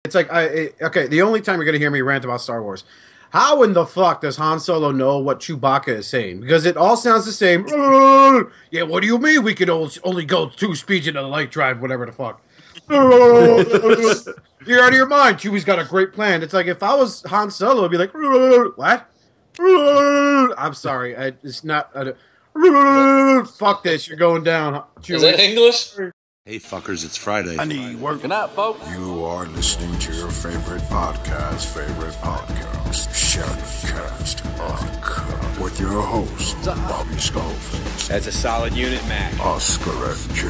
It's like, okay, the only time you're going to hear me rant about Star Wars, how in the fuck does Han Solo know what Chewbacca is saying? Because it all sounds the same. Yeah, what do you mean we could only go 2 speeds into the light drive, whatever the fuck? You're out of your mind. Chewie's got a great plan. It's like, if I was Han Solo, I'd be like, what? I'm sorry. It's not... fuck this. You're going down. Chewie. Is that English? Hey fuckers, it's Friday. I need work. Good night, folks. You are listening to your favorite podcast, Shoutouts, Uncut, with your host, Bobby Skullface. That's a solid unit, Mac. Oscar and J.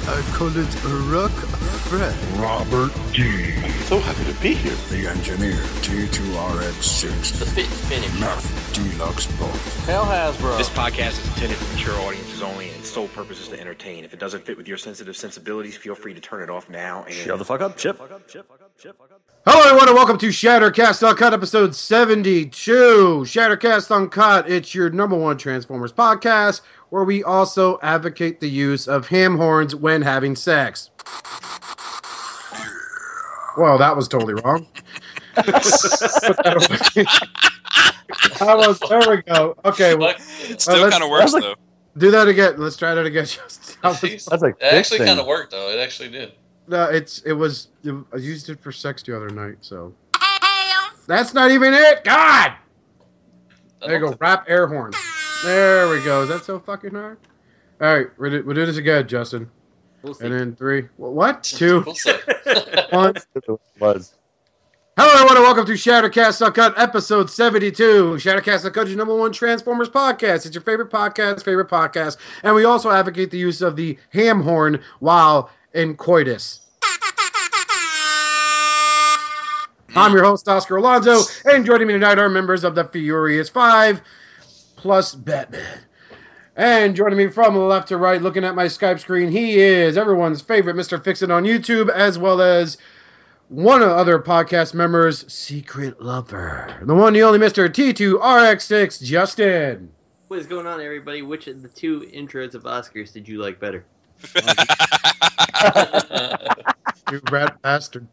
I call it Rock Fred. Robert D. So happy to be here. The engineer, T2RX6. The fit finish. Meth, Deluxe Bolt. Hell Hasbro. This podcast is intended for mature audiences only, and its sole purpose is to entertain. If it doesn't fit with your sensitive sensibilities, feel free to turn it off now. And Shut the fuck up, Chip. Hello, everyone, and welcome to Shattercast Uncut, episode 72. Shattercast Uncut, it's your number one Transformers podcast, where we also advocate the use of ham horns when having sex. Well, that was totally wrong. There we go. Okay. Well, it still kind of works, though. Do that again. Let's try that again. That's like it actually kind of worked, though. It actually did. No, I used it for sex the other night, so. That's not even it! God! There you go. Rap air horn. There we go. Is that so fucking hard? All right. We'll do this again, Justin. We'll see. And then 3. What? 2. We'll see. 1. Hello, everyone, and welcome to Shattercast Uncut, episode 72. Shattercast Uncut is your number one Transformers podcast. It's your favorite podcast, and we also advocate the use of the ham horn while in coitus. I'm your host, Oscar Alonso, and joining me tonight are members of the Furious Five, plus Batman. And joining me from left to right, looking at my Skype screen, he is everyone's favorite Mr. Fix-It on YouTube, as well as one of the other podcast members' secret lover. The one, the only Mr. T2RX6, Justin. What is going on, everybody? Which of the 2 intros of Oscars did you like better? You rat bastard.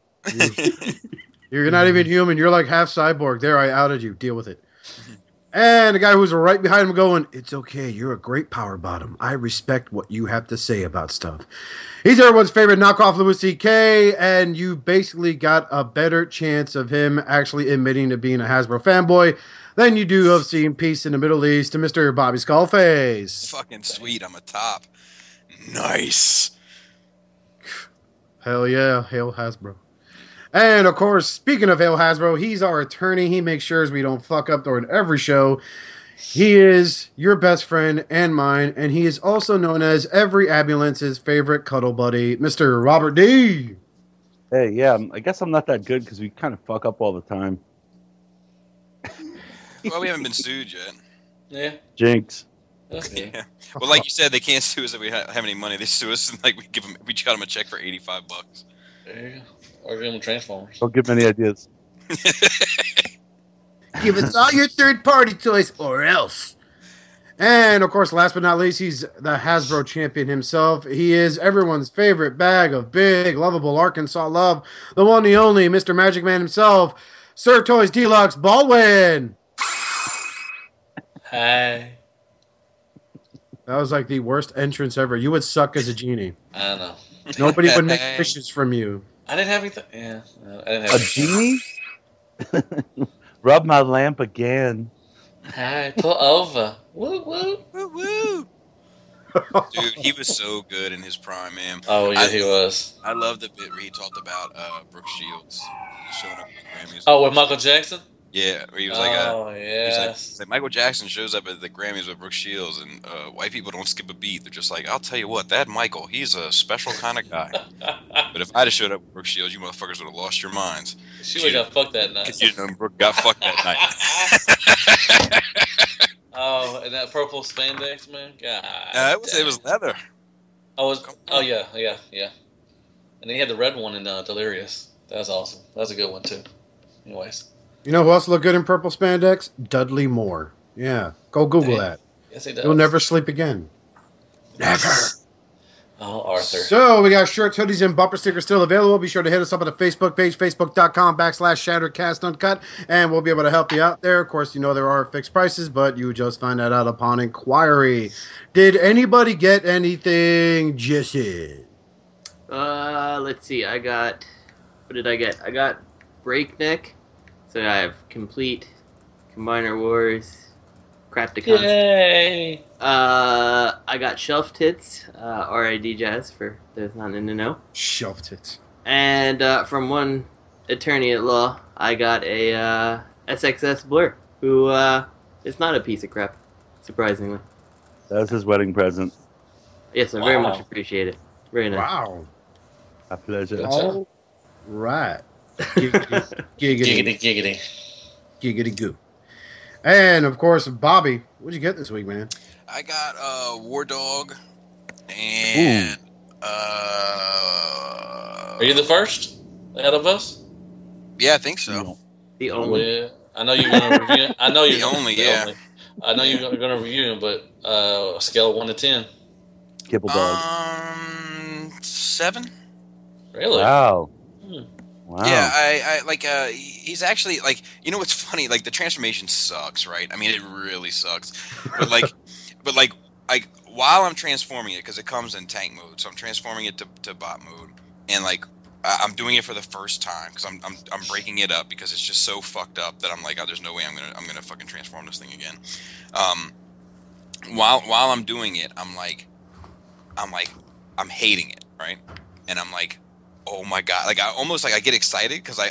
You're not even human. You're like half cyborg. There, I outed you. Deal with it. And the guy who's right behind him going, it's okay. You're a great power bottom. I respect what you have to say about stuff. He's everyone's favorite knockoff Louis C.K., and you basically got a better chance of him actually admitting to being a Hasbro fanboy than you do of seeing peace in the Middle East to Mr. Bobby Skullface. Fucking sweet. I'm a top. Nice. Hell yeah. Hail Hasbro. And, of course, speaking of Hail Hasbro, he's our attorney. He makes sure we don't fuck up during every show. He is your best friend and mine, and he is also known as every ambulance's favorite cuddle buddy, Mr. Robert D. Hey, yeah, I guess I'm not that good because we kind of fuck up all the time. Well, we haven't been sued yet. Yeah. Jinx. Okay. Yeah. Well, like you said, they can't sue us if we have any money. They sue us and like we got them a check for $85. There you go. Or give them Transformers. Don't give me any ideas. Give us all your third-party toys or else. And, of course, last but not least, he's the Hasbro champion himself. He is everyone's favorite bag of big, lovable Arkansas love. The one, the only, Mr. Magic Man himself, Sir Toys Deluxe Baldwin. Hi. That was like the worst entrance ever. You would suck as a genie. I know. Nobody would make wishes from you. I didn't have anything. Yeah. I didn't have A genie? Rub my lamp again. Hi, pull over. Woo, woo. Woo woo. Dude, he was so good in his prime, man. Oh, yeah, he was. I love the bit where he talked about Brooke Shields showing up at the Grammys. Oh, with Michael Jackson? Yeah, where he was like, yes. like Michael Jackson shows up at the Grammys with Brooke Shields, and white people don't skip a beat. They're just like, I'll tell you what, that Michael, he's a special kind of guy. But if I'd have showed up with Brooke Shields, you motherfuckers would have lost your minds. She would have got fucked that night. Because you know Brooke got fucked that night. Oh, and that purple spandex, man? God. It was leather. Oh, yeah. And then he had the red one in Delirious. That was awesome. That was a good one, too. Anyways. You know who else looked good in purple spandex? Dudley Moore. Yeah, go Google that. Yes, he does. You'll never sleep again. Never. Oh, Arthur. So we got shirts, hoodies, and bumper stickers still available. Be sure to hit us up on the Facebook page, facebook.com/ShatterCastUncut, and we'll be able to help you out there. Of course, you know there are fixed prices, but you just find that out upon inquiry. Did anybody get anything, Jesse? Let's see. What did I get? I got Breakneck. So I have Complete, Combiner Wars, Crapticons. Yay! I got Shelf Tits, RID Jazz for those not in the know. Shelf tits. And from one attorney at law, I got a SXS Blur, who is not a piece of crap, surprisingly. That was his wedding present. Yes, I very much appreciate it. Very nice. Wow. A pleasure. All right. Giggity. Giggity goo. And, of course, Bobby, what'd you get this week, man? I got War Dog and Are you the first out of us? yeah, I think so. The only. Yeah. I know you're gonna review. I know you're The only, yeah. I know you're gonna review him, but a scale of 1 to 10. Kibble dog. 7. Really? Wow. Hmm. Wow. Yeah, I like he's actually like, you know what's funny, like the transformation sucks, right? I mean, it really sucks. But like while I'm transforming it, because it comes in tank mode, so I'm transforming it to bot mode, and like I'm doing it for the first time because I'm breaking it up because it's just so fucked up that I'm like, oh, there's no way I'm gonna fucking transform this thing again. While I'm doing it, I'm hating it, right? And I'm like, oh my god! Like I get excited because I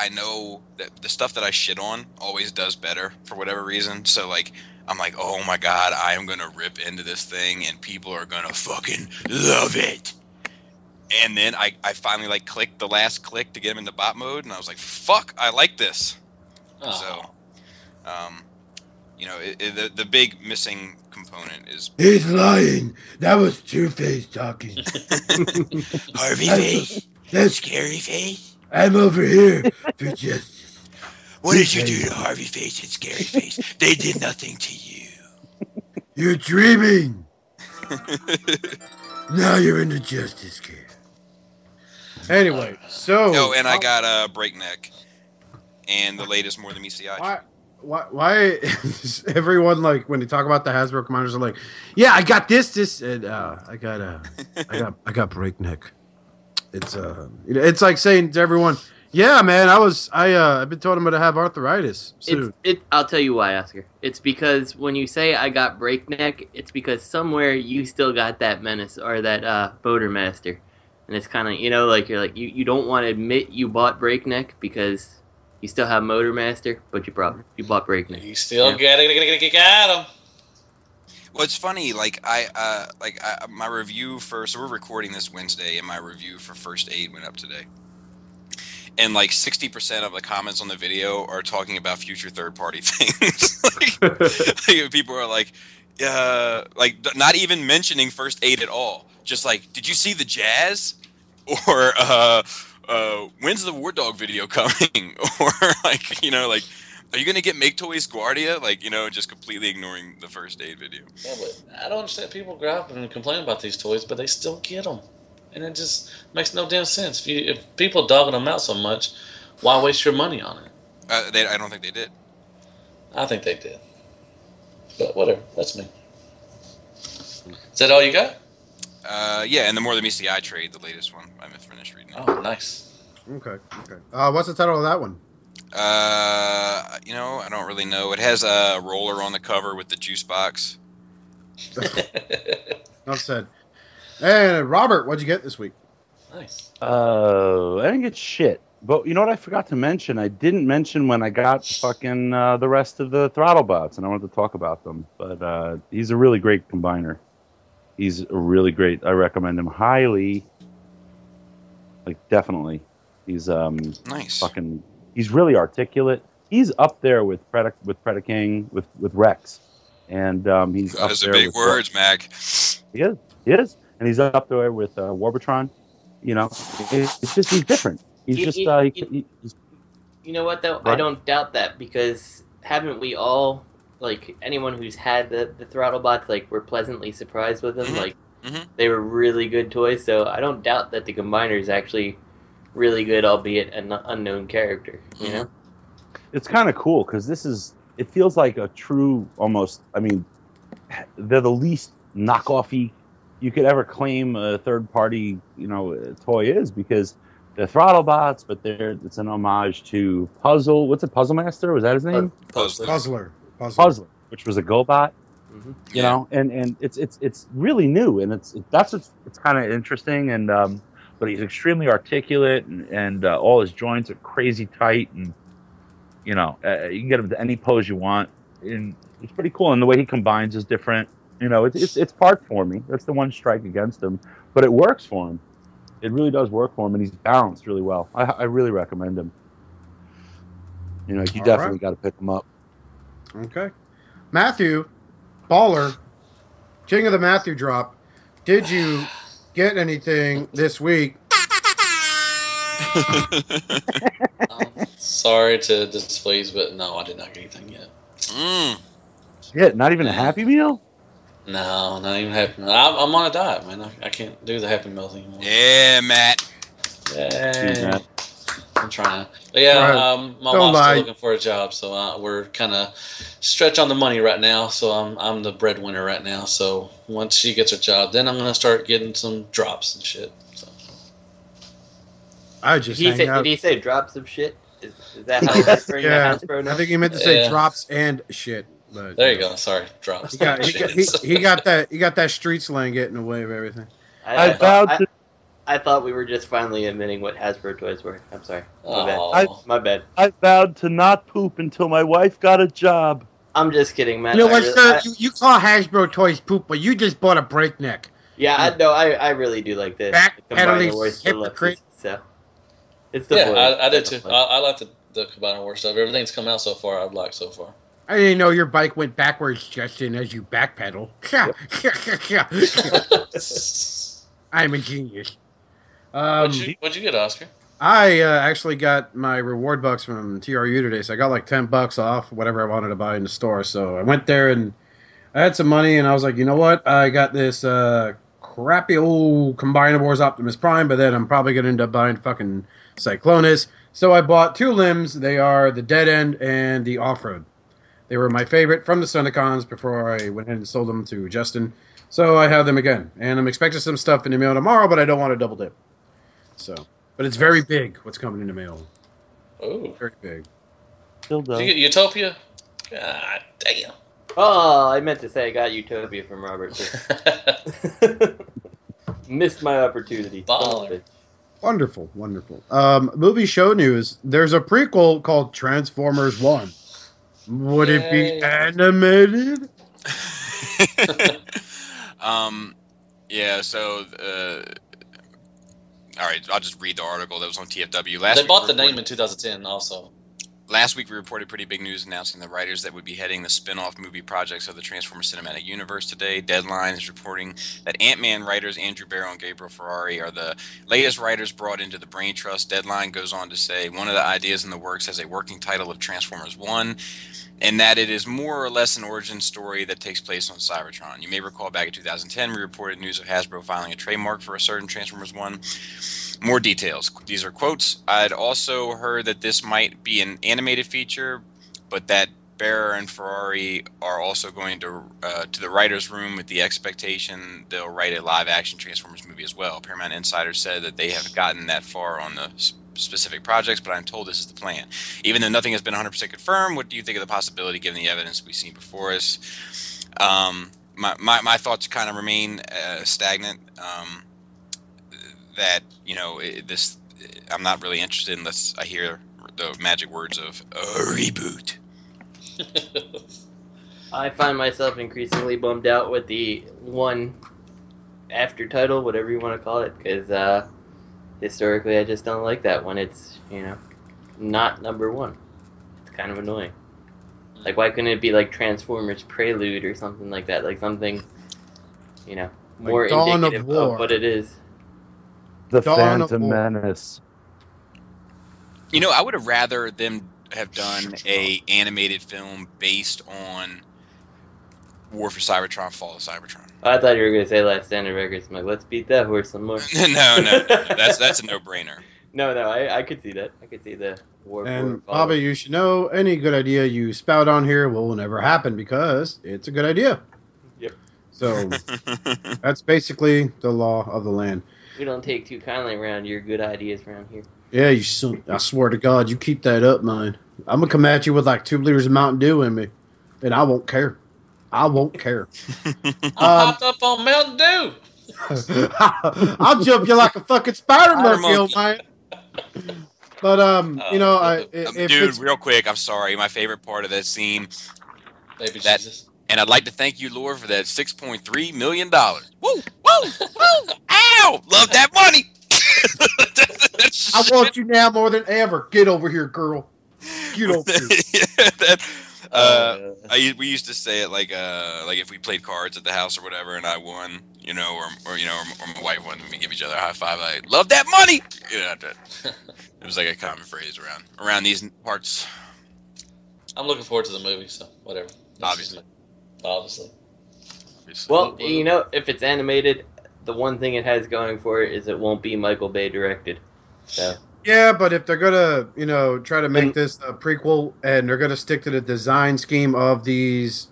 know that the stuff that I shit on always does better for whatever reason. So like I'm like, oh my god, I am gonna rip into this thing and people are gonna fucking love it. And then I finally like clicked the last click to get him into bot mode, and I was like, fuck, I like this. Oh. So, you know, the big missing component is He's lying. That was Two-Face talking. Harvey Face, That's Scary Face. I'm over here for justice. What did you do to Harvey Face and Scary Face? They did nothing to you. You're dreaming. Now you're in the justice camp. Anyway, so... Oh, and I got Breakneck and the latest More Than Me CI. Why is everyone, like, when they talk about the Hasbro commanders, are like, yeah, I got this, and I got Breakneck. It's like saying to everyone, yeah, man, I've been told I'm gonna have arthritis soon. I'll tell you why, Oscar. It's because when you say I got Breakneck, it's because somewhere you still got that menace or that Boater Master, and it's kind of, you know, like you don't want to admit you bought Breakneck because you still have Motor Master, but you bought Breakneck. You still got him. Well, it's funny. Like my review so we're recording this Wednesday, and my review for First Aid went up today. And like 60% of the comments on the video are talking about future third-party things. like, people are like not even mentioning First Aid at all. Just like, did you see the jazz? Or when's the War Dog video coming? Or like, you know, like, are you gonna get Make Toys Guardia? Like, you know, just completely ignoring the First Aid video. Yeah, but I don't understand. People go out and complain about these toys, but they still get them. And it just makes no damn sense. If people are dogging them out so much, why waste your money on it? I don't think they did. I think they did. But whatever. That's me. Is that all you got? Yeah, and the More Than Me CI trade, the latest one. I'm finished reading it. Oh, nice. Okay. What's the title of that one? You know, I don't really know. It has a roller on the cover with the juice box. Enough said. And Robert, what'd you get this week? Nice. I didn't get shit. But you know what I forgot to mention? I didn't mention when I got fucking the rest of the throttle bots, and I wanted to talk about them. But he's a really great combiner. He's a really great. I recommend him highly. Like, definitely. He's nice. Fucking. He's really articulate. He's up there with Predaking, with Rex, and he's up Those there. are big with words, Mac. He is, and he's up there with Warbitron. You know, it's just he's different. He's just he's, you know what though? Right. I don't doubt that, because haven't we all, like, anyone who's had the throttle bots, like, we're pleasantly surprised with them. Mm-hmm. Like They were really good toys, so I don't doubt that the combiner is actually really good, albeit an unknown character. You know, It's kind of cool because it feels like a true almost. I mean, they're the least knockoffy you could ever claim a third party toy is, because they're throttle bots, but it's an homage to Puzzle. What's it? Puzzle Master? Was that his name? Puzzler, which was a GoBot. You know, and it's really new, and it's kind of interesting, and but he's extremely articulate, and all his joints are crazy tight, and you can get him to any pose you want, and it's pretty cool. And the way he combines is different. It's part for me. That's the one strike against him, but it works for him. It really does work for him, and he's balanced really well. I really recommend him. You definitely got to pick him up. Okay, Matthew, baller, king of the Matthew drop. Did you get anything this week? Sorry to displease, but no, I did not get anything yet. Yeah, not even a Happy Meal? No, not even Happy Meal. I'm on a diet, man. I can't do the Happy Meals anymore. Yeah, Matt. Yeah, I'm trying. But yeah, my wife's still looking for a job, so we're kind of stretched on the money right now. So I'm the breadwinner right now. So once she gets her job, then I'm gonna start getting some drops and shit. So. Did he say drops of shit? Is that how he's referring to Hasbro now? I think he meant to say drops and shit. But, there you go. Sorry, drops. He got that street slang getting in the way of everything. I thought we were just finally admitting what Hasbro toys were. I'm sorry. My bad. I vowed to not poop until my wife got a job. I'm just kidding, man. You know what, sir? You call Hasbro toys poop, but you just bought a breakneck. Yeah, I really do like this. Backpedaling hypocrite. So it's the I did too. I like the Combiner War stuff. Everything's come out so far. I've liked so far. I didn't know your bike went backwards, Justin, as you backpedal. I'm a genius. What'd you get, Oscar? I actually got my reward bucks from TRU today, so I got like $10 off whatever I wanted to buy in the store. So I went there and I had some money, and I was like, you know what? I got this crappy old Combiner Wars Optimus Prime, but then I'm probably going to end up buying fucking Cyclonus. So I bought two limbs. They are the Dead End and the Off-Road. They were my favorite from the Sdcons before I went ahead and sold them to Justin. So I have them again. And I'm expecting some stuff in the mail tomorrow, but I don't want to double dip. So, but it's very big what's coming in the mail. Oh. Very big. Still did you get Utopia? God damn. Oh, I meant to say I got Utopia from Robert. Missed my opportunity. Wonderful, wonderful. Movie show news. There's a prequel called Transformers 1. Would it be animated? Yeah, so all right, I'll just read the article that was on TFW. They bought the name in 2010 also. Last week we reported pretty big news announcing the writers that would be heading the spin-off movie projects of the Transformers Cinematic Universe today. Deadline is reporting that Ant-Man writers Andrew Barrow and Gabriel Ferrari are the latest writers brought into the Brain Trust. Deadline goes on to say one of the ideas in the works has a working title of Transformers 1, and that it is more or less an origin story that takes place on Cybertron. You may recall back in 2010 we reported news of Hasbro filing a trademark for a certain Transformers 1. More details. These are quotes. I'd also heard that this might be an animated feature, but that Barrow and Ferrari are also going to the writer's room with the expectation they'll write a live-action Transformers movie as well. Paramount Insider said that they have gotten that far on the specific projects, but I'm told this is the plan. Even though nothing has been 100% confirmed, what do you think of the possibility given the evidence we've seen before us? My thoughts kind of remain stagnant. That this I'm not really interested unless I hear the magic words of a reboot. I find myself increasingly bummed out with the one after title, whatever you want to call it, because historically I just don't like that when it's not number one. It's kind of annoying. Like, why couldn't it be like Transformers Prelude or something like that? Like something more like indicative of what it is. The Phantom Menace. I would have rather them have done a animated film based on War for Cybertron, Fall of Cybertron. I thought you were going to say Last Stand of Records. I'm like, let's beat that horse some more. no. That's a no-brainer. No, I could see that. I could see the War And for Bobby, you should know any good idea you spout on here will never happen because it's a good idea. Yep. So that's basically the law of the land. We don't take too kindly around your good ideas around here. Yeah, I swear to God, you keep that up, man. I'm going to come at you with like 2 liters of Mountain Dew in me, and I won't care. I won't care. I'm hopped up on Mountain Dew. I'll jump you like a fucking spider monkey, old man. But you know, dude, real quick, I'm sorry. My favorite part of that scene, Baby Jesus. And I'd like to thank you, Lord, for that $6.3 million. Woo, woo, woo! Ow! Love that money. I want you now more than ever. Get over here, girl. Get over here. We used to say it like if we played cards at the house or whatever, and I won, you know, or my wife won, and we give each other a high five. I love that money. You know, it was like a common phrase around these parts. I'm looking forward to the movie, so whatever. Obviously. Well, you know, if it's animated, the one thing it has going for it is it won't be Michael Bay directed. So. Yeah, but if they're gonna, you know, try to make this a prequel and they're gonna stick to the design scheme of these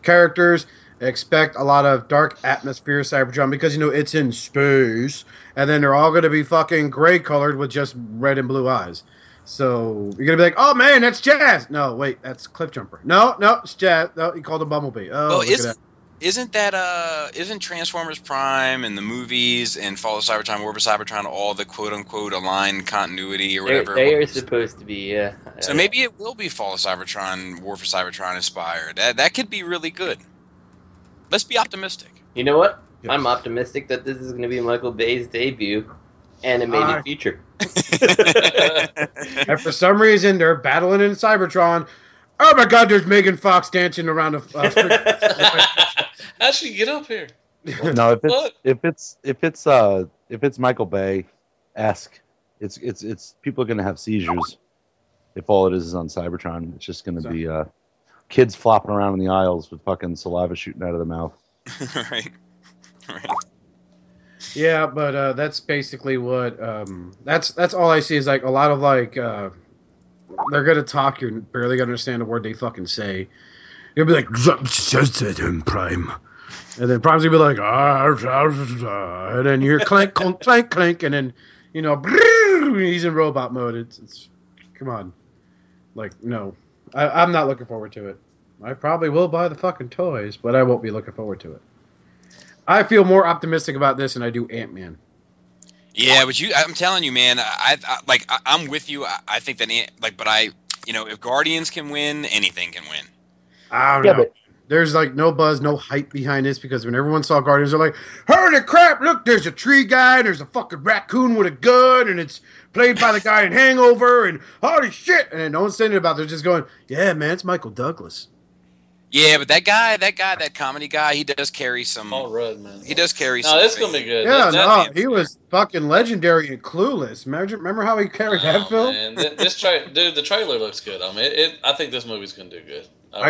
characters, expect a lot of dark atmosphere Cybertron because, you know, it's in space, and then they're all gonna be fucking gray colored with just red and blue eyes. So you're gonna be like, oh man, that's Jazz. No, wait, that's Cliffjumper. No, it's Jazz. No, he called him Bumblebee. Oh, well, isn't Transformers Prime and the movies and Fall of Cybertron, War for Cybertron all the quote unquote aligned continuity or whatever? They are supposed to be, yeah. So maybe it will be Fall of Cybertron, War for Cybertron inspired. That could be really good. Let's be optimistic. You know what? Yes. I'm optimistic that this is going to be Michael Bay's debut animated feature. And for some reason, they're battling in Cybertron. Oh my God! There's Megan Fox dancing around a. How'd she get up here? No, if it's Michael Bay-esque, it's people are gonna have seizures. If all it is on Cybertron, it's just gonna be kids flopping around in the aisles with fucking saliva shooting out of their mouth. Right. Yeah, but that's basically what. That's all I see is like a lot of like. They're gonna talk. You're barely gonna understand a word they fucking say. You'll be like, Prime, and then Prime's gonna be like, and then you hear clank, clank, clank, clank, and then you know, he's in robot mode. It's come on, like no, I'm not looking forward to it. I probably will buy the fucking toys, but I won't be looking forward to it. I feel more optimistic about this than I do Ant-Man. Yeah, but I'm telling you, man, I'm with you. I think that, if Guardians can win, anything can win. I don't know. But there's like no buzz, no hype behind this because when everyone saw Guardians, they're like, holy crap, look, there's a tree guy, there's a fucking raccoon with a gun, and it's played by the guy in Hangover, and holy shit. And no one's saying it about it. They're just going, yeah, man, it's Michael Douglas. Yeah, but that comedy guy, he does carry some. Paul Rudd, man. He does carry some. No, it's gonna be good. Yeah, he was fucking legendary and Clueless. Remember how he carried that film? Man. The trailer looks good. I mean, I think this movie's gonna do good. I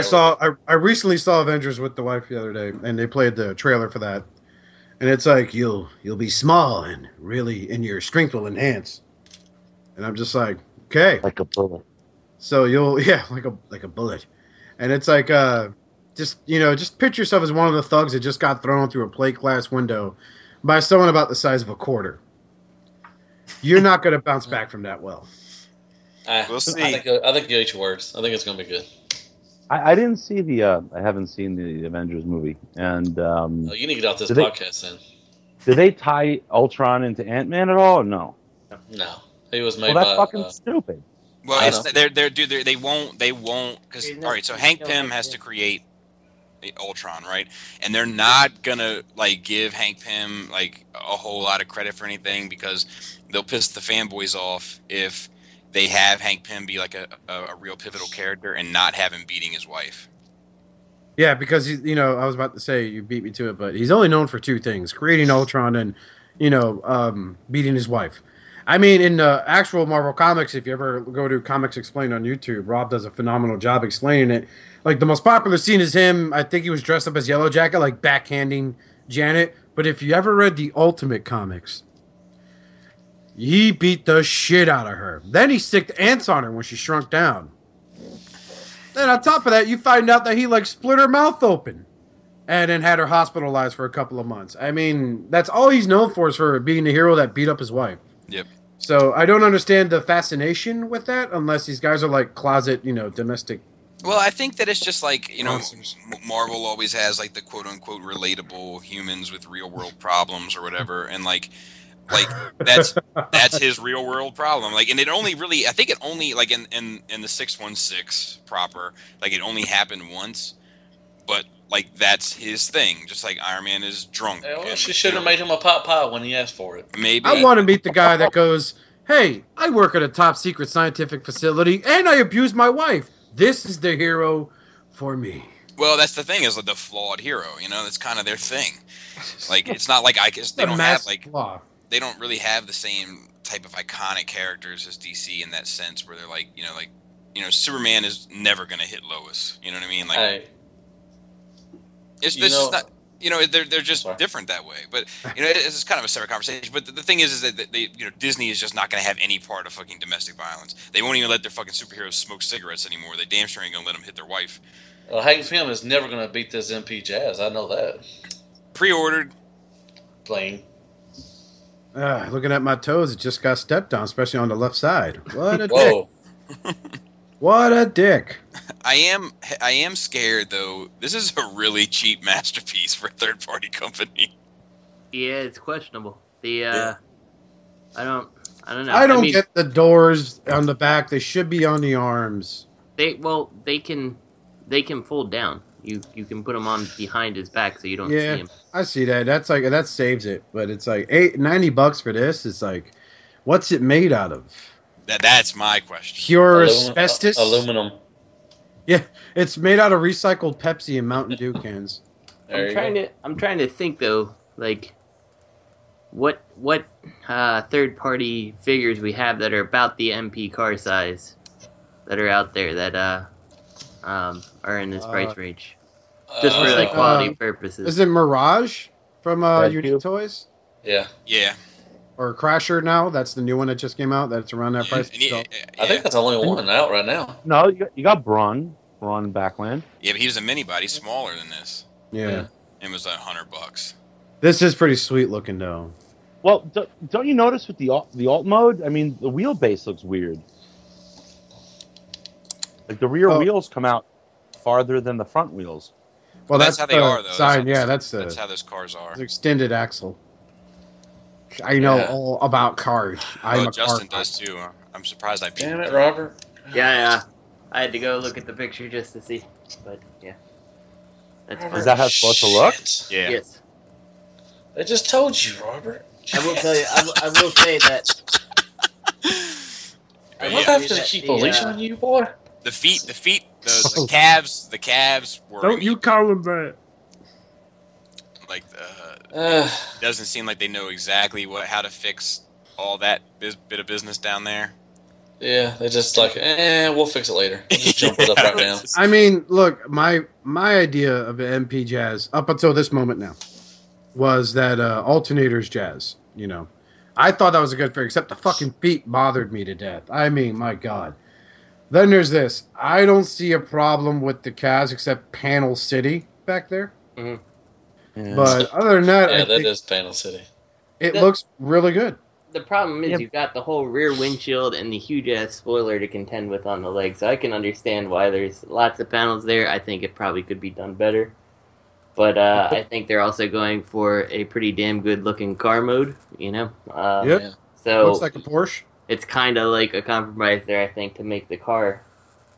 recently saw Avengers with the wife the other day, and they played the trailer for that, and it's like you'll be small and really, and your strength will enhance. And I'm just like, okay, like a bullet. So like a bullet. And it's like, just picture yourself as one of the thugs that just got thrown through a plate glass window by someone about the size of a quarter. You're not going to bounce back from that well. We'll see. I think each works. I think it's going to be good. I didn't see I haven't seen the Avengers movie. And you need to get off this podcast then. Did they tie Ultron into Ant-Man at all or no? No. He was made that's fucking stupid. Well, they won't because all right. So Hank Pym has to create Ultron, right? And they're not gonna give Hank Pym a whole lot of credit for anything because they'll piss the fanboys off if they have Hank Pym be a real pivotal character and not have him beating his wife. Yeah, because I was about to say you beat me to it, but he's only known for two things: creating Ultron and beating his wife. I mean, in actual Marvel Comics, if you ever go to Comics Explained on YouTube, Rob does a phenomenal job explaining it. Like, the most popular scene is him, I think he was dressed up as Yellow Jacket, like, backhanding Janet. But if you ever read the Ultimate Comics, he beat the shit out of her. Then he sicked ants on her when she shrunk down. Then on top of that, you find out that he, like, split her mouth open. And then had her hospitalized for a couple of months. I mean, that's all he's known for, is for being the hero that beat up his wife. Yep. So I don't understand the fascination with that, unless these guys are like closet, domestic. Well, I think that it's just like, monsters. Marvel always has like the quote unquote relatable humans with real world problems or whatever, and like that's his real world problem. Like, and it only really, I think it only like in the 616 proper, like it only happened once, but like that's his thing. Just like Iron Man is drunk. Yeah, well, she should have made him a pot pie when he asked for it. Maybe. I want to meet the guy that goes, "Hey, I work at a top secret scientific facility, and I abused my wife. This is the hero for me." Well, that's the thing, is like the flawed hero. That's kind of their thing. Like, it's not like they don't have like flaw. They don't really have the same type of iconic characters as DC in that sense, where they're like, Superman is never gonna hit Lois. You know what I mean? Like, it's just not. They're just different that way. But it's kind of a separate conversation. But the thing is that they, Disney is just not going to have any part of fucking domestic violence. They won't even let their fucking superheroes smoke cigarettes anymore. They damn sure ain't going to let them hit their wife. Well, Hank Pym is never going to beat this MP Jazz. I know that. Pre-ordered. Plain. Looking at my toes, it just got stepped on, especially on the left side. What a Whoa. dick! What a dick! I am scared though. This is a really cheap masterpiece for a third-party company. Yeah, it's questionable. I don't know. I mean, get the doors on the back. They should be on the arms. They can fold down. You can put them on behind his back so you don't see him. I see that. That saves it. But it's like $90 for this. It's like, what's it made out of? That's my question. Pure asbestos? Aluminum. Yeah, it's made out of recycled Pepsi and Mountain Dew cans. I'm trying to think though, like what third party figures we have that are about the MP car size that are out there that are in this price range, just for like quality purposes. Is it Mirage from Unity Toys? Yeah. Yeah. Or Crasher now? That's the new one that just came out. That's around that price. I think that's the only one out right now. No, you got Braun Backland. Yeah, but he was a mini body, smaller than this. Yeah. It was $100. This is pretty sweet looking though. Well, don't you notice with the alt mode? I mean, the wheelbase looks weird. Like the rear wheels come out farther than the front wheels. Well, that's how they are, though. Sign, that's how those cars are. It's extended axle. I know all about cars. Justin does too. I'm surprised I beat him. Damn it, Robert. Yeah. I had to go look at the picture just to see. But yeah. Is that how it's supposed to look? Yeah. Yes. I just told you, Robert. I will tell you. I will say that. I'm having to keep a leash on you, boy. The feet, the calves were. Don't you call them that? Like doesn't seem like they know exactly how to fix all that bit of business down there. Yeah, they're just like, we'll fix it later. We'll just jump it up right now. I mean, look, my idea of an MP Jazz up until this moment now was that alternators Jazz. I thought that was a good figure, except the fucking feet bothered me to death. I mean, my God. Then there's this. I don't see a problem with the calves except Panel City back there. Mm-hmm. Yeah. But other than that, yeah, that is Panel City. It looks really good. The problem is you've got the whole rear windshield and the huge-ass spoiler to contend with on the legs. So I can understand why there's lots of panels there. I think it probably could be done better. But I think they're also going for a pretty damn good-looking car mode, Yep. Yeah. So looks like a Porsche. It's kind of like a compromise there, I think, to make the car.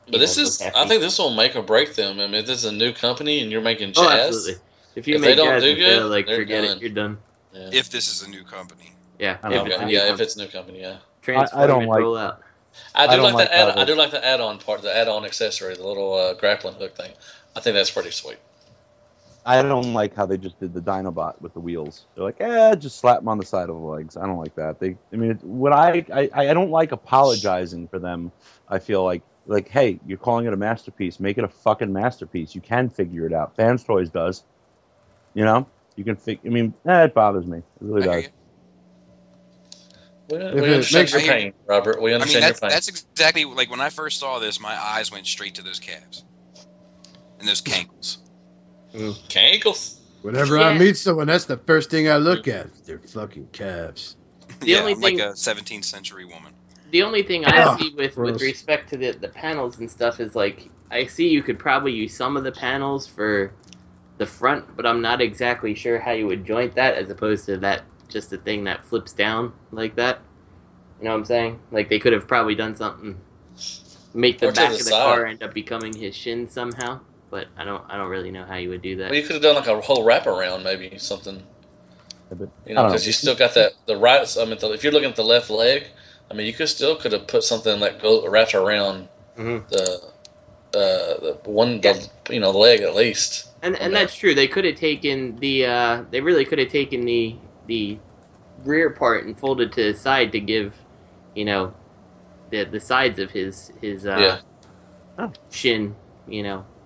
But I think this will make or break them. I mean, if this is a new company and you're making Jazz. Oh, absolutely. If they don't do good, forget done. it, you're done. Yeah. If this is a new company. Yeah. If it's a new company, yeah. I don't like. Roll out. I do like the add-on part, the add-on accessory, the little grappling hook thing. I think that's pretty sweet. I don't like how they just did the Dinobot with the wheels. They're like, just slap them on the side of the legs. I don't like that. I don't like apologizing for them. I feel like, hey, you're calling it a masterpiece. Make it a fucking masterpiece. You can figure it out. Fans Toys does. You know, you can it bothers me. It really does. We understand your pain, Robert. We understand your pain. That's exactly like when I first saw this, my eyes went straight to those calves and those cankles. Cankles. Whenever I meet someone, that's the first thing I look at. They're fucking calves. I'm like a 17th century woman. The only thing I see with respect to the panels and stuff is like I see you could probably use some of the panels for the front, but I'm not exactly sure how you would joint that as opposed to that just a thing that flips down like that. You know what I'm saying? Like they could have probably done something, make the back of the car end up becoming his shin somehow. But I don't really know how you would do that. Well, you could have done like a whole wraparound, maybe something. You know, because you still got the right. I mean, if you're looking at the left leg, I mean, you could have put something that wrapped around the leg at least. And that's true. They could have taken they really could have taken the rear part and folded to the side to give, the sides of his shin,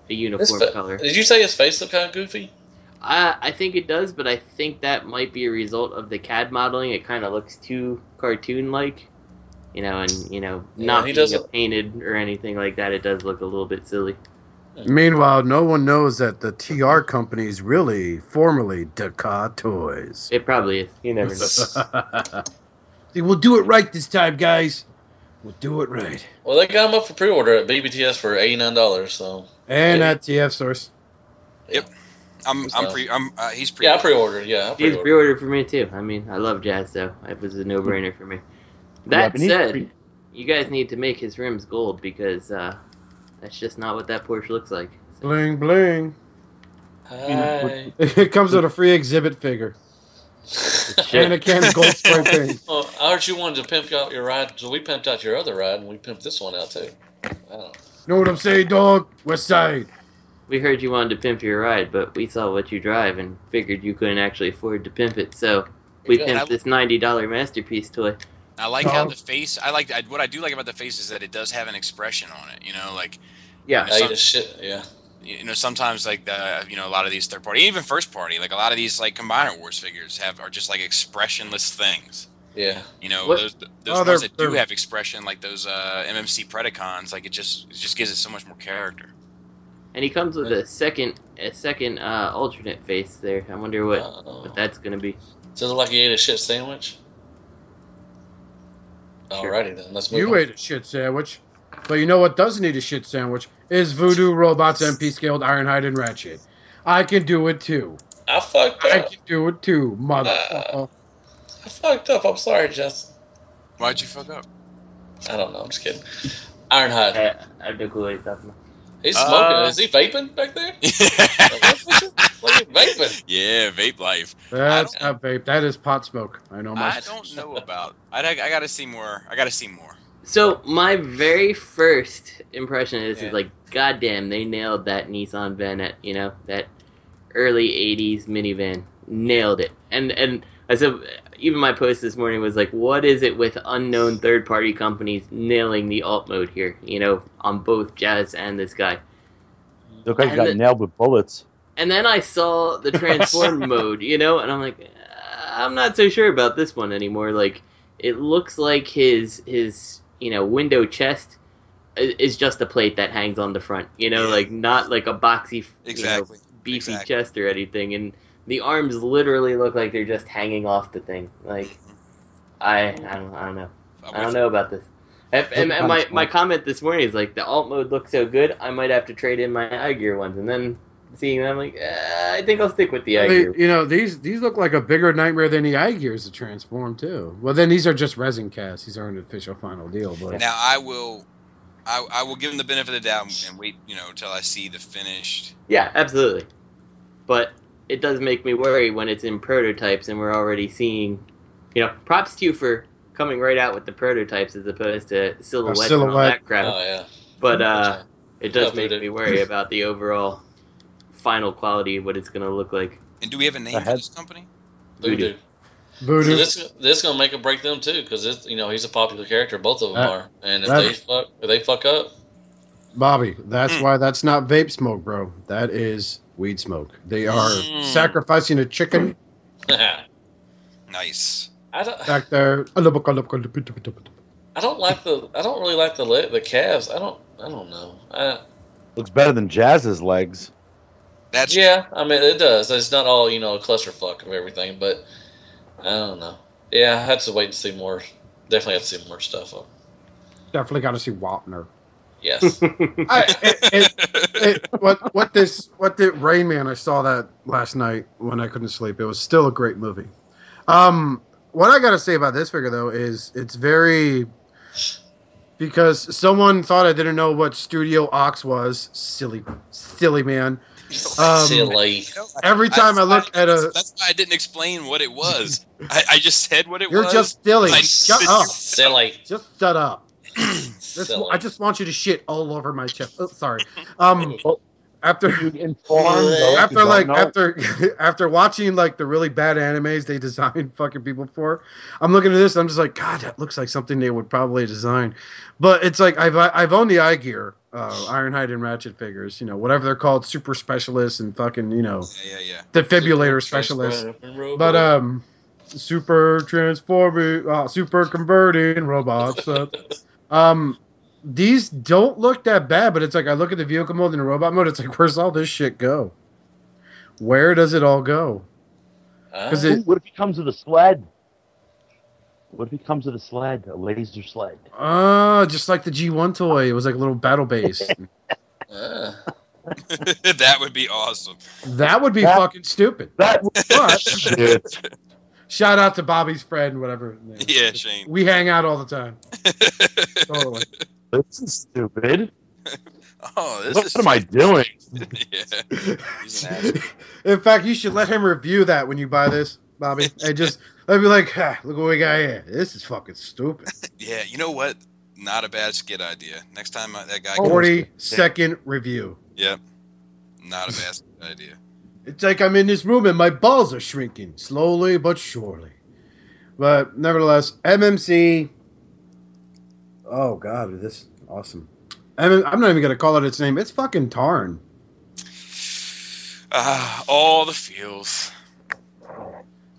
a uniform color. Did you say his face looked kind of goofy? I think it does, but I think that might be a result of the CAD modeling. It kind of looks too cartoon-like, not being painted or anything like that. It does look a little bit silly. Meanwhile, no one knows that the TR company is really formerly Takara Toys. It probably is. You never know. See, we'll do it right this time, guys. We'll do it right. Well, they got them up for pre-order at BBTS for $89. So at TF Source. Yep, he's pre-ordered. Yeah, I pre-ordered. Yeah, he's pre-ordered for me too. I mean, I love Jazz, so it was a no-brainer for me. That said, you guys need to make his rims gold because that's just not what that Porsche looks like. So. Bling bling. Hi. It comes with a free exhibit figure. And a can of gold spray paint. Well, I heard you wanted to pimp out your ride, so we pimped out your other ride, and we pimped this one out too. Know what I'm saying, dog? West Side. We heard you wanted to pimp your ride, but we saw what you drive and figured you couldn't actually afford to pimp it, so we pimped this $90 masterpiece toy. I like how the face. What I do like about the face is that it does have an expression on it. Sometimes like a lot of these third party, even first party, like a lot of these like Combiner Wars figures are just like expressionless things. Yeah. Those ones that do have expression, like those MMC Predacons, like it just gives it so much more character. And he comes with a second alternate face there. I wonder what that's gonna be. Does it look like he ate a shit sandwich? Sure. Alrighty then, let's move on. You ate a shit sandwich. But you know what doesn't eat a shit sandwich? Is Voodoo, Robots, MP Scaled, Ironhide, and Ratchet. I can do it too. I fucked up. I can do it too, motherfucker. I fucked up. I'm sorry, Justin. Why'd you fuck up? I don't know. I'm just kidding. Ironhide. I have no clue what he's talking about. He's smoking. Is he vaping back there? What are you vaping? Yeah, vape life. That's not vape. That is pot smoke. I know my. I don't know about. I gotta see more. So my very first impression is like, goddamn, they nailed that Nissan Vanette. That early '80s minivan, nailed it. And I said, even my post this morning was like, what is it with unknown third-party companies nailing the alt mode here? On both Jazz and this guy. The guy got nailed with bullets. And then I saw the transform mode, and I'm like, I'm not so sure about this one anymore. Like, it looks like his window chest is just a plate that hangs on the front, like not like a boxy, beefy chest or anything. And the arms literally look like they're just hanging off the thing. Like, I don't know. I don't know about this. And my comment this morning is like, the alt mode looks so good, I might have to trade in my iGear ones. And then seeing them, I'm like, I think I'll stick with the iGear. These look like a bigger nightmare than the iGears to transform too. Well, then these are just resin casts. These aren't an official final deal. But now I will give them the benefit of the doubt and wait, until I see the finished. Yeah, absolutely. But it does make me worry when it's in prototypes and we're already seeing, props to you for coming right out with the prototypes as opposed to silhouettes and all that crap. Oh, yeah. But it does make me worry about the overall final quality, what it's gonna look like. And do we have a name for this company? Voodoo. Voodoo. So this gonna make or break them too, because he's a popular character. Both of them are, and if they fuck up, Bobby, that's why that's not vape smoke, bro. That is weed smoke. They are sacrificing a chicken. Nice. Back there. I don't really like the calves. I don't know. Looks better than Jazz's legs. I mean it does. It's not all a clusterfuck of everything, but I don't know. Yeah, I had to wait and see more. Definitely have to see more stuff. Definitely got to see Wapner. Yes. What did Rain Man? I saw that last night when I couldn't sleep. It was still a great movie. What I gotta say about this figure though is it's very, because someone thought I didn't know what Studio Ox was. Silly man. Silly. Every time I look at a, that's why I didn't explain what it was. I just said what it was. You're just silly. Shut up. Silly. Just shut up. I just want you to shit all over my chest. Oh, sorry. After watching like the really bad animes they design fucking people for, I'm looking at this. I'm just like, God, that looks like something they would probably design. But it's like I've owned the eye gear, Ironhide and Ratchet figures, whatever they're called, super specialists and fucking defibrillator specialists. But super transforming, super converting robots. These don't look that bad, but it's like I look at the vehicle mode and the robot mode. It's like, where's all this shit go? Where does it all go? What if he comes with a sled? What if he comes with a sled, a laser sled? Just like the G1 toy. It was like a little battle base. That would be awesome. That would be fucking stupid. Shit. Shout out to Bobby's friend, whatever. Yeah, Shane. We hang out all the time. Totally. This is stupid. What am I doing? Yeah. He's an asshole. In fact, you should let him review that when you buy this, Bobby. And just let me like, look what we got here. This is fucking stupid. Yeah, you know what? Not a bad skit idea. Next time that guy 40-second review. Yep. Not a bad skit idea. It's like I'm in this room and my balls are shrinking slowly but surely. But nevertheless, MMC. Oh God, this is awesome. I'm not even gonna call it its name. It's fucking Tarn. All the feels.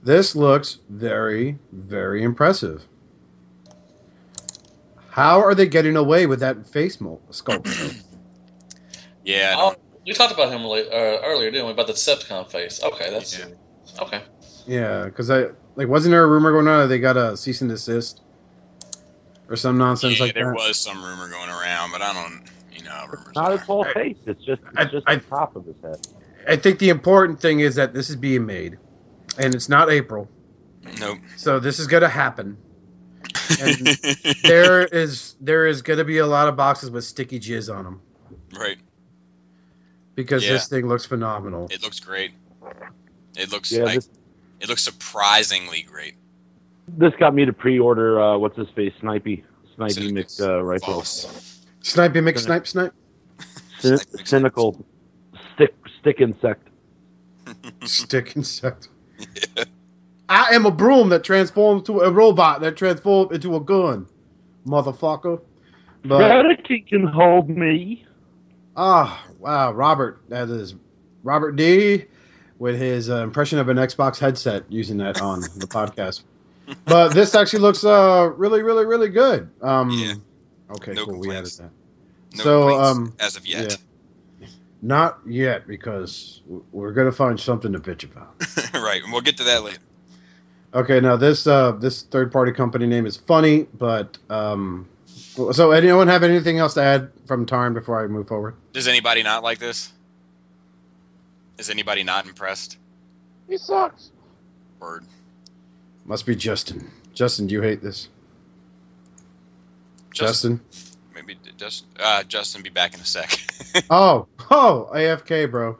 This looks very, very impressive. How are they getting away with that face sculpt? Yeah. We talked about him earlier, didn't we? About the Dezefticon face. Okay, that's okay. Yeah, because wasn't there a rumor going on that they got a cease and desist or some nonsense like that? There was some rumor going around, but I don't, rumors. Not his whole face. It's just the top of his head. I think the important thing is that this is being made, and it's not April. Nope. So this is going to happen. And there is going to be a lot of boxes with sticky jizz on them. Right. Because this thing looks phenomenal. It looks great. It looks it looks surprisingly great. This got me to pre-order what's his face, Snipey mix rifle. Snipey mix snipe. Cynical stick insect. Stick insect. Yeah. I am a broom that transforms to a robot that transforms into a gun, motherfucker. But Gravity can hold me. Wow, Robert. That is Robert D. with his impression of an Xbox headset using that on the podcast. But this actually looks really, really, really good. Yeah. Okay, no cool. Complaints. We added that. No as of yet. Yeah. Not yet, because we're gonna find something to bitch about. Right, and we'll get to that later. Okay, now this third-party company name is funny, but so anyone have anything else to add from Tarn before I move forward? Does anybody not like this? Is anybody not impressed? He sucks. Word. Must be Justin. Justin, do you hate this? Justin? Maybe Justin be back in a sec. oh, AFK, bro.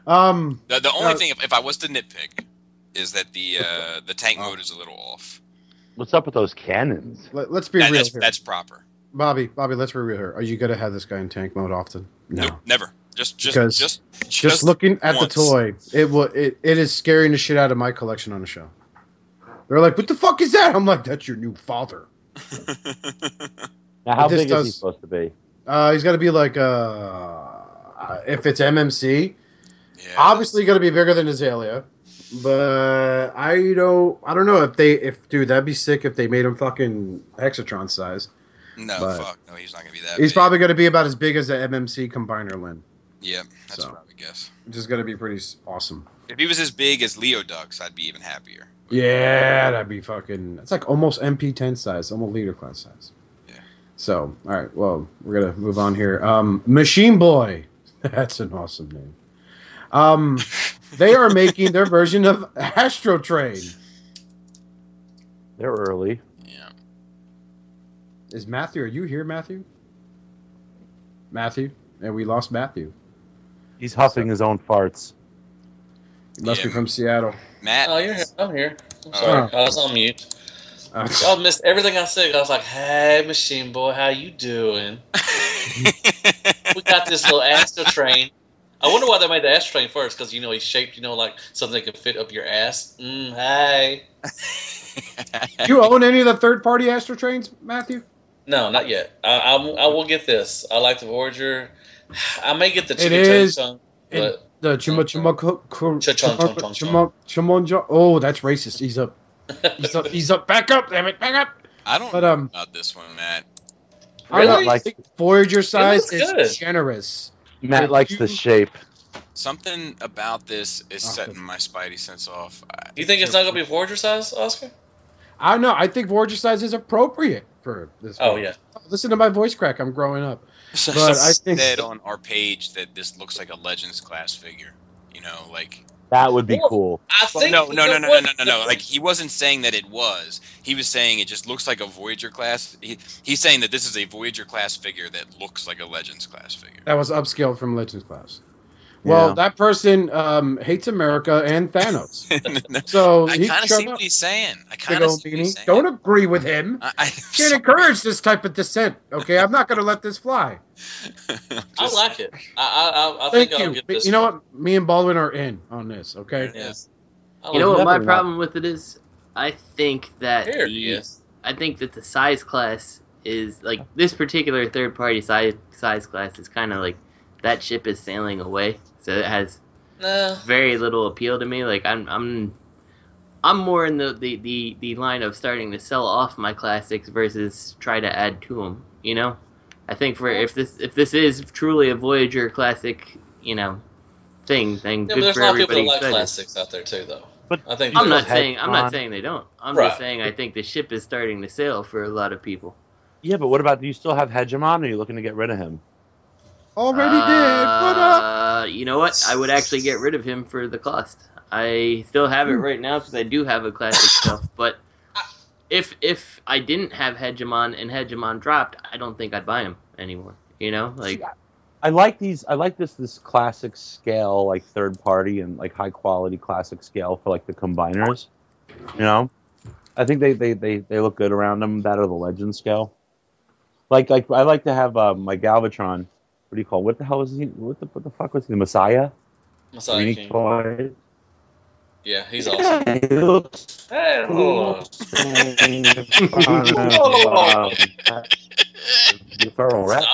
The only thing, if I was to nitpick, is that the tank mode is a little off. What's up with those cannons? Let's be real here. That's proper. Bobby, let's be real here. Are you going to have this guy in tank mode often? No. Nope, never. Just looking at the toy, it is scaring the shit out of my collection on the show. They're like, "What the fuck is that?" I'm like, "That's your new father." Now, how big is he supposed to be? He's got to be like if it's MMC, obviously going to be bigger than Azalea. But I don't know if dude, that'd be sick if they made him fucking Hexatron size. No, he's not gonna be that. He's probably going to be about as big as the MMC combiner Lin. Yeah, that's what I would guess. Which is going to be pretty awesome. If he was as big as Leo Ducks, I'd be even happier. Yeah, that'd be fucking. It's like almost MP10 size, almost leader class size. Yeah. So, all right, well, we're gonna move on here. Machine Boy, that's an awesome name. They are making their version of Astrotrain. They're early. Yeah. Is Matthew? Are you here, Matthew? Matthew, and we lost Matthew. He's huffing his own farts. He must be from Seattle. Matt. Oh, you're here. I'm here. I'm sorry. I was on mute. Y'all missed everything I said. I was like, "Hey, Machine Boy, how you doing?" We got this little Astrotrain. I wonder why they made the Astrotrain first, because he's shaped, like something that could fit up your ass. Hey. Do you own any of the third-party Astrotrains, Matthew? No, not yet. I will get this. I like the Voyager. I may get the Chicken. but the Oh, that's racist. He's up. Back up, damn it, back up. I don't know about this one, Matt. Really? I think Voyager size is generous. Matt likes the shape. Something about this is setting my spidey sense off. You think it's not going to be Voyager size, Oscar? I don't know. I think Voyager size is appropriate for this. Oh, yeah. Listen to my voice crack. I'm growing up. But I think said on our page that this looks like a Legends class figure. That would be cool. I think no. Like, he wasn't saying that it was. He was saying it just looks like a Voyager class. He's saying that this is a Voyager class figure that looks like a Legends class figure. That was upscaled from Legends class. Well, that person hates America and Thanos. So I kind of see what he's saying. Don't agree with him. I can't encourage this type of dissent. Okay, I'm not going to let this fly. I like it. I think I'll get this. You know what? Me and Baldwin are in on this. Okay. Yes. You know what my problem with it is? I think that the size class is like this particular third-party size class is kind of like that ship is sailing away. So it has very little appeal to me. Like I'm more in the line of starting to sell off my classics versus try to add to them. I think if this is truly a Voyager classic, thing, then good for everybody. There's a lot of people that like classics out there too, though. But I think I'm not saying they don't. I'm just saying I think the ship is starting to sail for a lot of people. Yeah, but what about? Do you still have Hegemon, or are you looking to get rid of him? Already did. What up? You know what? I would actually get rid of him for the cost. I still have it right now because I do have a classic stuff. But if I didn't have Hegemon and Hegemon dropped, I don't think I'd buy him anymore. I like these. I like this classic scale, like third party and like high quality classic scale for like the combiners. I think they look good around them. That or the legend scale. Like I like to have my Galvatron. What do you call? What the hell is he? What the fuck was he? The Messiah King. Toy. Yeah, he's awesome. Yeah, he looks cool. Stop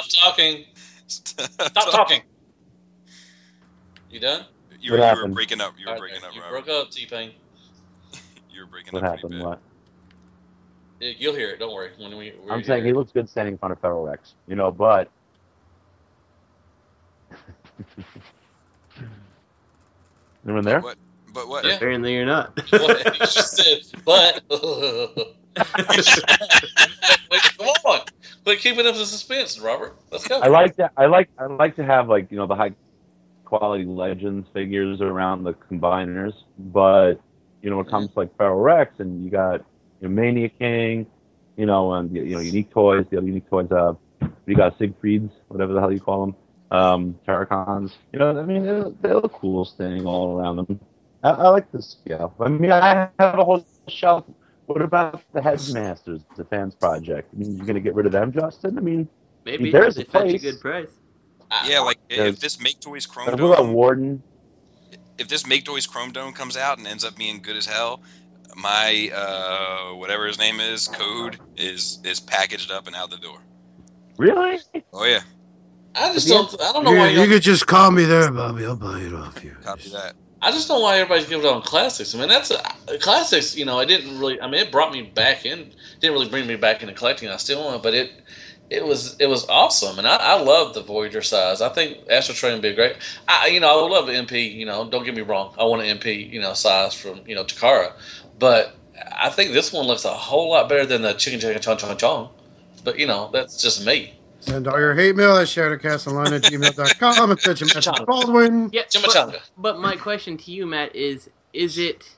talking. Stop talking. You done? You were breaking up. You were breaking up. You broke up, T-Pain. You were breaking up. What happened? What? You'll hear it. Don't worry. I'm saying he looks good standing in front of Feral Rex. But. Anyone there? But what? Yeah. Apparently you're not. What? You just said, but. Come on. Quit keeping up the suspense, Robert. Let's go. I like that. I like to have the high quality Legends figures around the combiners, but when it comes to like Feral Rex and you got Mania King, and Unique Toys, the other Unique Toys, you got Siegfrieds, whatever the hell you call them. Terracons, they look cool standing all around them. I like this scale. I have a whole shelf. What about the Headmasters, the Fans Project? You're going to get rid of them, Justin? Maybe there's they a fetch place. a good price. Yeah, like if this Make Toys Chrome What about Dome, Warden? if this Make Toys Chrome Dome comes out and ends up being good as hell, my whatever his name is, code is packaged up and out the door. Really? Oh yeah. I don't know why you could just call me there, Bobby. I'll buy it off you. Copy that. I just don't know why everybody's giving up on classics. I mean, classics. You know, it didn't really. I mean, it brought me back in. Didn't really bring me back into collecting. I still want it, but it was awesome, and I love the Voyager size. I think astrotrain would be great. I would love an MP. You know, don't get me wrong. I want an MP. Size from Takara, but I think this one looks a whole lot better than the chicken chong chong chong. But that's just me. Send all your hate mail at shattercastonline@gmail.com and pitch Matt Baldwin. Yeah, but my question to you, Matt, is it,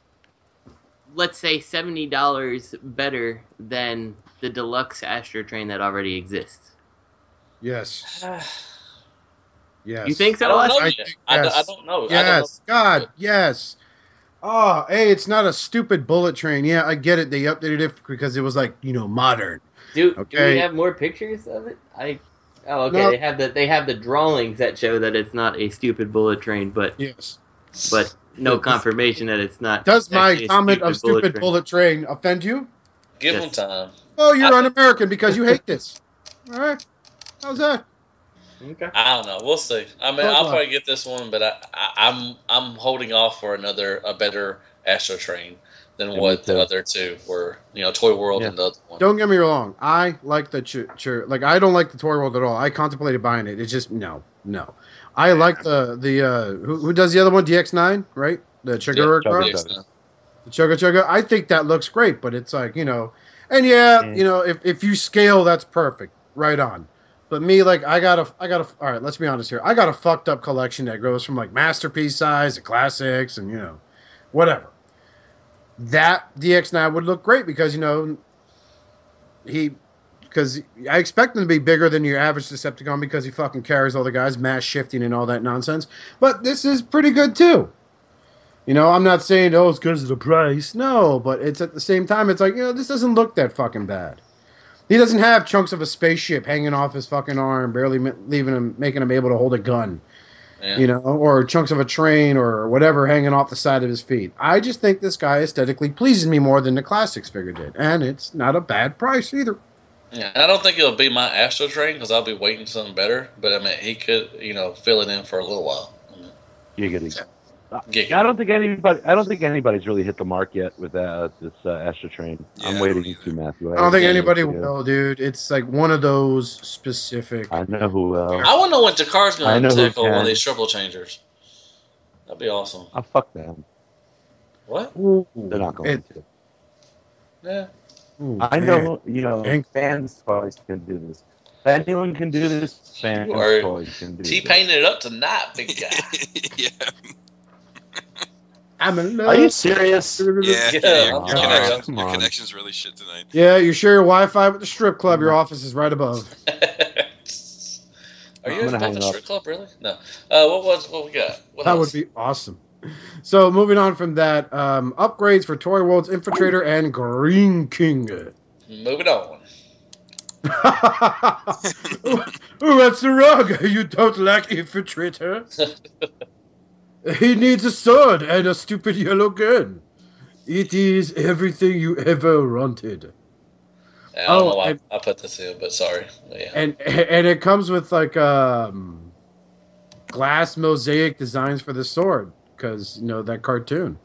let's say, $70 better than the deluxe astrotrain that already exists? Yes. Yes. You think so? I don't know. Yes. I don't know. Yes. God, yes. Oh, hey, it's not a stupid bullet train. Yeah, I get it. They updated it because it was modern. Do we have more pictures of it? No. They have the drawings that show that it's not a stupid bullet train, but yes, but no confirmation that it's not. Does my comment of stupid bullet train offend you? Give them time. Oh, you're un-American because you hate this. All right, how's that? Okay. I don't know. We'll see. I mean, I'll probably get this one, but I'm holding off for a better astrotrain than what the other two were. Toy World and the other one. Don't get me wrong. I like the I don't like the Toy World at all. I contemplated buying it. It's just no. I like the who does the other one? DX9, right? The Chugga the Chugga. I think that looks great, but it's and if you scale, that's perfect. Right on. But me, I got a. All right, let's be honest here. I got a fucked up collection that goes from masterpiece size to classics and whatever. That DX9 would look great because I expect him to be bigger than your average Decepticon because he fucking carries all the guys, mass shifting and all that nonsense. But this is pretty good too. I'm not saying it's because of the price. No, but it's at the same time it's this doesn't look that fucking bad. He doesn't have chunks of a spaceship hanging off his fucking arm, barely making him able to hold a gun. Yeah. Or chunks of a train or whatever hanging off the side of his feet. I just think this guy aesthetically pleases me more than the Classics figure did. And it's not a bad price either. Yeah, I don't think it'll be my astrotrain because I'll be waiting something better. But, I mean, he could, fill it in for a little while. Giggity. I don't think anybody's really hit the mark yet with this astrotrain. Yeah, I'm waiting to Matthew. I don't think anybody will, dude. It's one of those specific. I know who will. I want to know when Takara's going to tackle one of these triple changers. That'd be awesome. Oh, fuck them. What? They're not going to. Yeah. I know, fans toys can do this. If anyone can do this, fans toys can do this. T-painted it up tonight, big guy. Yeah. I'm in love. Are you serious? Yeah. Your connection's really shit tonight. Yeah, you share your Wi-Fi with the strip club. Your office is right above. Are you at the strip club, really? No. What we got? That would be awesome. So, moving on from that, upgrades for Toy Worlds Infiltrator and Green King. Moving on. What's the rug? You don't like Infiltrator? He needs a sword and a stupid yellow gun. It is everything you ever wanted. I don't know why I put this in, but sorry. But yeah. And it comes with glass mosaic designs for the sword because that cartoon.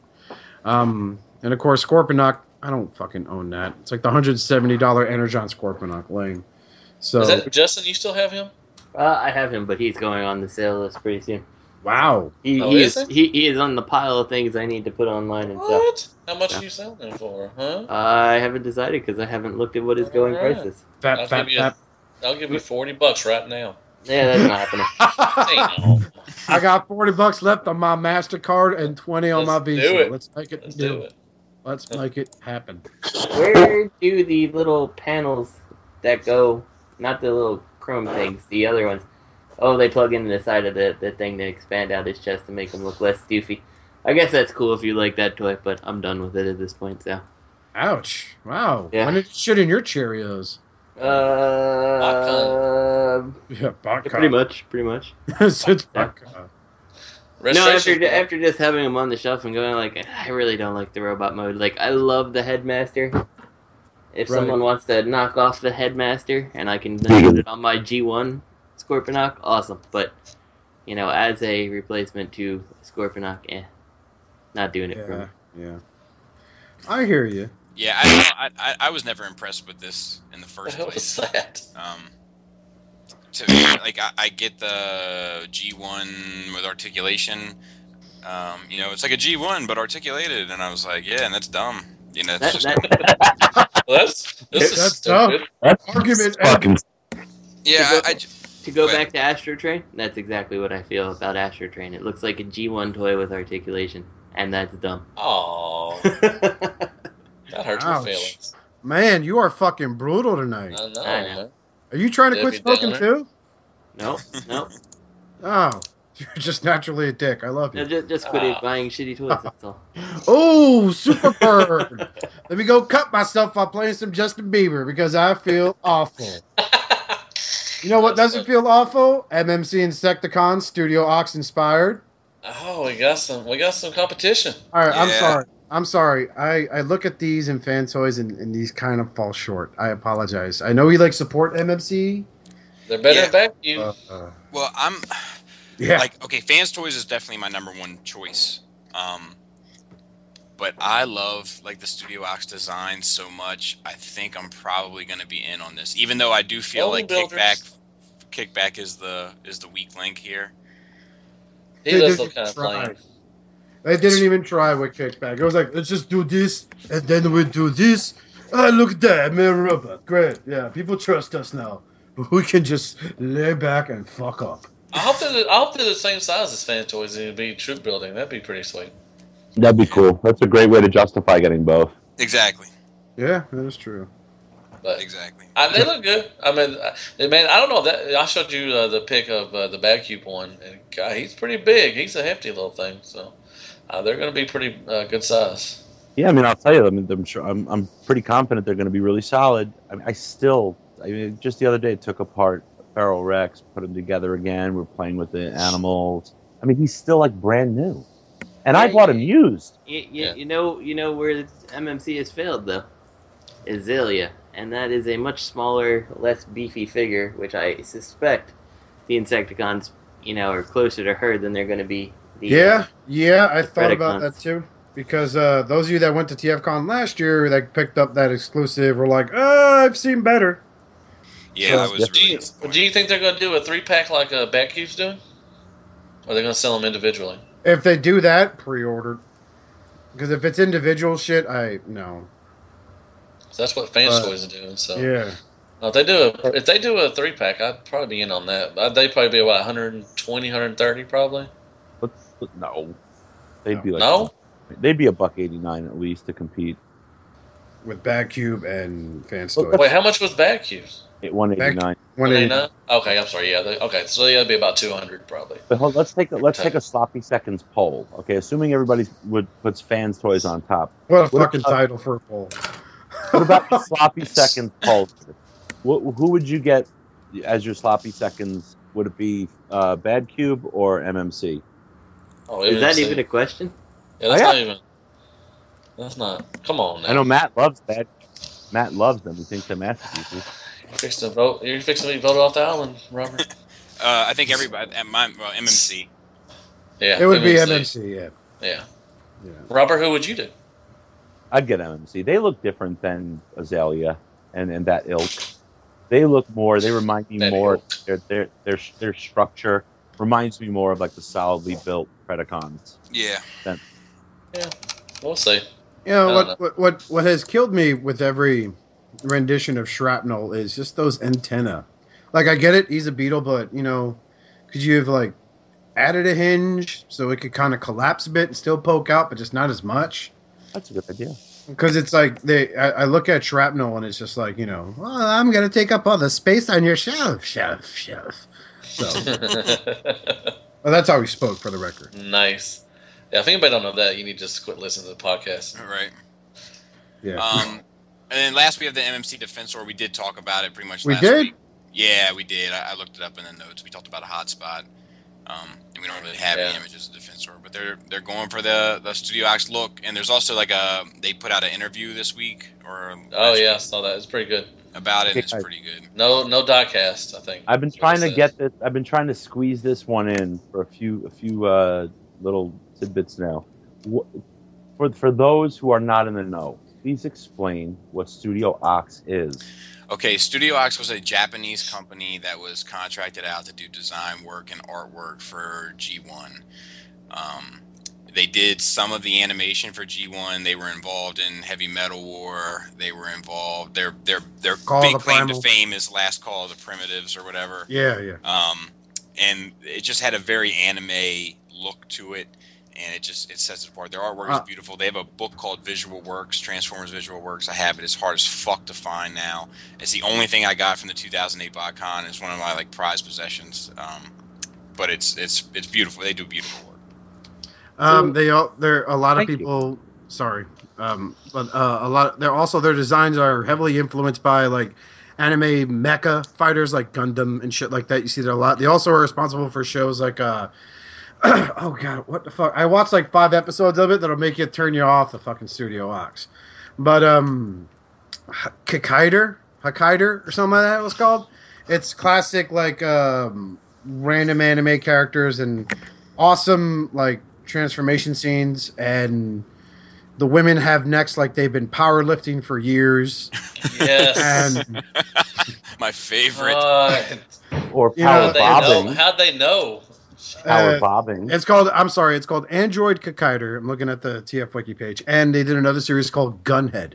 And of course, Scorponok. I don't fucking own that. It's like the $170 Energon Scorponok lane. So is that Justin? You still have him? I have him, but he's going on the sale list pretty soon. Wow. He is on the pile of things I need to put online and what? Stuff. How much are you selling him for, huh? I haven't decided because I haven't looked at what his going price is. I'll give you $40 right now. Yeah, that's not happening. I got $40 left on my MasterCard and 20 on my Visa. Let's make it do it. Let's make it happen. Where do the little panels that go, not the little chrome things, the other ones, they plug into the side of the thing to expand out his chest to make him look less doofy. I guess that's cool if you like that toy, but I'm done with it at this point, so. Ouch. Wow. Yeah. When did you shit in your Cheerios? Yeah, botcon. Pretty much. Since botcon. No, after just having them on the shelf and going like, I really don't like the robot mode. Like, I love the headmaster. If someone wants to knock off the headmaster and I can then put it on my G1 Scorponok, awesome. But as a replacement to Scorponok, not doing it for me. Yeah, I hear you. Yeah, I was never impressed with this in the first place. I get the G1 with articulation. It's like a G1 but articulated, and I was like, yeah, and that's dumb. That's that's dumb. That's argument. Fucking. Yeah, to go back to astrotrain, that's exactly what I feel about astrotrain. It looks like a G1 toy with articulation, and that's dumb. Oh, that hurts my feelings. Man, you are fucking brutal tonight. I know. Are you trying to quit smoking too? No. Oh, you're just naturally a dick. I love you. No, just quit buying shitty toys, that's all. Oh, super bird. Let me go cut myself while playing some Justin Bieber because I feel awful. You know what doesn't feel awful? MMC Insecticon Studio Ox inspired. Oh, we got some competition. All right, I'm sorry. I look at these and fan toys and these kind of fall short. I apologize. I know you support MMC. They're better than you. Well, I'm Fans Toys is definitely my number one choice. But I love the Studio Ox design so much. I think I'm probably going to be in on this, even though I do feel Kickback is the weak link here. He does look kind of plain. They didn't even try with Kickback. It was like, let's just do this, and then we do this. Oh, look at that, man, robot. Great. Yeah, people trust us now. We can just lay back and fuck up. I hope they're the same size as Fan Toys and it'd be troop building. That'd be pretty sweet. That'd be cool. That's a great way to justify getting both. Exactly. Yeah, that is true. But exactly. They look good. I mean, man, I don't know that. I showed you the pic of the Bad Cube one, and God, he's pretty big. He's a hefty little thing. So they're going to be pretty good size. Yeah, I mean, I'll tell you. I'm pretty confident they're going to be really solid. Just the other day, took apart Feral Rex, put him together again. We're playing with the animals. I mean, he's still brand new, and I bought him used. You know where MMC has failed though, is Zelia, and that is a much smaller, less beefy figure, which I suspect the Insecticons, are closer to her than they're going to be. I thought about that too. Because those of you that went to TFCon last year that picked up that exclusive were like, I've seen better. Yeah, I was really disappointed. Do you think they're going to do a 3-pack like Batcube's doing? Or are they going to sell them individually? If they do that, pre-ordered. Because if it's individual shit, no. So that's what Fans Toys are doing. So yeah. If they do a 3-pack, I'd probably be in on that. They'd probably be about 120, 130 probably. No. They'd be no? They'd be $189 at least to compete. With Batcube and Fans Toys. Wait, how much was Batcube's? $189. $189? Okay, I'm sorry. Yeah, so that'd be about $200 probably. But let's take a sloppy seconds poll. Okay, assuming everybody puts Fans Toys on top. What a fucking title for a poll. What about the sloppy seconds poll? Who would you get as your sloppy seconds? Would it be Bad Cube or MMC? Oh, is that even a question? Yeah, that's not even. That's not. Come on now. I know Matt loves Bad Cube. Matt loves them. He thinks they're masterpieces. You're fixing to be voted off the island, Robert. I think everybody at MMC. Yeah, it would be MMC. Yeah. Robert, who would you do? I'd get MMC. They look different than Azalea and that ilk. They look more. They remind me more. Their structure reminds me more of the solidly built Predacons. Yeah. We'll see. What has killed me with every rendition of Shrapnel is just those antenna. I get it, he's a beetle, but could you have added a hinge so it could kind of collapse a bit and still poke out, but just not as much? That's a good idea. Because it's I look at Shrapnel and it's just well, I'm gonna take up all the space on your shelf. So, well, that's how he spoke, for the record. Nice. Yeah, if anybody don't know that, you need to just quit listening to the podcast. All right. Yeah. then last we have the MMC Defensor. We did talk about it pretty much We last did? week. Yeah, we did. I looked it up in the notes. We talked about a hotspot. And we don't really have any images of Defensor, but they're going for the Studio Ox look. And there's also like they put out an interview this week I saw that. It's pretty good. About it. And it's pretty good. No diecast, I think. I've been trying to get this. I've been trying to squeeze this one in for a few little tidbits now. For those who are not in the know, please explain what Studio Ox is. Okay, Studio Ox was a Japanese company that was contracted out to do design work and artwork for G1. They did some of the animation for G1. They were involved in Heavy Metal War. They were involved. Their big claim to fame is Last Call of the Primitives or whatever. Yeah. And it just had a very anime look to it, and it sets it apart. Their artwork is beautiful. They have a book called Visual Works, Transformers Visual Works. I have it. It's hard as fuck to find now. It's the only thing I got from the 2008 botcon. It's one of my prized possessions. But it's beautiful. They do beautiful work. There a lot of people. Sorry, but a lot. Their designs are heavily influenced by anime mecha fighters like Gundam and shit like that. You see that a lot. They also are responsible for shows like oh god, what the fuck? I watched 5 episodes of it that'll make you turn you off the fucking Studio Ox. But Hokkaido or something like that it was called. It's classic random anime characters and awesome transformation scenes, and the women have necks like they've been powerlifting for years. Yes. And my favorite. Or power bobbing. How'd they know? Power bobbing. It's called Android Hokkaido. I'm looking at the TF Wiki page, and they did another series called Gunhead.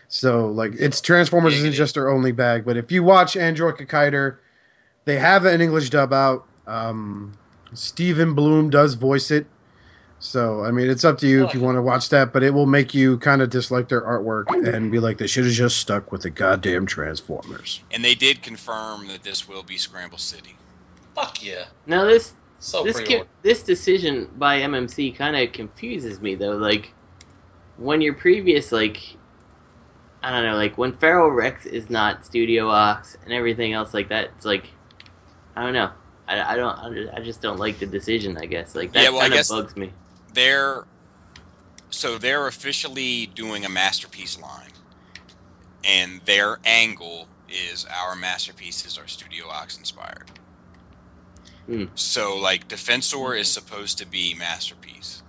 So it's Transformers isn't just their only bag, but if you watch Android Hokkaido, they have an English dub out. Stephen Bloom does voice it. So, I mean, it's up to you if you want to watch that, but it will make you kind of dislike their artwork and be like, they should have just stuck with the goddamn Transformers. And they did confirm that this will be Scramble City. Fuck yeah. Now, this decision by MMC kind of confuses me, though. When your previous, I don't know, when Feral Rex is not Studio Ox and everything else like that, it's I don't know. I just don't like the decision, I guess. That kind of bugs me. They're officially doing a Masterpiece line, and their angle is our masterpieces are Studio Ox inspired. So Defensor is supposed to be Masterpiece.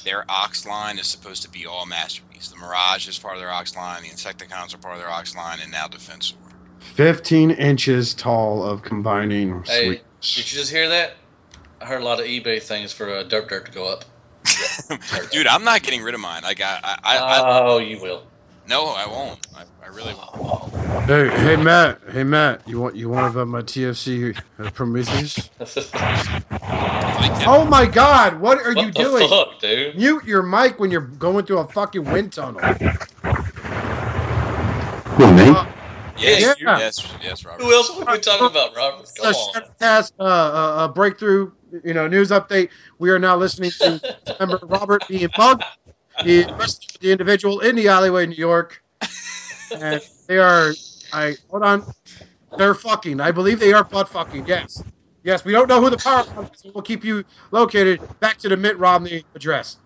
Their Ox line is supposed to be all Masterpiece. The Mirage is part of their Ox line, the Insecticons are part of their Ox line, and now Defensor. 15 inches tall of combining. Hey, Sweet. did you just hear that? I heard a lot of eBay things for Derp to go up. Dude, I'm not getting rid of mine. You will. No, I won't. I really won't. Hey Matt, you want about my TFC Prometheus? Oh my God, what are you doing? Fuck, dude? Mute your mic when you're going through a fucking wind tunnel. Who, me? Yes, Robert. Who else are we talking about, Robert? Come on. Breakthrough, news update. We are now listening to member Robert being mugged. He arrested the individual in the alleyway in New York. And they are, hold on. They're fucking. I believe they are butt fucking. Yes. Yes, we don't know who the power is, so we'll keep you located back to the Mitt Romney address.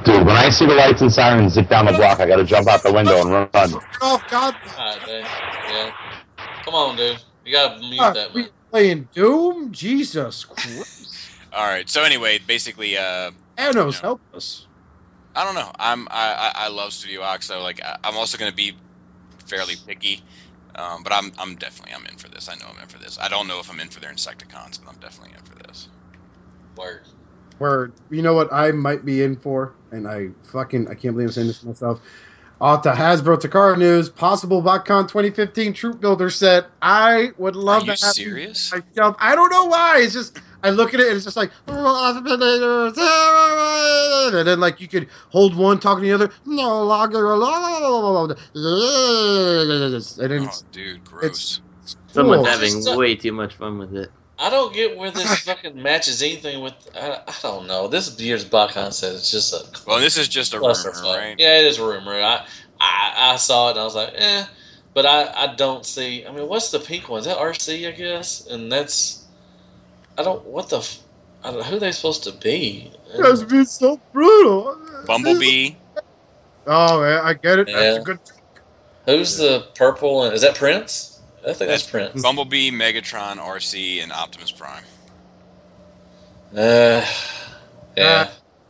Dude, when I see the lights and sirens zip down the block, I gotta jump out the window and run. Oh, God. Yeah. Come on, dude. You gotta mute that, man. Playing Doom? Jesus Christ. Alright, so anyway, basically, Anos, help us. I don't know. I love Studio Ox, so I'm also gonna be fairly picky. But I'm in for this. I know I'm in for this. I don't know if I'm in for their Insecticons, but I'm definitely in for this. Word. You know what I might be in for, and I can't believe I'm saying this to myself. To Hasbro Takara news, possible botcon 2015 Troop Builder set. I would love to have. Are you serious? Myself. I don't know why. It's just I look at it and it's just and then you could hold one talking to the other. No longer. And then dude, gross. Someone's having way too much fun with it. I don't get where this fucking matches anything with. I don't know. This year's botcon set is just a. Well, this is just a rumor, right? Yeah, it is a rumor. I saw it and I was like, eh. But I don't see. I mean, what's the pink one? Is that RC? I guess, and that's I don't what the. I don't know, who are they supposed to be? That's been so brutal. Bumblebee. Oh, yeah, I get it. Yeah. That's a good. Who's the purple? And is that Prince? I think that's Prince. Bumblebee, Megatron, RC, and Optimus Prime. Yeah.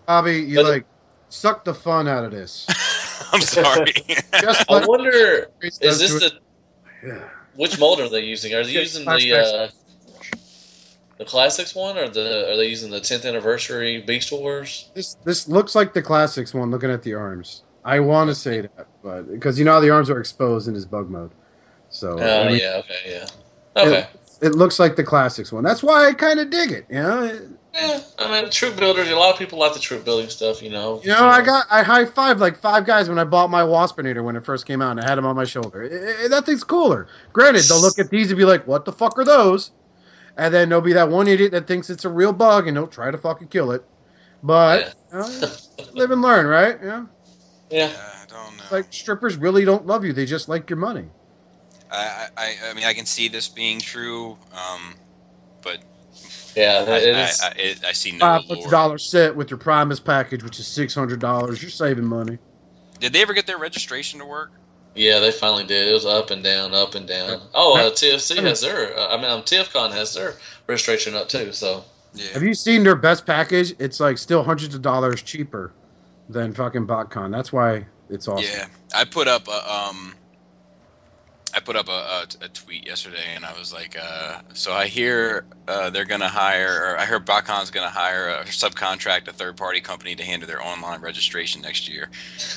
Bobby, you suck the fun out of this. I'm sorry. I wonder, is this which mold are they using? Are they using the Classics one, or are they using the 10th anniversary Beast Wars? This looks like the Classics one. Looking at the arms, I want to say that, but because you know how the arms are exposed in his bug mode, so okay. It looks like the Classics one. That's why I kind of dig it. You know. Yeah, I mean, troop builders. A lot of people like the troop building stuff. You know. I high fived like 5 guys when I bought my Waspinator when it first came out, and I had him on my shoulder. That thing's cooler. Granted, they'll look at these and be like, "What the fuck are those?" And then there'll be that one idiot that thinks it's a real bug, and they'll try to fucking kill it. But live and learn, right? Yeah. I don't know. It's like strippers really don't love you; they just like your money. I mean, I can see this being true, but yeah, I see no $500 set with your Primus package, which is $600. You're saving money. Did they ever get their registration to work? Yeah, they finally did. It was up and down, up and down. Oh, TFC has their. TFCon has their registration up too. So. Yeah. Have you seen their best package? It's like still hundreds of dollars cheaper than fucking botcon. That's why it's awesome. Yeah, I put up a tweet yesterday, and I was like, so I hear they're gonna hire, or I heard botcon's gonna hire or subcontract a third-party company to handle their online registration next year,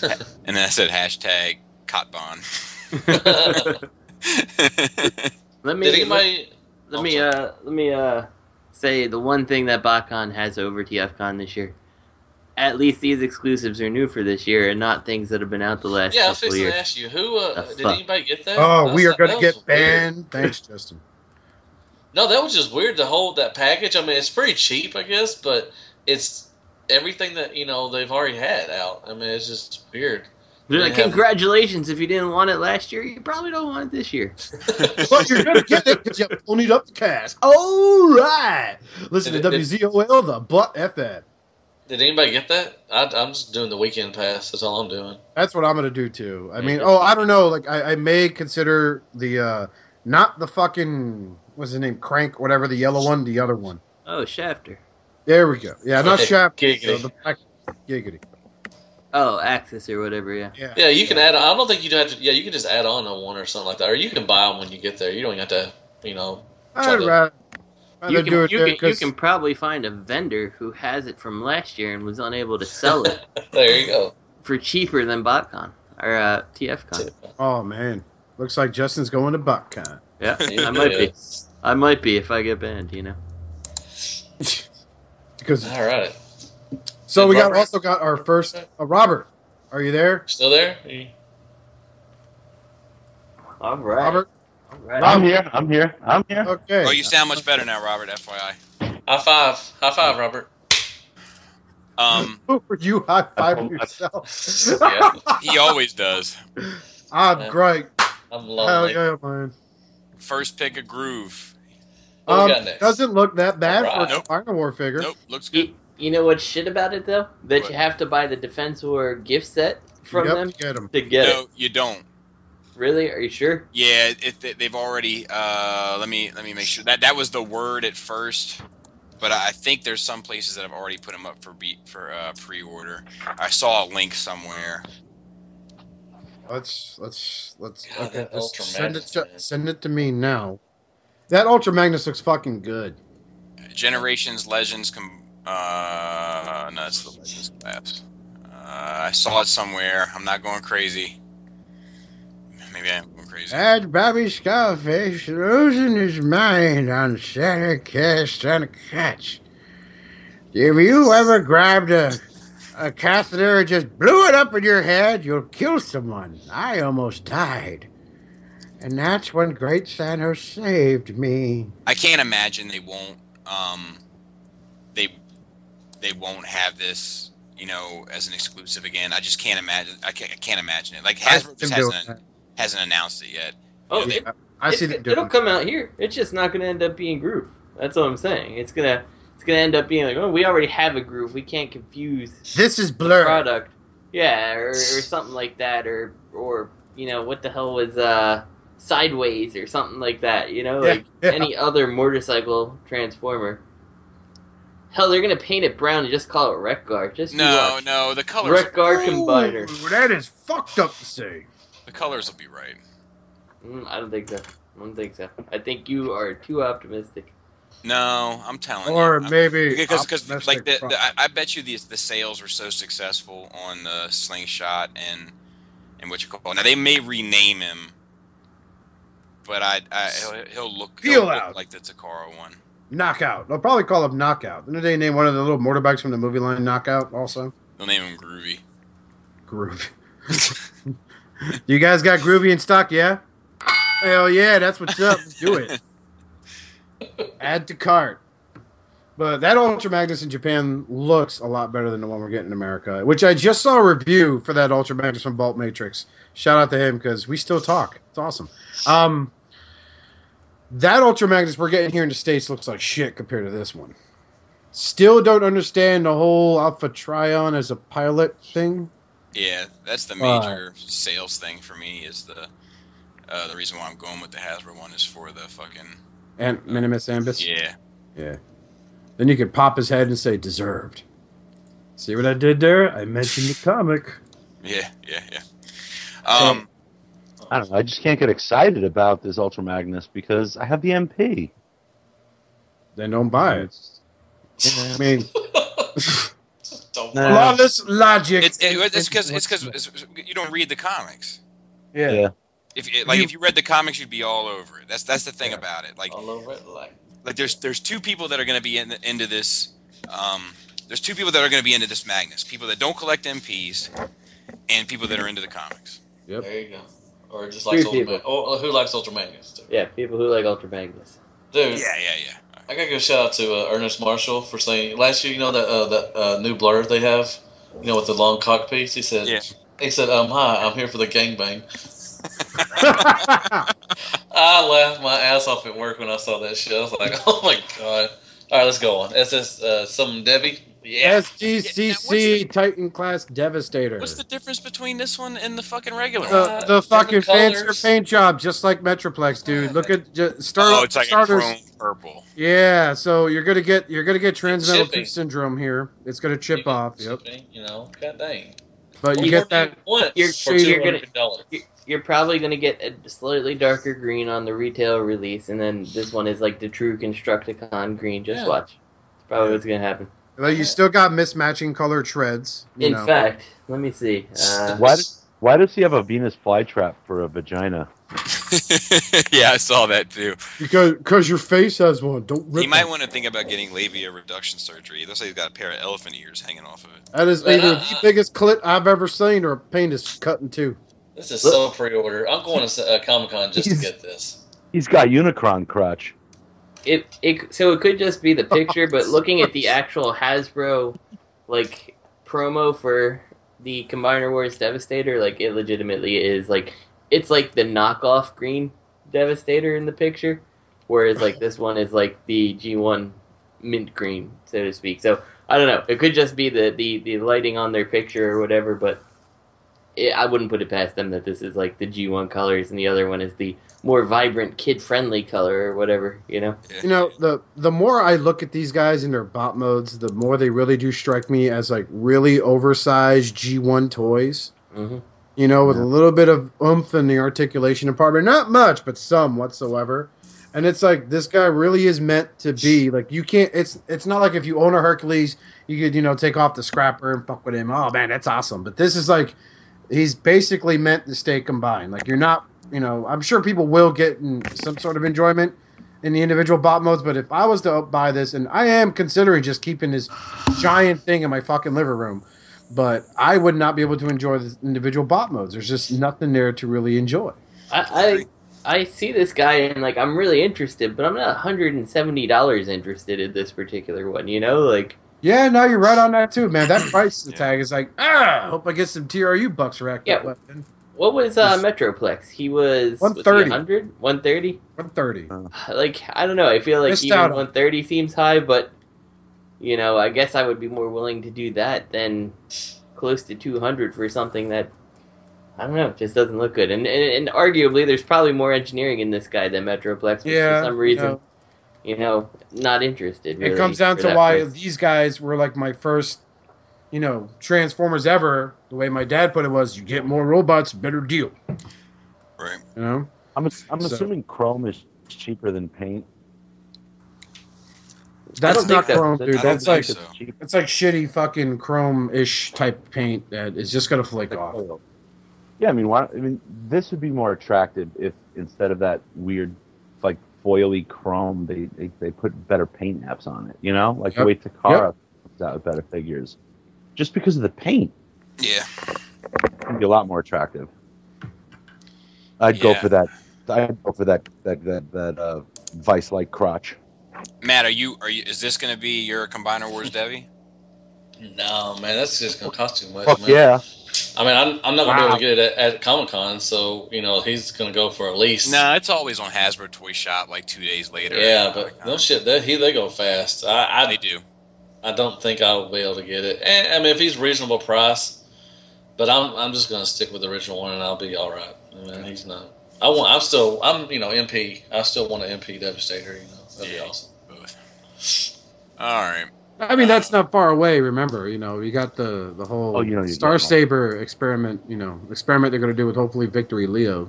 and then I said hashtag Cotbon. Let me say the one thing that botcon has over TFCon this year. At least these exclusives are new for this year and not things that have been out the last couple I was years. to ask you, did anybody get that? Oh, we are going to get banned. Weird. Thanks, Justin. No, that was just weird to hold that package. I mean, it's pretty cheap, I guess, but it's everything that, they've already had out. I mean, it's just weird. Like, congratulations. If you didn't want it last year, you probably don't want it this year. But you're going to get it because you ponied up the cash. All right. Listen to WZOL, the Butt FM. Did anybody get that? I'm just doing the weekend pass. That's all I'm doing. That's what I'm going to do, too. I mean, I don't know. Like, I may consider the, not the fucking, what's his name, Crank, whatever, the yellow one, the other one. Oh, Shafter. There we go. Yeah, not Shafter. Giggity. The black Giggity. Oh, Axis or whatever, yeah. Yeah, you can add. I don't think you'd have to. Yeah, you can just add on a one or something like that, or you can buy them when you get there. You don't have to, You can probably find a vendor who has it from last year and was unable to sell it. There you go. For cheaper than botcon or TFCon. Oh man, looks like Justin's going to botcon. Yeah, I might be. I might be if I get banned. Because all right. So we also got our first Robert. Are you there? Still there? All right. Robert. All right. I'm here. Okay. Oh, you sound much better now, Robert. FYI. High five, Robert. You high five yourself. Yeah. He always does. I'm great. I'm lonely. Hell yeah, man. First pick a groove. What we got next? Doesn't look that bad for Nope. a Iron War figure. Nope, looks good. You know what's shit about it though? That you have to buy the Defensor gift set from them to get them. to get it. No, you don't. Really? Are you sure? Yeah, they've already. Let me make sure that was the word at first, but I think there's some places that have already put them up for pre-order. I saw a link somewhere. Let's God, okay. that Send it to me now. That Ultra Magnus looks fucking good. Generations Legends no, that's the Legends class. I saw it somewhere. I'm not going crazy. Maybe I am going crazy. That's Bobby Skullfish losing his mind on Santa Cast on a catch. If you ever grabbed a catheter and just blew it up in your head, you'll kill someone. I almost died. And that's when Great Santa saved me. I can't imagine they won't. They won't have this you know, as an exclusive again. I just can't imagine. I can't imagine it. Like Hasbro just hasn't announced it yet. Oh, yeah, I see that. It'll come out here. It's just not going to end up being Groove. That's what I'm saying. It's gonna end up being like, oh, we already have a Groove. We can't confuse this is Blur product. Yeah, or something like that, or you know, what the hell was Sideways or something like that. You know, like any other motorcycle transformer. Hell, they're gonna paint it brown and just call it Wreck Guard. Just no, the colors. Wreck Guard Combiner. That is fucked up to say. The colors will be right. I don't think so. I think you are too optimistic. No, I'm telling you. Or maybe because like I bet you the sales were so successful on the Slingshot and what you call. Now they may rename him, but he'll look like the Takara one. Knockout. They'll probably call him Knockout. Didn't they name one of the little motorbikes from the movie line Knockout also? They'll name him Groovy. Groovy. You guys got Groovy in stock, yeah? Hell yeah, that's what's up. Let's do it. Add to cart. But that Ultra Magnus in Japan looks a lot better than the one we're getting in America, which I just saw a review for that Ultra Magnus from Bolt Matrix. Shout out to him because we still talk. It's awesome. That Ultra Magnus we're getting here in the States looks like shit compared to this one. Still don't understand the whole Alpha Trion as a pilot thing. Yeah, that's the major sales thing for me. Is the reason why I'm going with the Hasbro one is for the fucking Minimus Ambus. Yeah. Then you could pop his head and say deserved. See what I did there? I mentioned the comic. Yeah. I don't know. I just can't get excited about this Ultra Magnus because I have the MP. Then don't buy it. I mean, Nah. Flawless logic. It's because you don't read the comics. Yeah. If you read the comics, you'd be all over it. That's the thing about it. Like all over it. Like there's two people that are going to be into this. There's two people that are going to be into this Magnus. People that don't collect MPs, and people that are into the comics. Yep. There you go. Or just likes Ultra Magnus. Oh, who likes Ultra Magnus? Too. Yeah, people who like Ultra Magnus. Dude. Yeah. I gotta give a shout out to Ernest Marshall for saying last year. You know that new blur they have, you know, with the long cock piece. He said, "Hi, I'm here for the gangbang." I laughed my ass off at work when I saw that shit. I was like, "Oh my god!" All right, let's go on. Is this some Devy? Yeah. Sdcc Titan class Devastator. What's the difference between this one and the fucking regular one? The fucking fancier paint job, just like Metroplex, dude. Look at it's like starters. A chrome purple. Yeah, so you're gonna get transmetal tooth syndrome here. It's gonna chip off. Yep. You know, god dang. But you get that. You're probably gonna get a slightly darker green on the retail release, and then this one is like the true Constructicon green. Just watch. It's probably what's gonna happen. Well, you still got mismatching colored shreds. In fact, let me see. Why does he have a Venus flytrap for a vagina? Yeah, I saw that too. Because your face has one. Don't rip He might want to think about getting labia reduction surgery. It looks like he's got a pair of elephant ears hanging off of it. That is either the biggest clit I've ever seen or a penis cut in two. This is so pre-order. I'm going to Comic-Con just to get this. He's got Unicron crotch. So it could just be the picture, but looking at the actual Hasbro like promo for the Combiner Wars Devastator, like it legitimately is like it's like the knockoff green Devastator in the picture, whereas like this one is like the G1 mint green, so to speak. So I don't know. It could just be the lighting on their picture or whatever, but I wouldn't put it past them that this is like the G1 colors and the other one is the more vibrant, kid-friendly color or whatever, you know? You know, the more I look at these guys in their bot modes, the more they really do strike me as like really oversized G1 toys. Mm-hmm. You know, with a little bit of oomph in the articulation department. Not much, but some whatsoever. And it's like, this guy really is meant to be, like, you can't, it's not like if you own a Hercules, you could, you know, take off the scrapper and fuck with him. Oh, man, that's awesome. But this is like, he's basically meant to stay combined. Like, you're not, you know, I'm sure people will get some sort of enjoyment in the individual bot modes, but if I was to buy this, and I am considering just keeping this giant thing in my fucking living room, but I would not be able to enjoy the individual bot modes. There's just nothing there to really enjoy. I see this guy and like I'm really interested, but I'm not $170 interested in this particular one. You know, like Yeah, no, you're right on that too, man. That price tag is like, hope I get some TRU bucks racked up. What was Metroplex? He was 130. 100? 130? 130. Like, I don't know. I feel like Missed even out on- 130 seems high, but, you know, I guess I would be more willing to do that than close to 200 for something that, I don't know, just doesn't look good. And arguably, there's probably more engineering in this guy than Metroplex, but for some reason, you know, not interested. Really, it comes down for to that why price. these guys were like my first, you know, Transformers ever. The way my dad put it was, you get more robots, better deal. Right. You know? I'm assuming chrome is cheaper than paint. That's not chrome, dude. That's like so. it's like shitty fucking chrome-ish type paint that is just gonna flake off. Yeah, I mean, this would be more attractive if instead of that weird, like foily chrome, they put better paint apps on it. You know, like the way Takara comes out with better figures, just because of the paint. Yeah, it'd be a lot more attractive. I'd go for that. I'd go for that vice-like crotch. Matt, are you? Is this going to be your Combiner Wars Devy? No, man, that's just going to cost too much. Fuck man. yeah. I mean, I'm not going to be able to get it at Comic-Con, so, you know, he's going to go for at least... Nah, it's always on Hasbro Toy Shop like 2 days later. Yeah, but no shit, they go fast. They do. I don't think I'll be able to get it. And, I mean, if he's reasonable price, but I'm just going to stick with the original one, and I'll be all right. I mean, he's not... I'm you know, MP. I still want an MP Devastator, you know. That'd be awesome. All right. I mean, that's not far away. Remember, you know, you got the whole Star Saber experiment. You know, experiment they're going to do with hopefully Victory Leo.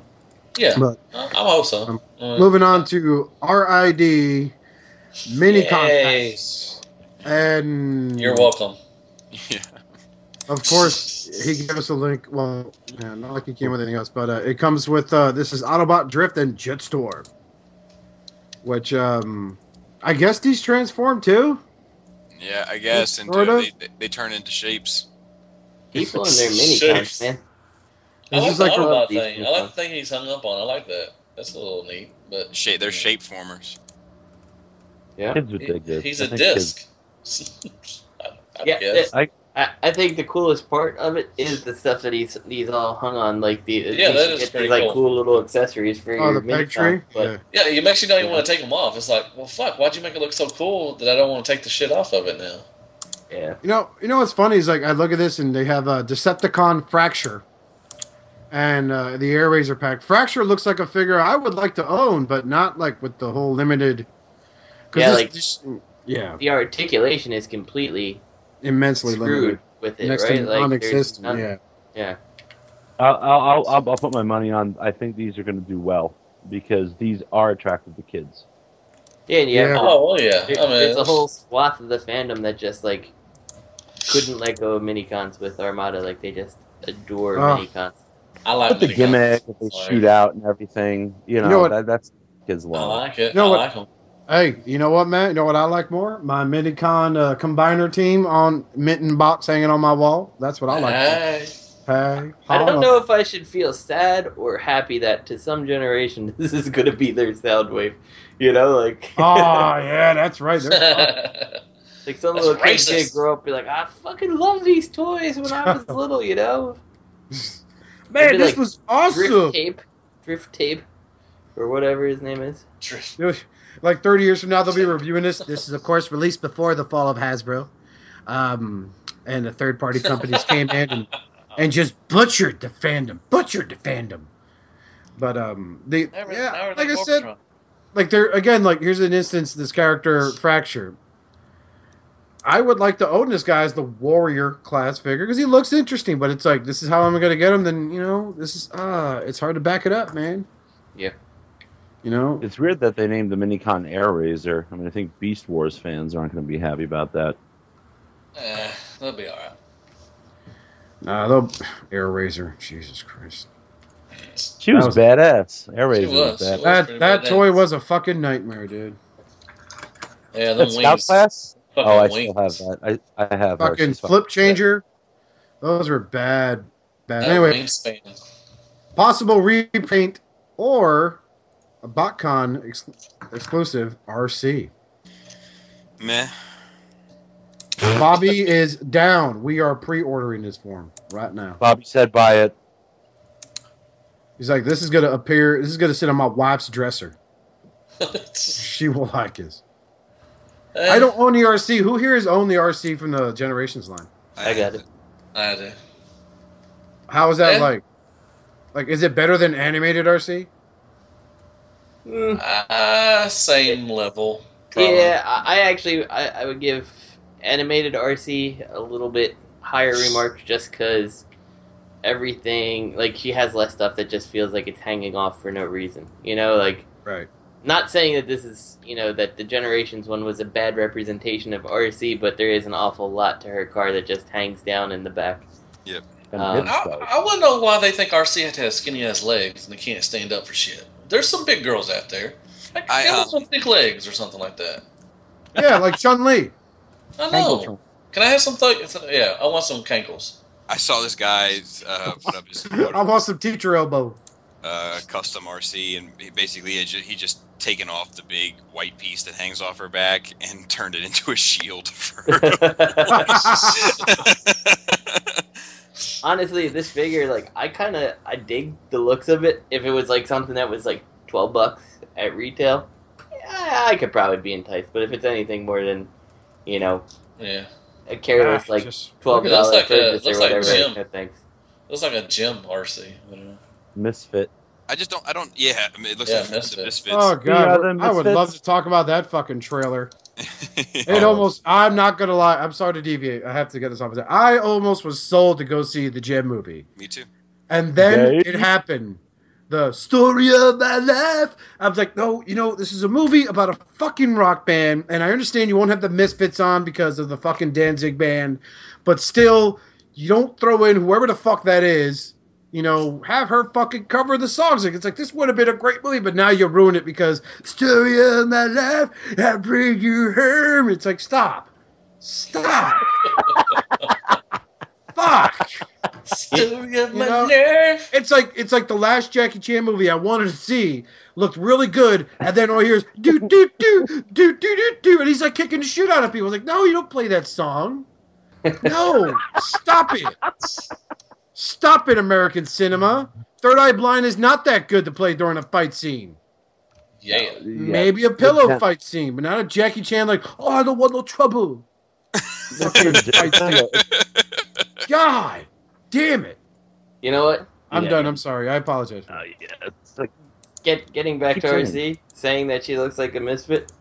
Yeah, but I hope so. Moving on to RID mini contacts, and you're welcome. Yeah. Of course, he gave us a link. Well, yeah, not like he came with anything else, but it comes with this is Autobot Drift and Jetstorm, which I guess these transform too. Yeah, I guess, and they turn into shapes. People in their mini cons, man. I like is the like Autobot thing. I like the thing he's hung up on. I like that. That's a little neat. But they're shape formers. Yeah, kids would dig this. He's a disc. I think the coolest part of it is the stuff that he's all hung on, like that is pretty cool. cool little accessories for your the peg tree. Yeah, it makes you don't even want to take them off. It's like, well, fuck, why'd you make it look so cool that I don't want to take the shit off of it now? Yeah. You know what's funny is like I look at this and they have a Decepticon Fracture, and the Air Razor pack. Fracture looks like a figure I would like to own, but not like with the whole limited. Yeah, the articulation is completely immensely screwed limited with it, next right? to Like, non-existent. Yeah. I'll put my money on. I think these are going to do well because these are attractive to kids. Yeah, and yeah. There's a whole swath of the fandom that just like couldn't let go of minicons with Armada. Like they just adore minicons. I like the gimmick that they shoot out and everything. You know that's kids love. I like it. You know I like them. Hey, you know what, man? You know what I like more? My Minicon Combiner team on Mitten box hanging on my wall. That's what I like. Hey. I don't know if I should feel sad or happy that to some generation this is going to be their Soundwave. You know, like. Oh yeah, that's right. Like some little kid kid grow up and be like, I fucking love these toys when I was little. You know. Man, this was awesome. Drift tape, or whatever his name is. Like 30 years from now, they'll be reviewing this. This is, of course, released before the fall of Hasbro. And the third-party companies came in and just butchered the fandom. But, like I said, like here's an instance, this character, Fracture. I would like to own this guy as the warrior class figure because he looks interesting, but it's like, this is how I'm going to get him. Then, you know, this is, it's hard to back it up, man. Yeah. You know, it's weird that they named the Minicon Air Razor. I mean, I think Beast Wars fans aren't going to be happy about that. They'll be all right. Nah, they'll Air Razor. Jesus Christ, she was badass. Air Razor was badass. That toy was a fucking nightmare, dude. Yeah, the Scout class. Oh, I still have that. I have fucking flip changer. Those were bad. Anyway, possible repaint or a botcon exclusive RC. Meh. Bobby is down. We are pre-ordering this for him right now. Bobby said buy it. He's like, this is going to appear, this is going to sit on my wife's dresser. She will like this. I don't own the RC. Who here has owned the RC from the Generations line? I got it. I do. How is that like? Like, is it better than animated RC? Same level. Probably. Yeah, I would give animated RC a little bit higher remarks just because everything, like, she has less stuff that just feels like it's hanging off for no reason. You know, like, right. Not saying that this is, you know, that the Generations one was a bad representation of RC, but there is an awful lot to her car that just hangs down in the back. Yep. I want to know why they think RC had to have skinny ass legs and they can't stand up for shit. There's some big girls out there. Like, give them some thick legs or something like that. Yeah, like Chun-Li. I know. Can I have some yeah, I want some cankles. I saw this guy put up his I want some teacher elbow. Custom RC, and he just taken off the big white piece that hangs off her back and turned it into a shield for her. Honestly, this figure, like, I dig the looks of it. If it was like something that was like $12 at retail, yeah, I could probably be enticed. But if it's anything more than, you know, a careless like $12 purchase or whatever, no thanks. Looks like a gym RC. Misfit. I don't. Yeah, I mean, it looks like Misfits. Oh god, I would love to talk about that fucking trailer. It almost. I'm not gonna lie. I'm sorry to deviate. I have to get this off. I almost was sold to go see the Gem movie. Me too. And then it happened. The story of my life. I was like, no, you know, this is a movie about a fucking rock band, and I understand you won't have the Misfits on because of the fucking Danzig band, but still, you don't throw in whoever the fuck that is. You know, have her fucking cover the songs. Like, it's like, this would have been a great movie, but now you ruin it because story of my life, I bring you home. It's like, stop. Fuck. Story of my life. It's like the last Jackie Chan movie I wanted to see. Looked really good, and then all you hear is do do do do do do do, and he's like kicking the shit out of people. I was like, no, you don't play that song. No, stop it. Stop it, American cinema. Third Eye Blind is not that good to play during a fight scene. Yeah. Maybe a pillow fight scene, but not a Jackie Chan like, oh, I don't want no trouble. Fight scene. God damn it. You know what? I'm done. I'm sorry. I apologize. Oh, yeah. It's like, getting back to RC, saying that she looks like a misfit.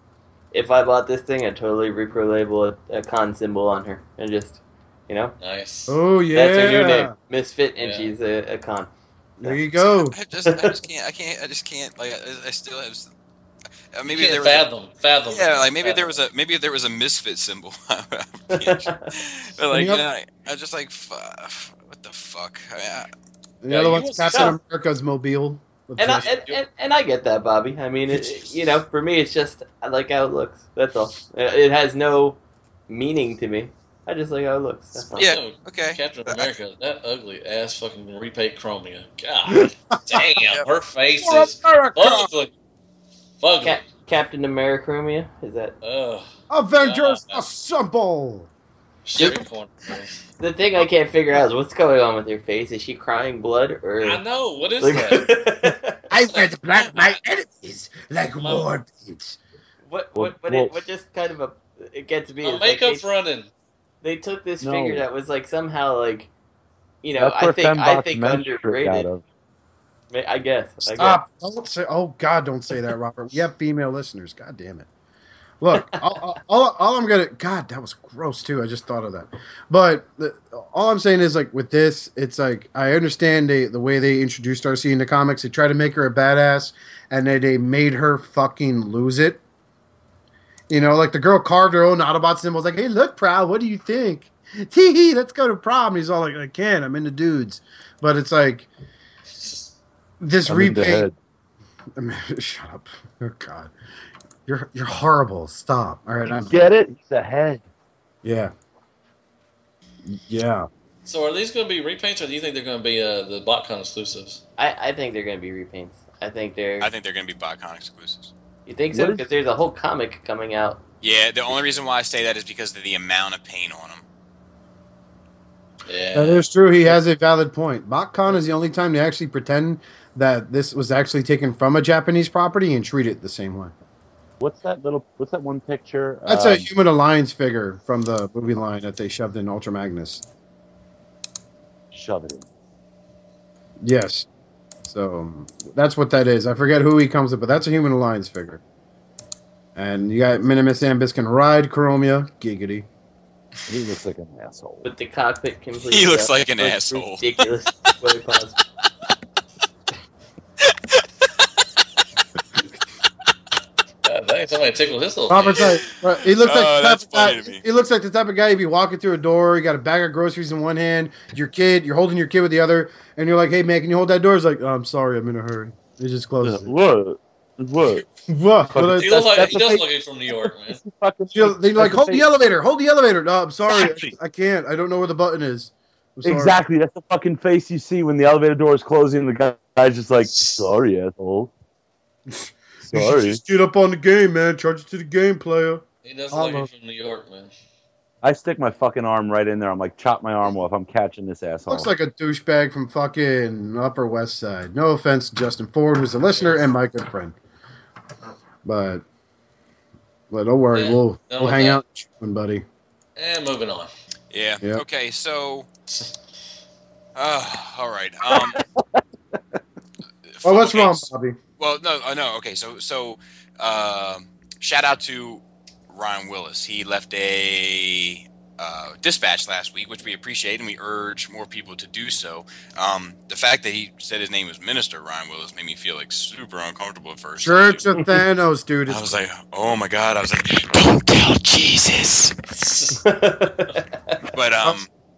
If I bought this thing, I'd totally repro-label a con symbol on her and just... You know? Nice. Oh, yeah. That's her new name. Misfit, and she's a con. There you go. I just can't. Like, I still have. Maybe there was fathom. Yeah, like maybe there was a misfit symbol. But like, I just like, what the fuck? The other one's Captain America's mobile. And I get that, Bobby. I mean, you know, for me, it's just I like how it looks. That's all. It has no meaning to me. I just like how it looks. That's all. Yeah, okay. Captain America, that ugly ass fucking repaint chromia. God damn, her face is ugly. Captain America chromia? Is that? Avengers Assemble! The thing I can't figure out is what's going on with her face. Is she crying blood or? I know. What is that? I read black my enemies like war paint. What just kind of it gets me. Makeup's running. They took this figure that was like somehow like, you know, I think underrated. I guess. Stop! Don't say. Oh God! Don't say that, Robert. We have female listeners. God damn it! Look, all I'm gonna. God, that was gross too. I just thought of that. But all I'm saying is, like, with this, it's like I understand the way they introduced RC in the comics. They tried to make her a badass, and they made her fucking lose it. You know, like the girl carved her own Autobot symbol. Was like, hey, look, proud. What do you think? Tee, let's go to prom. He's all like, I can't. I'm into dudes. But it's like this repaint. Shut up. Oh God, you're horrible. Stop. All right, get it? It's a head. Yeah. Yeah. So are these going to be repaints, or do you think they're going to be the botcon exclusives? I think they're going to be repaints. I think they're going to be botcon exclusives. You think so? Because there's a whole comic coming out Yeah, the only reason why I say that is because of the amount of paint on them. Yeah. That is true. He has a valid point. BotCon is the only time they actually pretend that this was actually taken from a Japanese property and treat it the same way. What's that one picture? That's a Human Alliance figure from the movie line that they shoved in Ultra Magnus. Shove it in. Yes. So that's what that is. I forget who he comes with, but that's a Human Alliance figure. And you got Minimus Ambus can ride Chromia. Giggity. He looks like an asshole. With the cockpit completely. He looks like an asshole. Ridiculous. Way possible. Dang, somebody tickled his little Robert's face. like, he looks like the that's type of funny guy, to me. he looks like the type of guy you'd be walking through a door, you got a bag of groceries in one hand, you're holding your kid with the other, and you're like, hey man, can you hold that door? He's like, oh, I'm sorry, I'm in a hurry. He just closes it. What? What? He does look like from New York, man. They're like, hold the elevator. No, I'm sorry. I can't. I don't know where the button is. I'm sorry. Exactly. That's the fucking face you see when the elevator door is closing and the guy's just like, sorry, asshole. Sorry. Just get up on the game, man. Charge it to the game, player. He does look like he's from New York, man. I stick my fucking arm right in there. I'm like, chop my arm off. I'm catching this asshole. Looks like a douchebag from fucking Upper West Side. No offense to Justin Ford, who's a listener and my good friend. But don't worry, we'll hang out, buddy. And moving on. Yeah. Yep. Okay. So. All right. Oh, what's wrong, Bobby? Well, no. Okay. So, shout out to Ryan Willis. He left a dispatch last week, which we appreciate, and we urge more people to do so. The fact that he said his name was Minister Ryan Willis made me feel like super uncomfortable at first. Church of Thanos, dude. I was like, oh my god. I was like, don't tell Jesus. But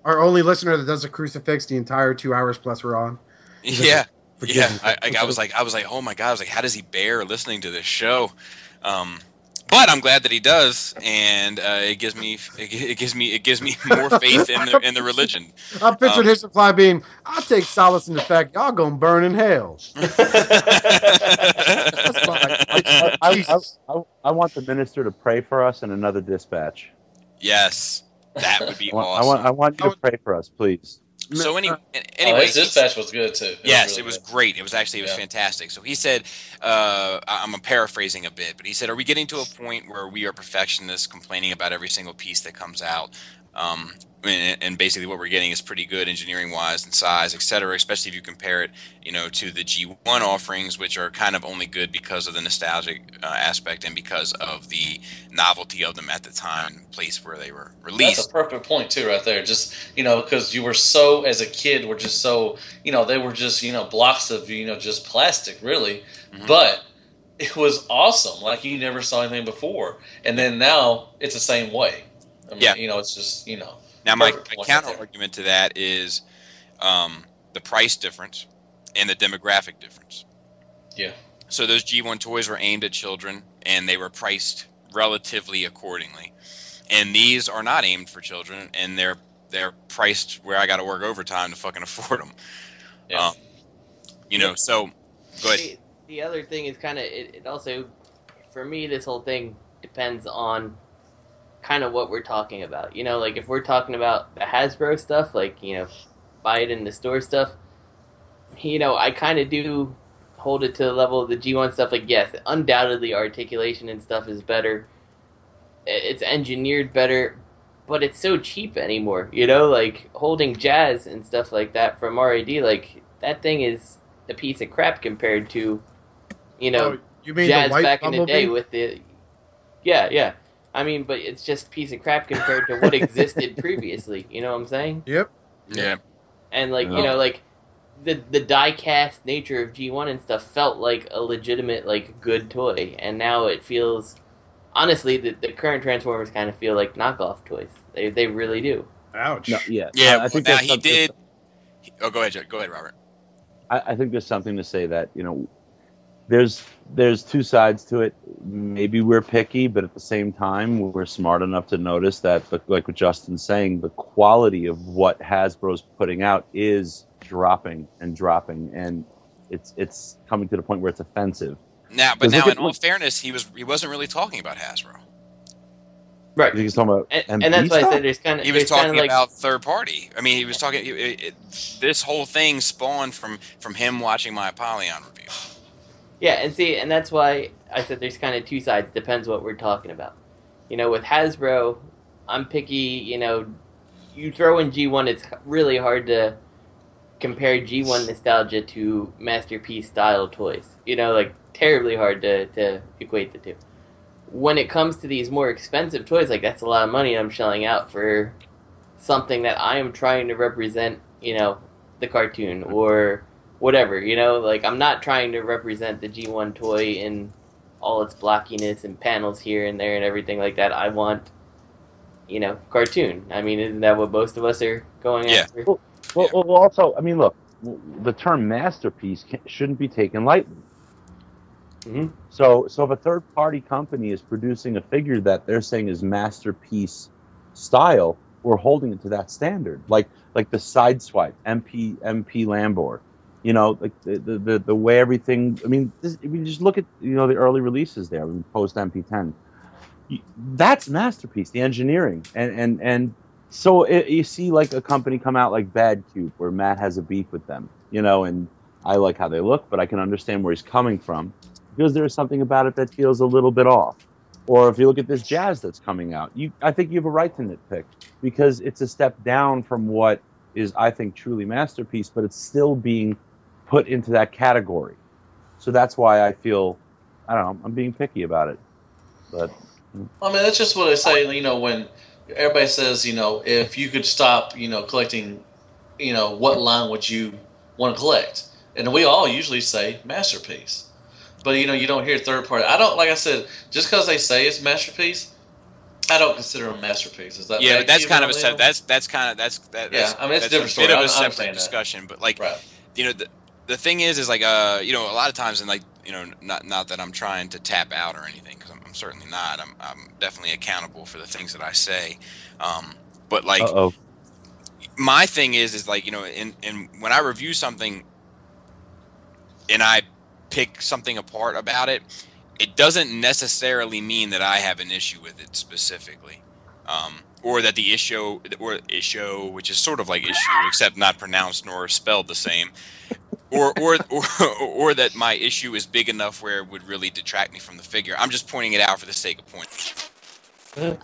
our only listener that does a crucifix the entire 2 hours plus we're on. Yeah. I was like, oh my god. I was like, how does he bear listening to this show? But I'm glad that he does, and it gives me more faith in the religion. I pictured his reply being, "I take solace in the fact y'all gonna burn in hell." That's fine. I want the minister to pray for us in another dispatch. Yes, that would be awesome. I want you to pray for us, please. So anyway, his dispatch was good too. It was great. It was fantastic. So he said, I'm paraphrasing a bit, but he said, "Are we getting to a point where we are perfectionists, complaining about every single piece that comes out?" And basically, what we're getting is pretty good engineering-wise and size, etc. Especially if you compare it, to the G1 offerings, which are kind of only good because of the nostalgic aspect and because of the novelty of them at the time and place where they were released. That's a perfect point too, right there. Just because you were so, as a kid, were just so, they were just blocks of just plastic, really, but it was awesome. Like you never saw anything before, and then now it's the same way. I mean, it's just Now, my counter argument to that is the price difference and the demographic difference. Yeah. So those G1 toys were aimed at children, and they were priced relatively accordingly. And these are not aimed for children, and they're priced where I got to work overtime to fucking afford them. Yeah. So go ahead. The other thing is kind of it also, for me, this whole thing depends on kind of what we're talking about. Like if we're talking about the Hasbro stuff, like, buy it in the store stuff, I kind of do hold it to the level of the G1 stuff. Like, yes, undoubtedly articulation and stuff is better. It's engineered better, but it's so cheap anymore, like holding Jazz and stuff like that from RAD, like that thing is a piece of crap compared to, you mean Jazz the white back in the day Bumblebee? with the, yeah. I mean, but it's just a piece of crap compared to what existed previously. You know what I'm saying? Yep. Yeah. And like the die-cast nature of G1 and stuff felt like a legitimate, like, good toy, and now it feels, honestly, the current Transformers kind of feel like knockoff toys. They really do. Ouch. No, yeah. Yeah. I think now that's he did. Go ahead, Robert. I think there's something to say that there's two sides to it. Maybe we're picky, but at the same time, we're smart enough to notice that, like what Justin's saying, the quality of what Hasbro's putting out is dropping, and it's coming to the point where it's offensive. Now, but now, in all fairness, he wasn't really talking about Hasbro. Right. He's talking about and that's why I said there's kind of. He was talking about third party. I mean, he was talking. This whole thing spawned from him watching my Apollyon review. Yeah, and that's why I said there's kind of two sides. Depends what we're talking about. You know, with Hasbro, I'm picky. You know, you throw in G1, it's really hard to compare G1 nostalgia to masterpiece style toys. You know, like terribly hard to equate the two. When it comes to these more expensive toys, like that's a lot of money I'm shelling out for something that I am trying to represent, you know, the cartoon or whatever, you know, like I'm not trying to represent the G1 toy in all its blockiness and panels here and there and everything like that. I want, you know, cartoon. I mean, isn't that what most of us are going after? Well, also, I mean, look, the term masterpiece shouldn't be taken lightly. Mm-hmm. So if a third-party company is producing a figure that they're saying is masterpiece style, we're holding it to that standard. Like the Sideswipe, MP Lambor, you know, like the way everything. I mean, just look at, you know, the early releases there, post MP10. That's masterpiece, the engineering, and so you see like a company come out like Bad Cube, where Matt has a beef with them, you know, and I like how they look, but I can understand where he's coming from, because there's something about it that feels a little bit off. Or if you look at this Jazz that's coming out, I think you have a right to nitpick, because it's a step down from what is, I think, truly masterpiece, but it's still being put into that category. So that's why I feel, I don't know, I'm being picky about it. But I mean, that's just what I say, you know, when everybody says, you know, if you could stop, you know, collecting, you know, what line would you want to collect? And we all usually say masterpiece. But, you know, you don't hear third party. I don't, like I said, just because they say it's masterpiece, I don't consider them masterpieces. But that's kind of a yeah. I mean, it's a different story. Bit of a separate discussion, but like, right. You know, the thing is like, you know, a lot of times, and like, you know, not that I'm trying to tap out or anything, because I'm certainly not. I'm definitely accountable for the things that I say. But like, my thing is like, you know, in when I review something, and I pick something apart about it, it doesn't necessarily mean that I have an issue with it specifically, or that the issue, which is sort of like issue except not pronounced nor spelled the same, or that my issue is big enough where it would really detract me from the figure. I'm just pointing it out for the sake of pointing.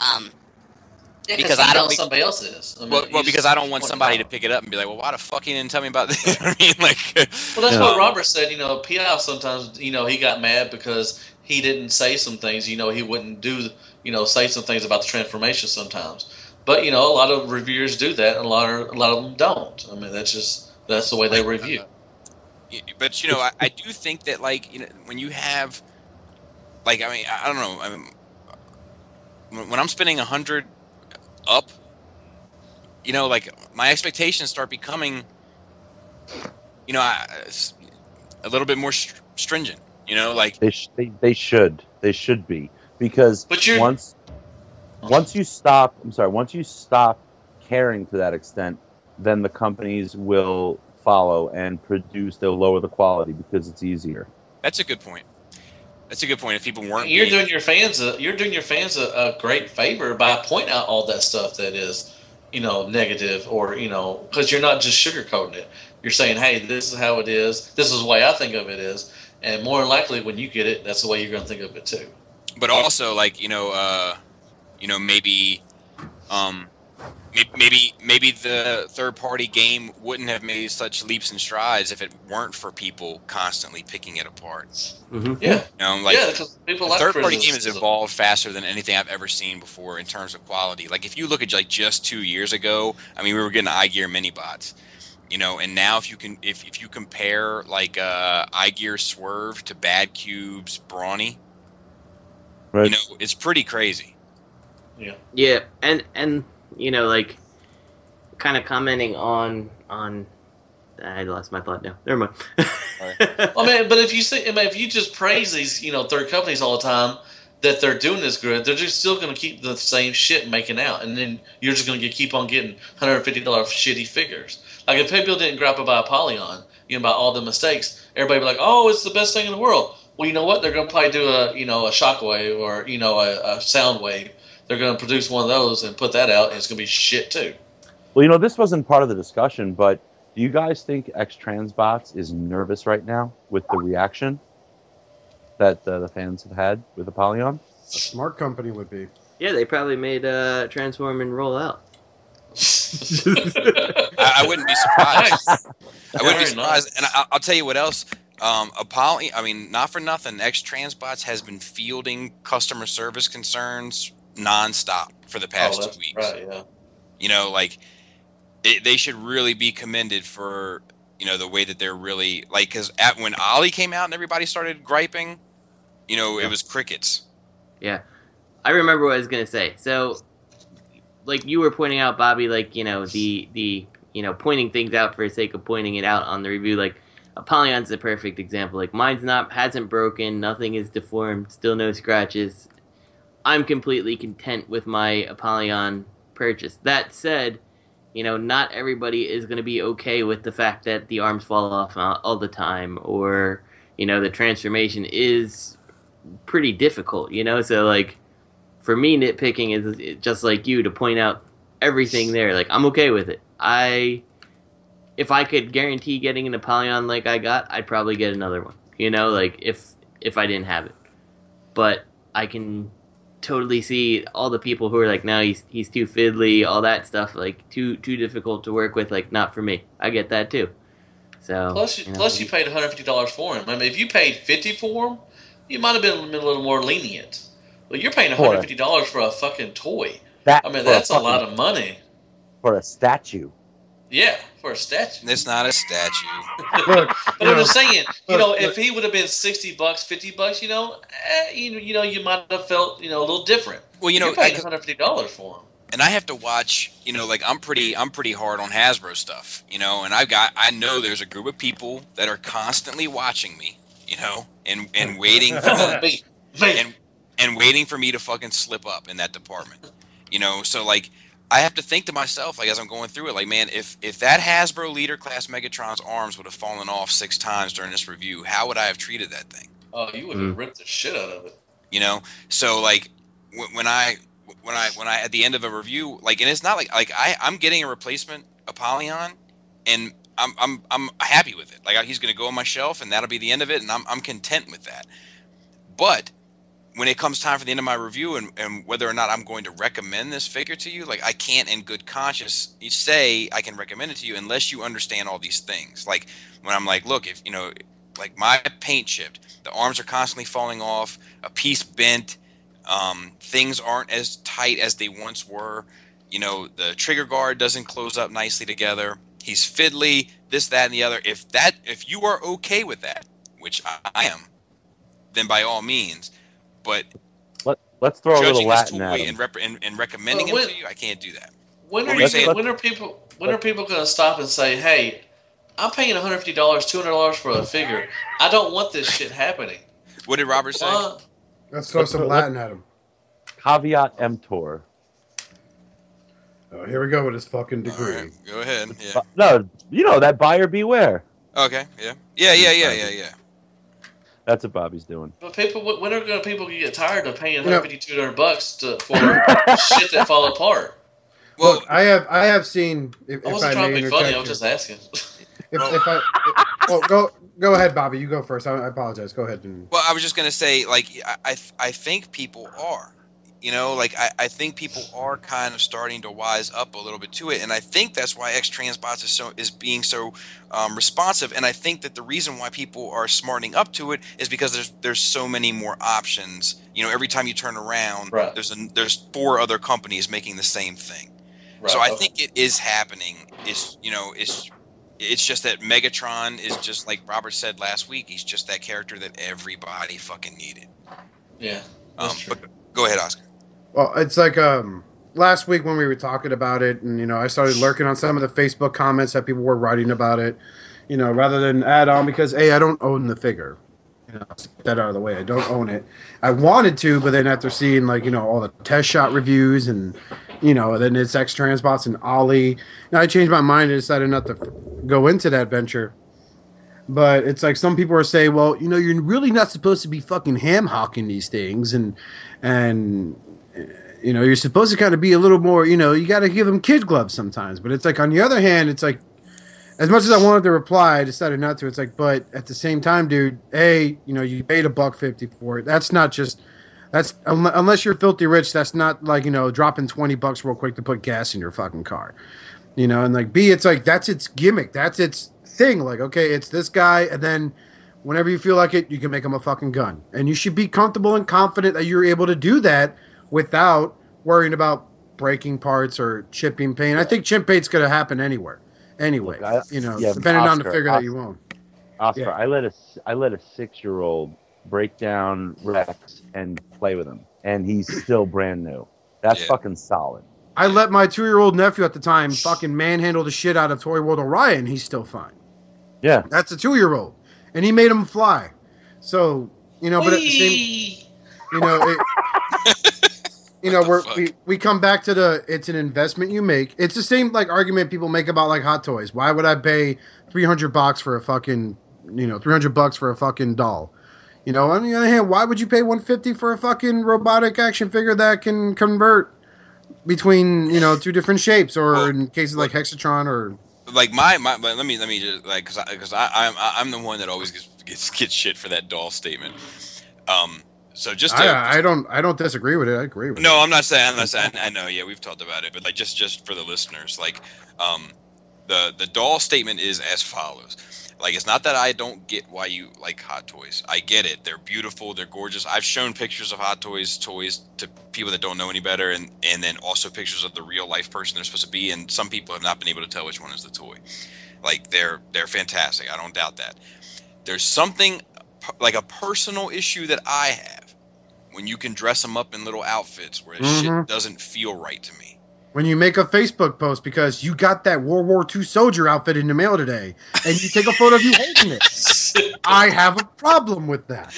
Because I don't. Somebody else is. I mean, well, because I don't want somebody to pick it up and be like, "Well, why the fuck you didn't tell me about this?" I mean, like. Well, that's what Robert said. You know, P.I. sometimes, you know, he got mad because he didn't say some things. You know, he wouldn't do. You know, say some things about the transformation sometimes. But you know, a lot of reviewers do that, and a lot of them don't. I mean, that's the way they review. But you know, I do think that, like, you know, when you have, like, I mean, I don't know. I mean, when I'm spending 100 up, you know, like, my expectations start becoming, you know, a little bit more stringent. You know, like they should be, because once you stop caring to that extent, then the companies will follow and produce. They'll lower the quality because it's easier. That's a good point. If people weren't, you're doing your fans a great favor by pointing out all that stuff that is, you know, negative, or, you know, because you're not just sugarcoating it. You're saying, hey, this is how it is. This is the way I think of it is, and more than likely, when you get it, that's the way you're going to think of it too. But also, like, you know, maybe the third-party game wouldn't have made such leaps and strides if it weren't for people constantly picking it apart. Mm-hmm. Yeah, you know, like, because people the third-party game has evolved faster than anything I've ever seen before in terms of quality. Like, if you look at, like, just 2 years ago, I mean, we were getting iGear mini bots, you know, and now if you compare, like, iGear Swerve to Bad Cube's Brawny, right, you know, it's pretty crazy. Yeah, and you know, like, kind of commenting on I lost my thought now. Never mind. Well, man, but if you just praise these, you know, third companies all the time that they're doing this good, they're just still going to keep the same shit making out, and then you're just going to keep on getting $150 shitty figures. Like, if people didn't grab it by Apollyon, you know, by all the mistakes, everybody would be like, "Oh, it's the best thing in the world." Well, you know what? They're going to probably do a Shockwave or, you know, a Soundwave they're going to produce one of those and put that out, and it's going to be shit too. Well, this wasn't part of the discussion, but do you guys think X-Transbots is nervous right now with the reaction that the fans have had with Apollyon? A smart company would be. Yeah, they probably made Transform and roll out. I wouldn't be surprised. I wouldn't be surprised. And I'll tell you what else. Apollyon, I mean, not for nothing, X-Transbots has been fielding customer service concerns nonstop for the past 2 weeks. Right, yeah. They should really be commended for, the way that they're really, because when Ollie came out and everybody started griping, it was crickets. Yeah. I remember what I was going to say. So, like you were pointing out, Bobby, the pointing things out for the sake of pointing it out on the review, Apollyon's the perfect example. Mine's hasn't broken, nothing is deformed, still no scratches. I'm completely content with my Apollyon purchase. That said, not everybody is going to be okay with the fact that the arms fall off all the time, or, the transformation is pretty difficult, So, for me, nitpicking is just like you, to point out everything there. I'm okay with it. If I could guarantee getting an Apollyon like I got, I'd probably get another one. If I didn't have it. But I can totally see all the people who are no, he's too fiddly, all that stuff, too difficult to work with, not for me. I get that too. So plus you paid $150 for him. I mean, if you paid $50 for him, you might have been a little more lenient. Well, you're paying $150 for a fucking toy. That's a lot of money. For a statue. Yeah, for a statue. It's not a statue. But I'm just saying, if he would have been $60, $50, you might have felt, a little different. Well, you're paying $150 for him. And I have to watch, I'm pretty hard on Hasbro stuff, and I know there's a group of people that are constantly watching me, and waiting for and waiting for me to fucking slip up in that department, So I have to think to myself, as I'm going through it, man, if that Hasbro Leader Class Megatron's arms would have fallen off 6 times during this review, how would I have treated that thing? Oh, you would have ripped the shit out of it. So when I at the end of a review, and it's not I'm getting a replacement Apollyon, and I'm happy with it. He's going to go on my shelf, and that'll be the end of it, and I'm content with that. But when it comes time for the end of my review and whether or not I'm going to recommend this figure to you, I can't in good conscience say I can recommend it to you unless you understand all these things. When I'm look, if my paint chipped, the arms are constantly falling off, a piece bent, things aren't as tight as they once were, the trigger guard doesn't close up nicely together, he's fiddly, this, that, and the other. If you are okay with that, which I am, then by all means. But let's throw a little Latin at him. And recommending him to you, I can't do that. When are people going to stop and say, "Hey, I'm paying $150, $200 for a figure. I don't want this shit happening"? What did Robert say? Let's throw some Latin at him. Caveat emptor. Oh, here we go with his fucking degree. Right, go ahead. Yeah. No, that buyer beware. Okay. Yeah. That's what Bobby's doing. But when are people get tired of paying $150, $200 for shit that fall apart? Well, look, I have seen. I wasn't trying to be funny. I was just asking. Go ahead, Bobby. You go first. I apologize. Go ahead. Well, I was just gonna say, I think people are. I think people are kind of starting to wise up a little bit to it, and I think that's why X-Transbots is being so responsive. And I think that the reason why people are smartening up to it is because there's so many more options. Every time you turn around, right, there's 4 other companies making the same thing. Right. So I think it is happening. It's just that Megatron is just like Robert said last week. He's just that character that everybody fucking needed. Yeah. But go ahead, Oscar. Well, it's last week when we were talking about it, and I started lurking on some of the Facebook comments that people were writing about it, rather than add on because I don't own the figure. Let's get that out of the way. I don't own it. I wanted to, but then after seeing all the test shot reviews and then it's X-Transbots and Ollie, I changed my mind and decided not to go into that venture. But it's some people are saying, well, you're really not supposed to be fucking ham hocking these things, and you know, you're supposed to kind of be a little more, you know, you got to give them kid gloves sometimes. But it's like, on the other hand, it's like, as much as I wanted to reply, I decided not to. It's like, but at the same time, dude, you know, you paid $1.50 for it. That's not just, unless you're filthy rich, that's not like, you know, dropping $20 real quick to put gas in your fucking car. You know, and like, B, it's like, that's its gimmick. That's its thing. Like, okay, it's this guy, and then whenever you feel like it, you can make him a fucking gun. And you should be comfortable and confident that you're able to do that without worrying about breaking parts or chipping paint. I think chip paint's going to happen anywhere. Anyway, Look, you know, yeah, depending on the figure that Oscar, you own. Oscar, Yeah. I let a 6-year-old break down Rex and play with him, and he's still brand new. That's fucking solid. I let my 2-year-old nephew at the time fucking manhandle the shit out of Toy World Orion. He's still fine. Yeah. That's a 2-year-old. And he made him fly. So, you know, but at the same, you know, you know, we come back to it's an investment you make. It's the same like argument people make about like Hot Toys. Why would I pay $300 for a fucking, you know, $300 for a fucking doll? You know, on the other hand, why would you pay $150 for a fucking robotic action figure that can convert between, you know, 2 different shapes, or in cases like Hexatron, or like my let me just like because I'm the one that always gets shit for that doll statement. So just I don't disagree with it. I agree with it. No, I'm not saying. I know. Yeah, we've talked about it, but like just for the listeners, like the doll statement is as follows. Like, it's not that I don't get why you like Hot Toys. I get it. They're beautiful. They're gorgeous. I've shown pictures of Hot Toys to people that don't know any better, and then also pictures of the real life person they're supposed to be. And some people have not been able to tell which one is the toy. Like, they're fantastic. I don't doubt that. There's something like a personal issue that I have when you can dress them up in little outfits where shit doesn't feel right to me. When you make a Facebook post because you got that World War II soldier outfit in the mail today, and you take a photo of you holding it, I have a problem with that.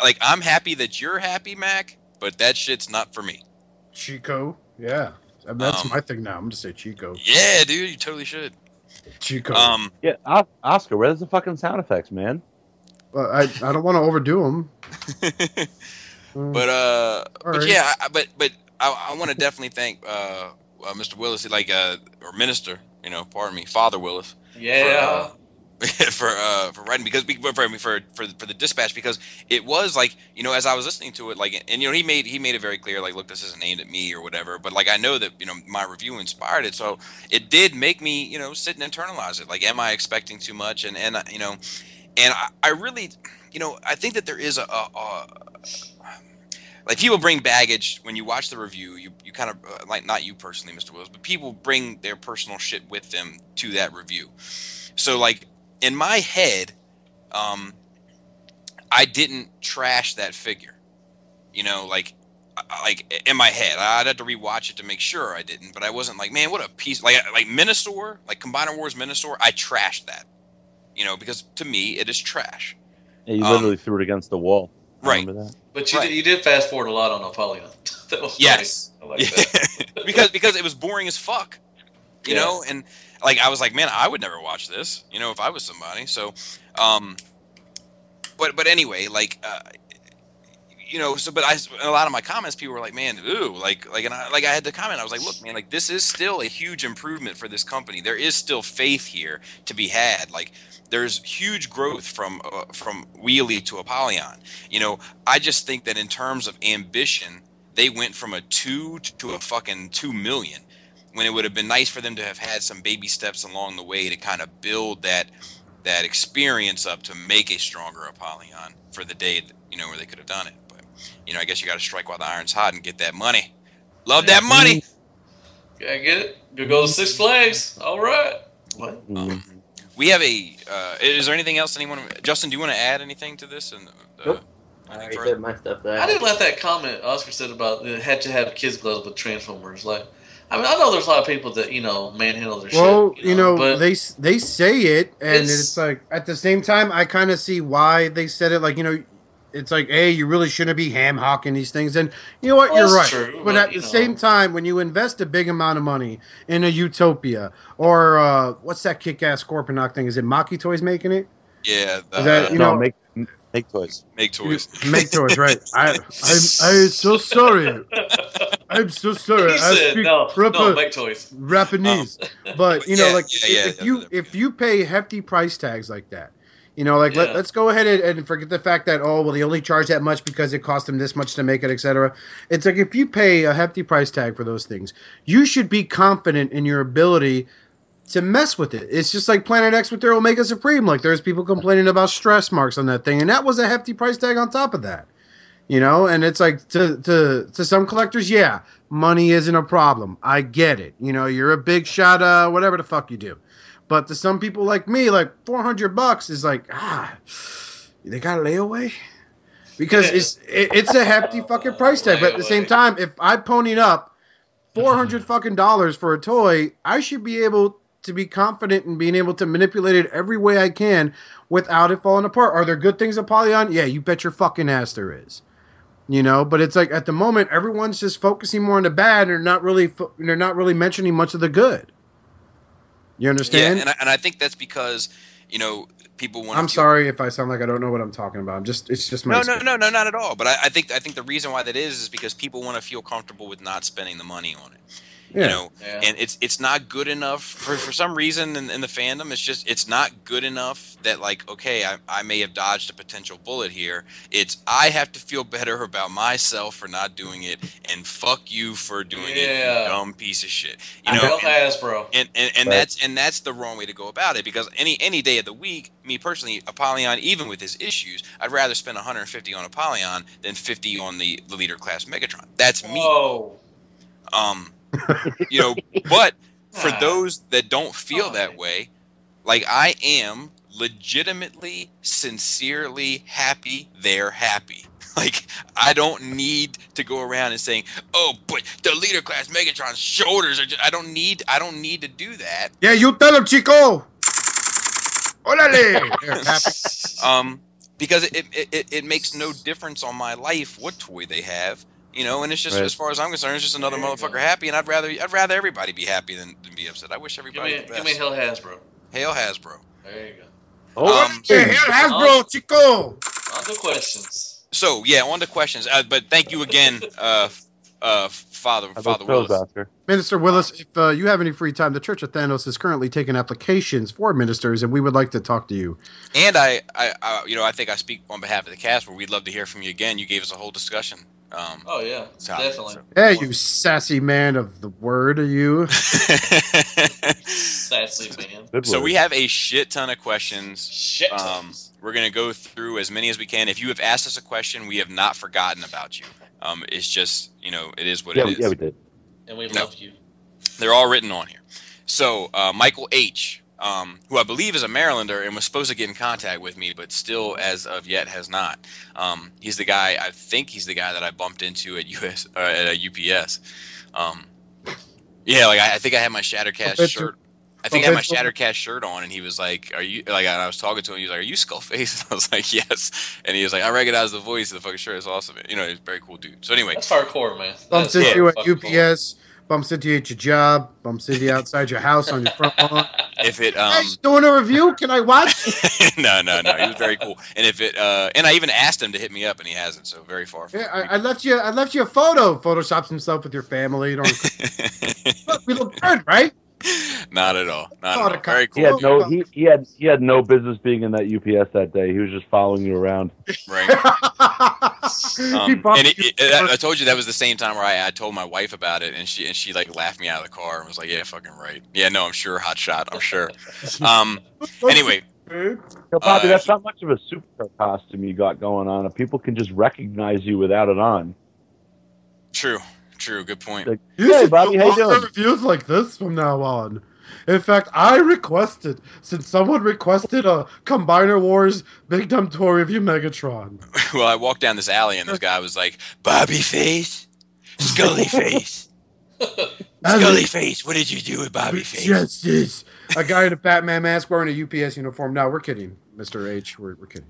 Like, I'm happy that you're happy, Mac, but that shit's not for me. Chico, yeah, that's my thing now. I'm gonna say Chico. Yeah, dude, you totally should. Chico. Yeah, Oscar, where's the fucking sound effects, man? Well, I don't want to overdo them. But yeah, but I want to definitely thank Mr. Willis, or Minister, pardon me, Father Willis. Yeah. For writing, because for the dispatch, because it was like, as I was listening to it, like, and he made it very clear, like, look, this isn't aimed at me or whatever, but like, I know that my review inspired it, so it did make me sit and internalize it. Like, am I expecting too much? And I really, I think that there is like, people bring baggage when you watch the review. You kind of like, not you personally, Mr. Willis, but people bring their personal shit with them to that review. So, like, in my head, I didn't trash that figure. Like in my head, I'd have to rewatch it to make sure I didn't. But I wasn't like, man, what a piece! Like Minosaur, like Combiner Wars Minosaur, I trashed that. Because to me, it is trash. Yeah, you literally threw it against the wall. Right. Remember that? But you did fast forward a lot on Apollyon. That was yes. Funny. I like that. because it was boring as fuck. You know, and like, I was like, man, I would never watch this, if I was somebody. So, but anyway, like, but in a lot of my comments, people were like, man, ooh, and I had to comment. I was like, look, man, like, this is still a huge improvement for this company. There is still faith here to be had. Like, there's huge growth from Wheelie to Apollyon. I just think that in terms of ambition, they went from a 2 to a fucking 2 million, when it would have been nice for them to have had some baby steps along the way to kind of build that experience up to make a stronger Apollyon for the day that, where they could have done it. But I guess you got to strike while the iron's hot and get that money. Love that money. Yeah, get it. Go to Six Flags. All right. What? We have is there anything else Justin, do you want to add anything to this? Nope. I already said my stuff. I didn't like that comment Oscar said about it had to have kids gloves with Transformers. Like, I mean, I know there's a lot of people that manhandle their shit. Well, they say it, and it's like, at the same time, I kind of see why they said it. Like, it's like, hey, you really shouldn't be ham hocking these things, and you know what, you're right. True, but at the same time, when you invest a big amount of money in a Utopia, or what's that kick-ass Scorponok thing? Is it Maki Toys making it? Yeah, is that Make toys. Make toys. Make toys, right? I'm so sorry. I'm so sorry. He said, no, make toys. Japanese. But you know, if you pay hefty price tags like that, you know, like let's go ahead and forget the fact that they only charge that much because it cost them this much to make it, etc. It's like if you pay a hefty price tag for those things, you should be confident in your ability to mess with it. It's just like Planet X with their Omega Supreme. Like there's people complaining about stress marks on that thing, and that was a hefty price tag on top of that. You know, and it's like to some collectors, yeah, money isn't a problem. I get it. You know, you're a big shot, whatever the fuck you do. But to some people like me, like $400 is like, they got a layaway? Because it's a hefty fucking price tag. But at the same time, if I ponied up $400 fucking dollars for a toy, I should be able to be confident in being able to manipulate it every way I can without it falling apart. Are there good things at Polygon? Yeah, you bet your fucking ass there is. You know, but it's like at the moment everyone's just focusing more on the bad and they're not really mentioning much of the good. You understand? Yeah, and I think that's because, you know, people want. I'm sorry if I sound like I don't know what I'm talking about. It's just my no, not at all. But I think the reason why that is because people want to feel comfortable with not spending the money on it. Yeah. You know, and it's not good enough for some reason in the fandom. It's not good enough that like, okay, I may have dodged a potential bullet here. It's I have to feel better about myself for not doing it, and fuck you for doing it, you dumb piece of shit. You know, Hasbro. And that's the wrong way to go about it, because any day of the week, me personally, Apollyon, even with his issues, I'd rather spend 150 on Apollyon than 50 on the leader class Megatron. That's me. Whoa. You know, but for those that don't feel that way, like I am legitimately, sincerely happy they're happy. Like I don't need to go around and saying, "Oh, but the leader class Megatron's shoulders are just," I don't need to do that. Yeah, you tell him, Chico. Orale. Because it makes no difference on my life what toy they have. You know, and it's just as far as I'm concerned, it's just another motherfucker happy, and I'd rather everybody be happy than be upset. I wish everybody the best. Give me Hail Hasbro. Hail Hasbro. There you go. Hail Hasbro, Chico. On to questions. So yeah, on to questions. But thank you again, Father Willis. Minister Willis, if you have any free time, the Church of Thanos is currently taking applications for ministers, and we would like to talk to you. And I I think I speak on behalf of the cast, where we'd love to hear from you again. You gave us a whole discussion. Definitely. Hey, you sassy man of the word, are you? Sassy man. So we have a shit ton of questions. We're going to go through as many as we can. If you have asked us a question, we have not forgotten about you. It's just, you know, it is what it is. Yeah, we did. And we love you. They're all written on here. So Michael H., who I believe is a Marylander and was supposed to get in contact with me, but still, as of yet, has not. He's the guy. I think he's the guy that I bumped into at UPS. Yeah, like I think I had my Shattercast shirt. I think I had my Shattercast shirt on, and he was like, "Are you?" Like I was talking to him. He was like, "Are you Skullface?" I was like, "Yes." And he was like, "I recognize the voice of the fucking shirt. It's awesome." You know, he's a very cool dude. So anyway, that's hardcore, man. Bumps into you at UPS. Bumps into you at your job. Bumps into you outside your house on your front lawn. If it Hey, doing a review, can I watch? No, he was very cool. And if it and I even asked him to hit me up, and he hasn't. So very far. Yeah, I left you a photo. Photoshops himself with your family. Look, we look good, right? Not at all. Not at all. Very cool. He had no business being in that UPS that day. He was just following you around. Right. I told you that was the same time where I told my wife about it, and she like laughed me out of the car and was like, "Yeah, fucking right. Yeah, no, I'm sure, hot shot. I'm sure." Anyway. Bobby, that's not much of a superhero costume you got going on. If people can just recognize you without it on. True. Good point. Like, hey, Bobby, how you doing? Reviews like this from now on. In fact, since someone requested a Combiner Wars Big Dumb Tour Review Megatron. Well, I walked down this alley, and this guy was like, "Bobby Face, Scully Face, Scully Face. What did you do with Bobby Face?" Justice. A guy in a Batman mask wearing a UPS uniform. No, we're kidding, Mr. H. We're kidding.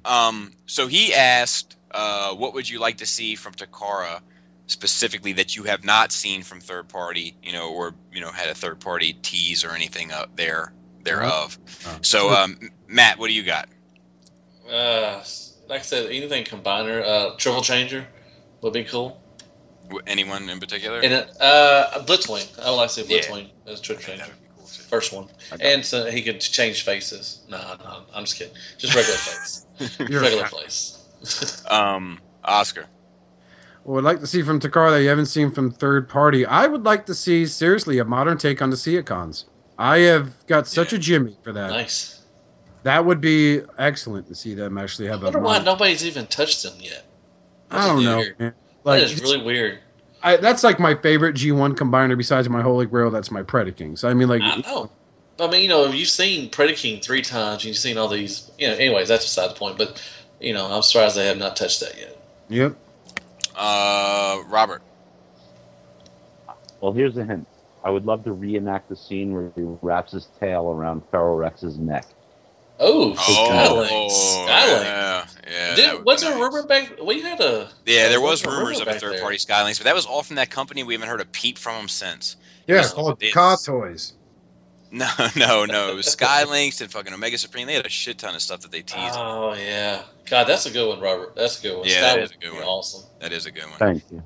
So he asked, "What would you like to see from Takara?" Specifically that you have not seen from third party, you know, or you know, had a third party tease or anything up thereof. So, Matt, what do you got? like I said, anything combiner, triple changer would be cool. Anyone in particular? And Blitzwing. I would like to see Blitzwing as a triple changer. Cool First one. And so he could change faces. No, I'm just kidding. Just regular face. Regular face. Oscar. What I'd like to see from Takara that you haven't seen from third party, I would like to see, seriously, a modern take on the Sdcons. I have got such a Jimmy for that. Nice. That would be excellent to see them actually have I wonder why nobody's even touched them yet. I don't know. Man. Like, that is really weird. That's like my favorite G1 combiner besides my Holy Grail. That's my Predaking. So I mean, like, I know. I mean, you've seen Predaking 3 times. You've seen all these. Anyways, that's beside the point. But I'm surprised they have not touched that yet. Yep. Robert. Well, here's a hint. I would love to reenact the scene where he wraps his tail around Feral Rex's neck. Oh, Skylinks. Yeah. What's a rumor back? We had a. Yeah, there was rumors of a third-party Skylinks, but that was all from that company. We haven't heard a peep from them since. Yeah, called Car Toys. No. It was Skylinks and fucking Omega Supreme. They had a shit ton of stuff that they teased. Oh, yeah. God, that's a good one, Robert. That's a good one. Yeah, that is a good one. Awesome. That is a good one. Thank you.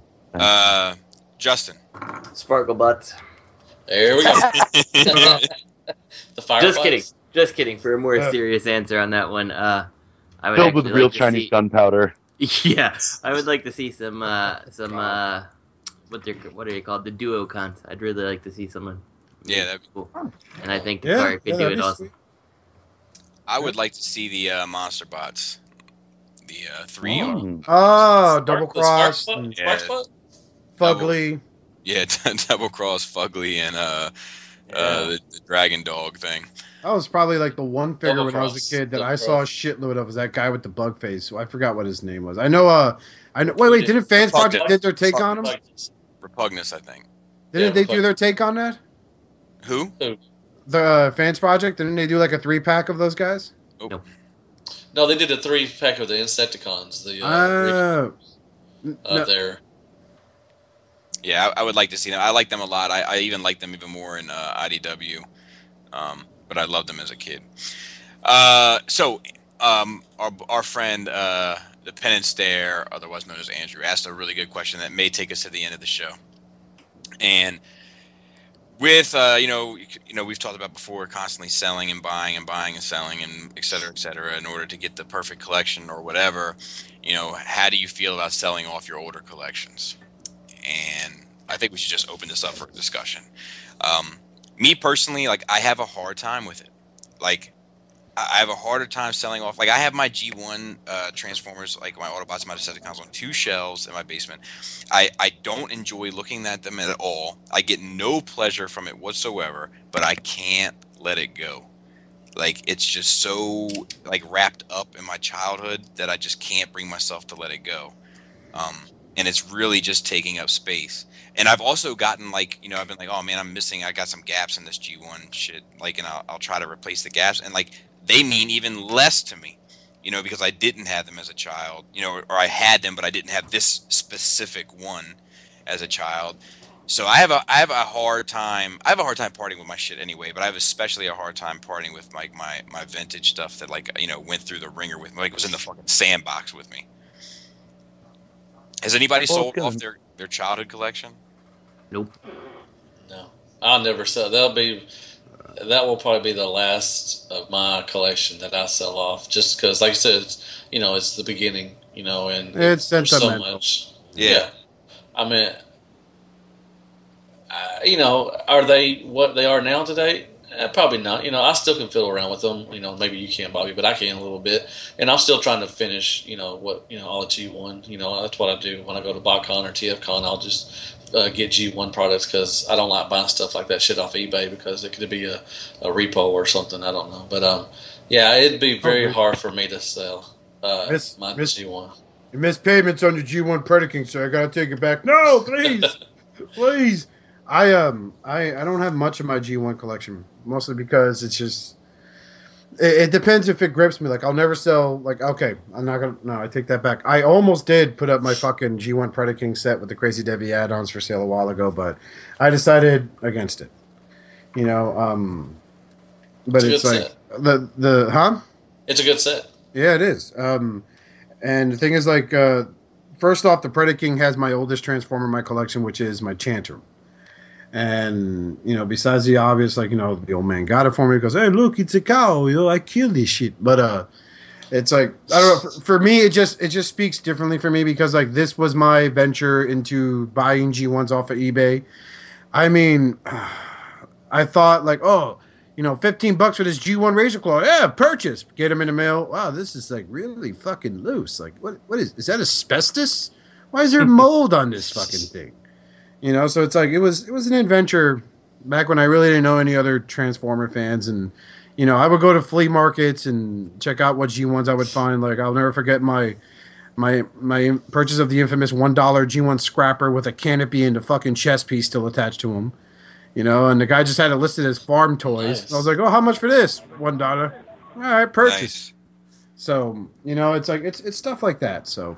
Justin. Sparkle butts. There we go. The Fireflies. Just kidding. For a more serious answer on that one, I would filled with real like Chinese gunpowder. Yeah, I would like to see some what are you called? The duocons. I'd really like to see someone. Yeah, that'd be cool. And I think Takara could do it also. I would like to see the monster bots. The 3 Double Cross. Fugly. Yeah, Double Cross, Fugly, and the Dragon Dog thing. That was probably like the one figure when I was a kid that I saw a shitload of. Was that guy with the bug face? I forgot what his name was. I know. Wait. Didn't Fans Project did their take on him? Repugnus, I think. Didn't they do their take on that? Who? The Fans Project. Didn't they do like a 3-pack of those guys? Oh. Nope. No, they did a 3-pack of the Insecticons. There. Yeah, I would like to see them. I like them a lot. I even like them even more in IDW. But I loved them as a kid. So our friend, the Pen and Stare, otherwise known as Andrew, asked a really good question that may take us to the end of the show. And with we've talked about before, constantly selling and buying and selling and et cetera, in order to get the perfect collection or whatever. How do you feel about selling off your older collections? And I think we should just open this up for discussion. Me personally, I have a hard time with it. I have a harder time selling off. I have my G1 Transformers, my Autobots and my Decepticons on 2 shelves in my basement. I don't enjoy looking at them at all. I get no pleasure from it whatsoever, but I can't let it go. It's just so, wrapped up in my childhood that I just can't bring myself to let it go. And it's really just taking up space. And I've also gotten I've been oh man, I got some gaps in this G1 shit. And I'll try to replace the gaps. And they mean even less to me, because I didn't have them as a child, or I had them, but I didn't have this specific one as a child. So I have a hard time. I have a hard time parting with my shit anyway, but I have especially a hard time parting with my vintage stuff that went through the ringer with me, was in the fucking sandbox with me. Has anybody sold off their childhood collection? Nope. No, I'll never sell. That will probably be the last of my collection that I sell off, just because, like I said, it's the beginning, and it's sentimental. So much. Yeah. I mean, are they what they are now today? Probably not. I still can fiddle around with them. Maybe you can't, Bobby, but I can a little bit. And I'm still trying to finish, all at G1. That's what I do when I go to botcon or TFCon. I'll just get G1 products because I don't like buying stuff like that shit off eBay because it could be a repo or something. I don't know. But, yeah, it'd be very hard for me to sell my G1. You missed payments on your G1 Predaking, so I got to take it back. No, please. Please. I don't have much of my G1 collection, mostly because it's just it depends if it grips me. I'll never sell. Okay, I'm not gonna. No, I take that back. I almost did put up my fucking G1 Predaking set with the crazy Devy add-ons for sale a while ago, but I decided against it. But it's set. the It's a good set. Yeah, it is. And the thing is, like, first off, the Predaking has my oldest Transformer in my collection, which is my Tantrum. And, you know, besides the obvious, like, you know, the old man got it for me because, hey, look, it's a cow. You know, I killed this shit. But it's like, I don't know. For me, it just speaks differently for me because, like, this was my venture into buying G1s off of eBay. I mean, I thought, like, oh, you know, $15 for this G1 Razor Claw. Yeah, purchase. Get them in the mail. Wow, this is, like, really fucking loose. Like, what is that asbestos? Why is there mold on this fucking thing? You know, so it's like it was an adventure back when I really didn't know any other Transformer fans, and you know, I would go to flea markets and check out what G1s I would find. Like, I'll never forget my purchase of the infamous $1 G1 scrapper with a canopy and a fucking chest piece still attached to him. You know, and the guy just had it listed as farm toys. Nice. I was like, oh, how much for this? $1. All right, purchase. Nice. So, you know, it's like it's stuff like that. So,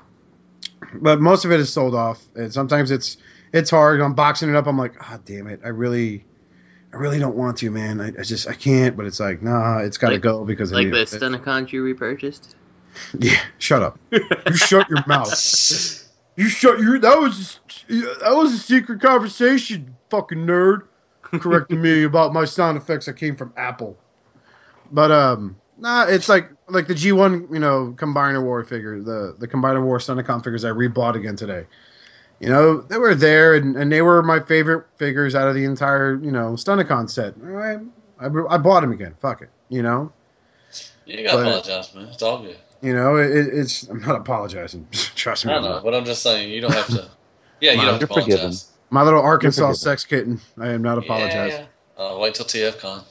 but most of it is sold off, and sometimes it's hard. I'm boxing it up. I'm like, ah, damn it. I really don't want to, man. I can't. But it's like, nah, it's got to go because like the Sdcons you repurchased. Yeah, shut up. You shut your mouth. You shut your. That was a secret conversation, fucking nerd. Correcting me about my sound effects that came from Apple. But nah, it's like the G1, you know, Combiner War figure, the Combiner War Sdcon figures I rebought again today. You know, they were there, and they were my favorite figures out of the entire, you know, Sdcon set. All right, I bought them again. Fuck it, you know. You gotta apologize, man. It's all good. You know, it's. I'm not apologizing. Trust me. I know, but I'm just saying you don't have to. Yeah, you don't have to apologize. Forgiven. My little Arkansas sex kitten. I am not apologizing. Yeah. Wait till TFCon.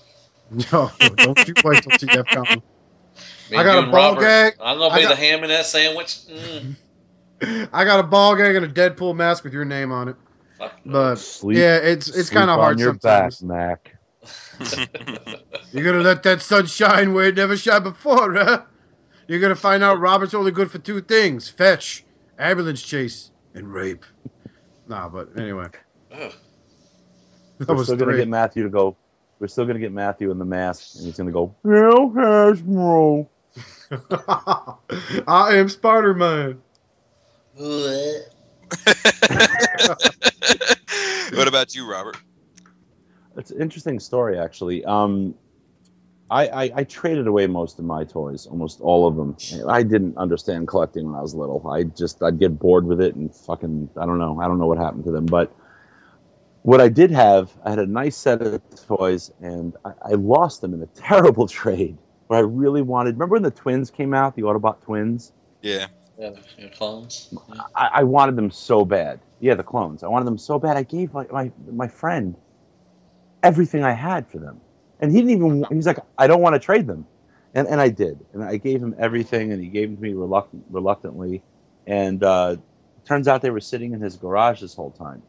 No, don't you wait till TFCon. I got a ball gag. I'm gonna be the ham in that sandwich. I got a ball gag and a Deadpool mask with your name on it. But yeah, it's kind of hard sometimes. Back, Mac. You're gonna let that sun shine where it never shined before, huh? You're gonna find out Robert's only good for 2 things: fetch, ambulance chase, and rape. Nah, but anyway. We're still gonna get Matthew to go. We're still gonna get Matthew in the mask, and he's gonna go, "No, Hasbro." I am Spider-Man. What about you, Robert? It's an interesting story, actually. I traded away most of my toys, almost all of them. I didn't understand collecting when I was little. I'd get bored with it and fucking, I don't know what happened to them. But what I did have, I had a nice set of toys, and I lost them in a terrible trade where I really wanted. Remember when the twins came out, the Autobot twins? Yeah. Yeah, the clones. Yeah. I wanted them so bad. Yeah, the clones. I wanted them so bad. I gave my friend everything I had for them. And he didn't even, he's like, I don't want to trade them. And I did. And I gave him everything, and he gave them to me reluctantly. And turns out they were sitting in his garage this whole time.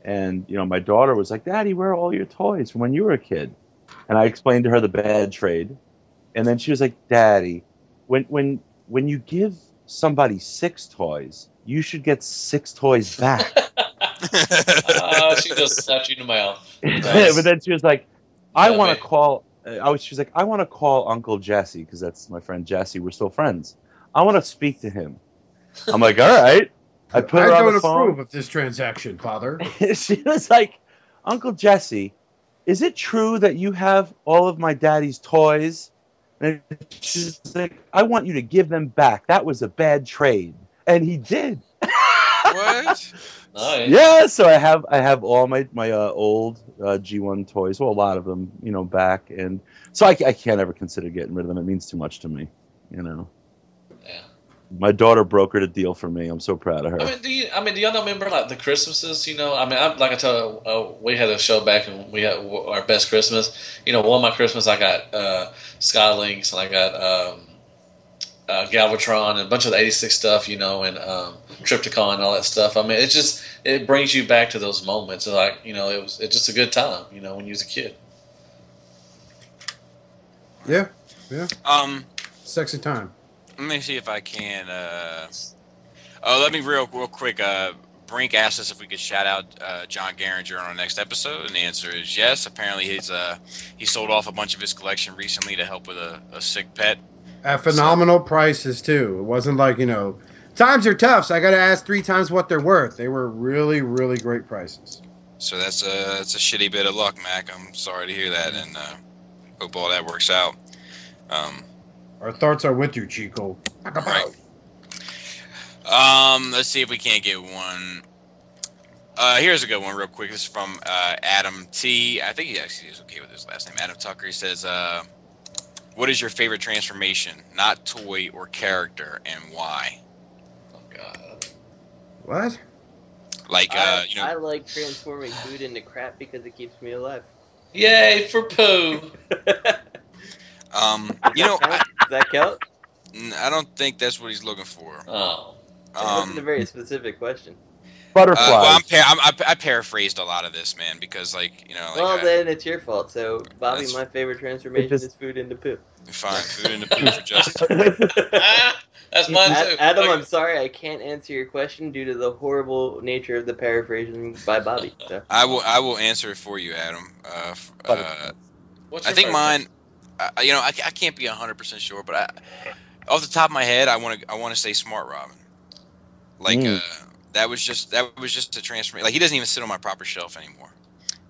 And, you know, my daughter was like, Daddy, where are all your toys from when you were a kid? And I explained to her the bad trade. And then she was like, Daddy, when you give somebody 6 toys, you should get 6 toys back. She just slapped you in the mouth. Nice. But then she was like, I want to call. She's like, I want to call Uncle Jesse, because that's my friend Jesse. We're still friends. I want to speak to him. I'm like, all right. I put her on the phone. I don't approve of this transaction, Father. She was like, Uncle Jesse, is it true that you have all of my daddy's toys? And she's like, I want you to give them back. That was a bad trade. And he did. What? Nice. Yeah, so I have all my old G1 toys, well, a lot of them, you know, back, and so I can't ever consider getting rid of them. It means too much to me, you know. Yeah. My daughter brokered a deal for me. I'm so proud of her. Do y'all not remember like the Christmases? You know, like I tell, we had a show back and we had our best Christmas. You know, one of my Christmas I got Skylinks, and I got Galvatron and a bunch of the 86 stuff, you know, and Triptychon and all that stuff. I mean, it brings you back to those moments. Like, you know, it's just a good time, you know, when you was a kid. Yeah. Sexy time. Let me see if I can. Let me real quick. Brink asked us if we could shout out John Garinger on our next episode, and the answer is yes. Apparently, he sold off a bunch of his collection recently to help with a sick pet. At phenomenal prices too. It wasn't like, you know, Times are tough, so I got to ask 3 times what they're worth. They were really, really great prices. So that's a shitty bit of luck, Mac. I'm sorry to hear that, and hope all that works out. Our thoughts are with you, Chico. Right. Let's see if we can't get one. Here's a good one real quick. This is from Adam T. I think he actually is okay with his last name. Adam Tucker. He says, what is your favorite transformation? Not toy or character, and why? Oh, God. What? Like, I like transforming food into crap because it keeps me alive. Yay for poo! Does that count? I don't think that's what he's looking for. Oh. That wasn't a very specific question. Butterflies. Well, I paraphrased a lot of this, man, because, like, then it's your fault. So, Bobby, my favorite transformation is food into poo. Fine, food into poo for Justin. That's mine too. Adam, I'm sorry, I can't answer your question due to the horrible nature of the paraphrasing by Bobby. So. I will answer it for you, Adam. What's I your think favorite? mine. I can't be 100% sure, but off the top of my head, I want to say Smart Robin. Like that was just a transformation. Like, he doesn't even sit on my proper shelf anymore.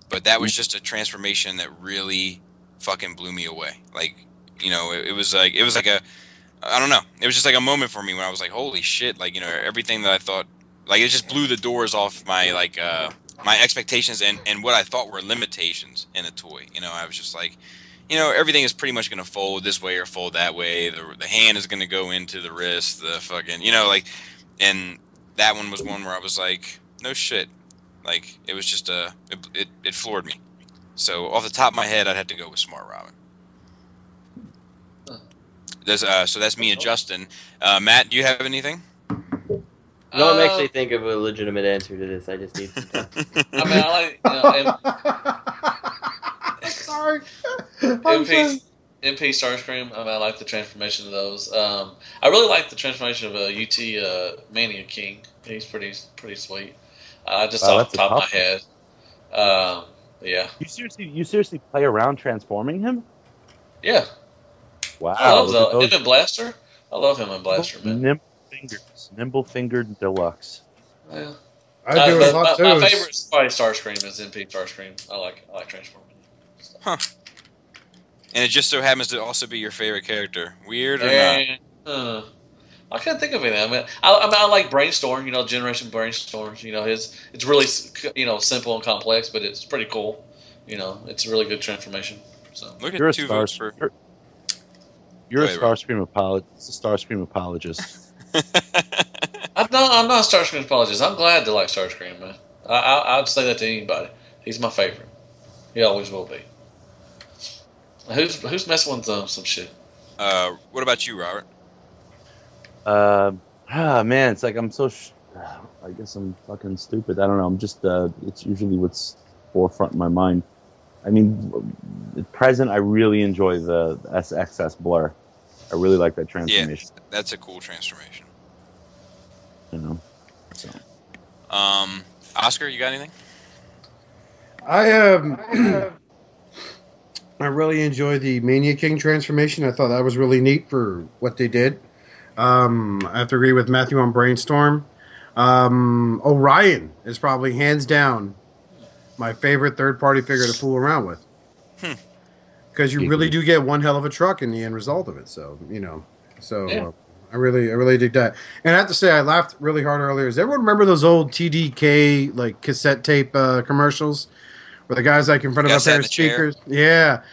But that was just a transformation that really fucking blew me away. Like, it was like a, I don't know. It was just like a moment for me when I was like, holy shit! Like, everything that I thought, like, it just blew the doors off my my expectations and what I thought were limitations in a toy. I was just like, everything is pretty much going to fold this way or fold that way. The hand is going to go into the wrist. The fucking, and that one was one where I was like, no shit. Like, it was just it floored me. So off the top of my head, I'd have to go with Smart Robin. So that's me and Justin. Matt, do you have anything? No, I'm actually thinking of a legitimate answer to this. I just need some time. I mean, I like, Sorry. MP Starscream. I like the transformation of those. I really like the transformation of UT Mania King. He's pretty sweet. Just off the top of my head. Yeah. You seriously play around transforming him? Yeah. Wow. I love him in Blaster. I love him in Blaster, man. Nimble fingered deluxe. Yeah. I do a lot too. My favorite is probably Starscream is MP Starscream. I like transforming. Huh. And it just so happens to also be your favorite character. Weird or not? I can't think of anything. I like Brainstorm. Generation Brainstorm. It's really simple and complex, but it's pretty cool. It's a really good transformation. So look at you're two votes for. You're a Starscream apologist. I'm not a Starscream apologist. I'm glad to like Starscream, man. I'd say that to anybody. He's my favorite. He always will be. Who's messing with some shit? What about you, Robert? Man, it's like I'm so. I guess I'm fucking stupid. I don't know. I'm just. It's usually what's forefront in my mind. I mean, at present, I really enjoy the SXS Blur. I really like that transformation. Yeah, that's a cool transformation. So. Oscar, you got anything? I really enjoy the Mania King transformation. I thought that was really neat for what they did. I have to agree with Matthew on Brainstorm. Orion is probably hands down my favorite third-party figure to fool around with. Because you really do get one hell of a truck in the end result of it. So, I really dig that. And I have to say, I laughed really hard earlier. Does everyone remember those old TDK, like, cassette tape commercials? Where the guy's like in front of a pair of speakers. Yeah.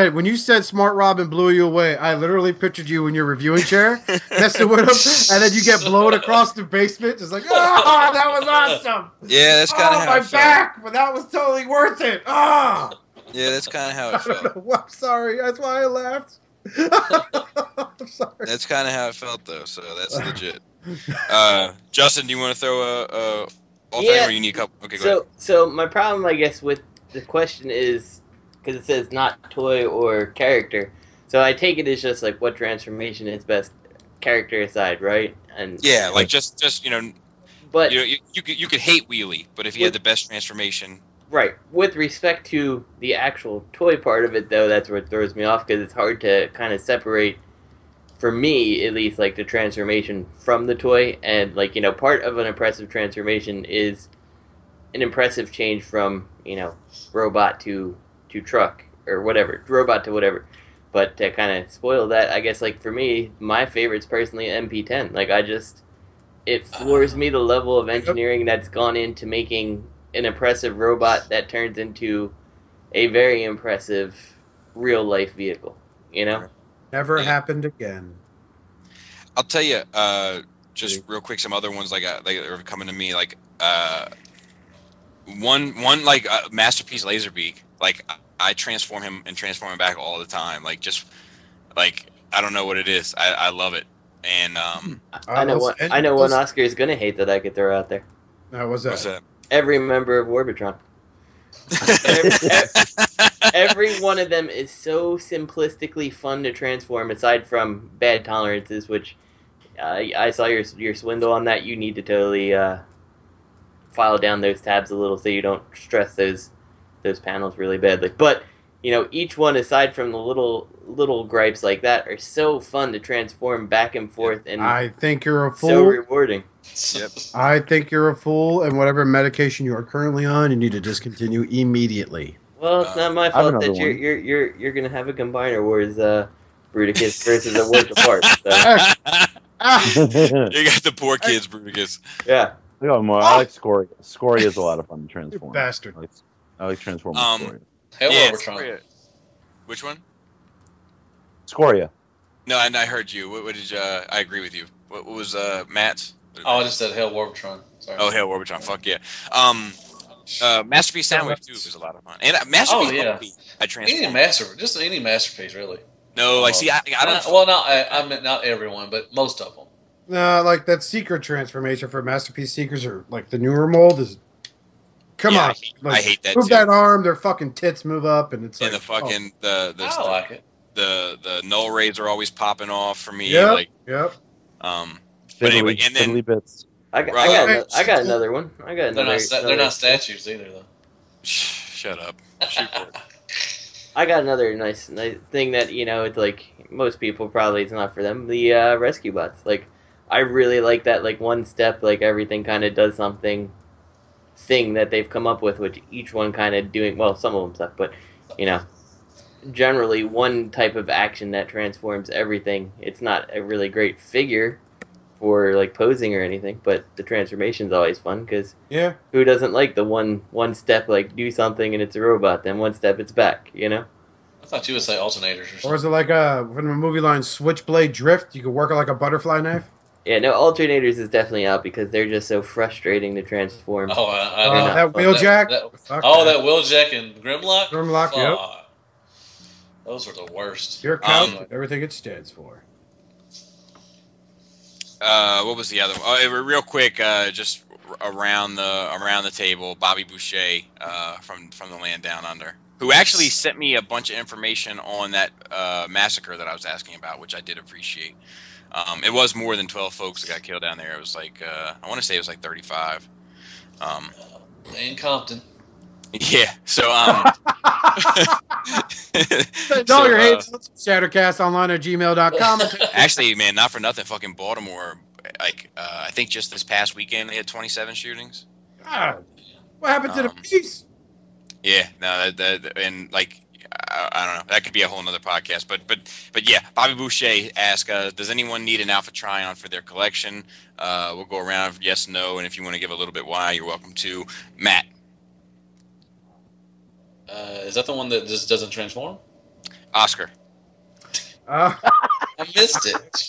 When you said Smart Robin blew you away, I literally pictured you in your reviewing chair, messing with him, and then you get blown across the basement, just like, oh, that was awesome. Yeah, that's kind of how my back, but that was totally worth it. Oh. Yeah, that's kind of how it felt. I'm sorry. That's why I laughed. I'm sorry. That's kind of how it felt, though. So that's legit. Justin, do you want to throw all three, or you need a couple? Okay, go ahead. So my problem, I guess, with the question is because it says not toy or character. So I take it as just like what transformation is best, character aside, right? And yeah, like just but you could hate Wheelie, but if you had the best transformation. Right. With respect to the actual toy part of it, though, that's where it throws me off because it's hard to kind of separate for me at least, like the transformation from the toy, and like part of an impressive transformation is an impressive change from robot to truck or whatever, robot to whatever. But to kind of spoil that, I guess like for me, my favorite's personally MP10. Like it floors me the level of engineering that's gone into making an impressive robot that turns into a very impressive real life vehicle. Never happened again. I'll tell you, just real quick, some other ones like are coming to me like one like Masterpiece Laserbeak. Like I transform him back all the time. Like just like I don't know what it is. I love it. And I know one Oscar is gonna hate that I could throw out there. What's that? Every member of Warbitron. every one of them is so simplistically fun to transform, aside from bad tolerances, which I saw your swindle on that. You need to totally file down those tabs a little so you don't stress those panels really badly. But each one, aside from the little gripes like that, are so fun to transform back and forth, and I think you're a fool. So rewarding. Yep. I think you're a fool, and whatever medication you are currently on, you need to discontinue immediately. Well, it's not my fault that you're gonna have a Combiner Wars Bruticus versus a work apart. So. You got the poor kids, Bruticus. Yeah. I got more. I like Scoria. Scoria is a lot of fun to transform. You bastard. I like transforming Scoria. Yeah, Scoria. Which one? Scoria. No, and I heard you. What did you? I agree with you. What was Matt's? Oh, I just said Hail Warbitron. Sorry. Oh, Hail Warbitron. Fuck yeah. Masterpiece Soundwave 2 was a lot of fun. And Masterpiece I transformed. Any Masterpiece, really. No, like, see, I don't... I meant not everyone, but most of them. No, like that Seeker transformation for Masterpiece Seekers, or like the newer mold is... Come on. I hate that, move too. that arm, their fucking tits move up, and it's and like... the fucking... I like it. The null rays are always popping off for me. Yep, But anyway, and then... Bits. I got another one. I got another. They're not statues either, though. Shut up. Shoot for it. I got another nice thing that it's like most people probably it's not for them. The rescue bots. Like I really like that. Like one step, like everything kind of does something thing that they've come up with, which each one kind of doing. Well, some of them suck, but generally one type of action that transforms everything. It's not a really great figure for like posing or anything, but the transformation's always fun because who doesn't like the one step like do something and it's a robot, then one step it's back, I thought you would say alternators or something. Or is it like from the movie line Switchblade Drift? You could work it like a butterfly knife? Yeah, no, alternators is definitely out because they're just so frustrating to transform. Oh, that Wheeljack? That Wheeljack and Grimlock? Grimlock, yep. Those are the worst. Your couch with everything it stands for. What was the other one? Oh, real quick, just around the table, Bobby Boucher from the Land Down Under, who actually sent me a bunch of information on that massacre that I was asking about, which I did appreciate. It was more than 12 folks that got killed down there. It was like I want to say it was like 35. In Compton. Yeah. So your hate shattercastonline@gmail.com. Actually, man, not for nothing, fucking Baltimore. Like I think just this past weekend they had 27 shootings. God, what happened to the peace? Yeah, no, and like I don't know. That could be a whole nother podcast. But yeah, Bobby Boucher asked, does anyone need an Alpha Trion for their collection? We'll go around yes, no, and if you want to give a little bit why, you're welcome to. Matt. Is that the one that just doesn't transform? Oscar. I missed it.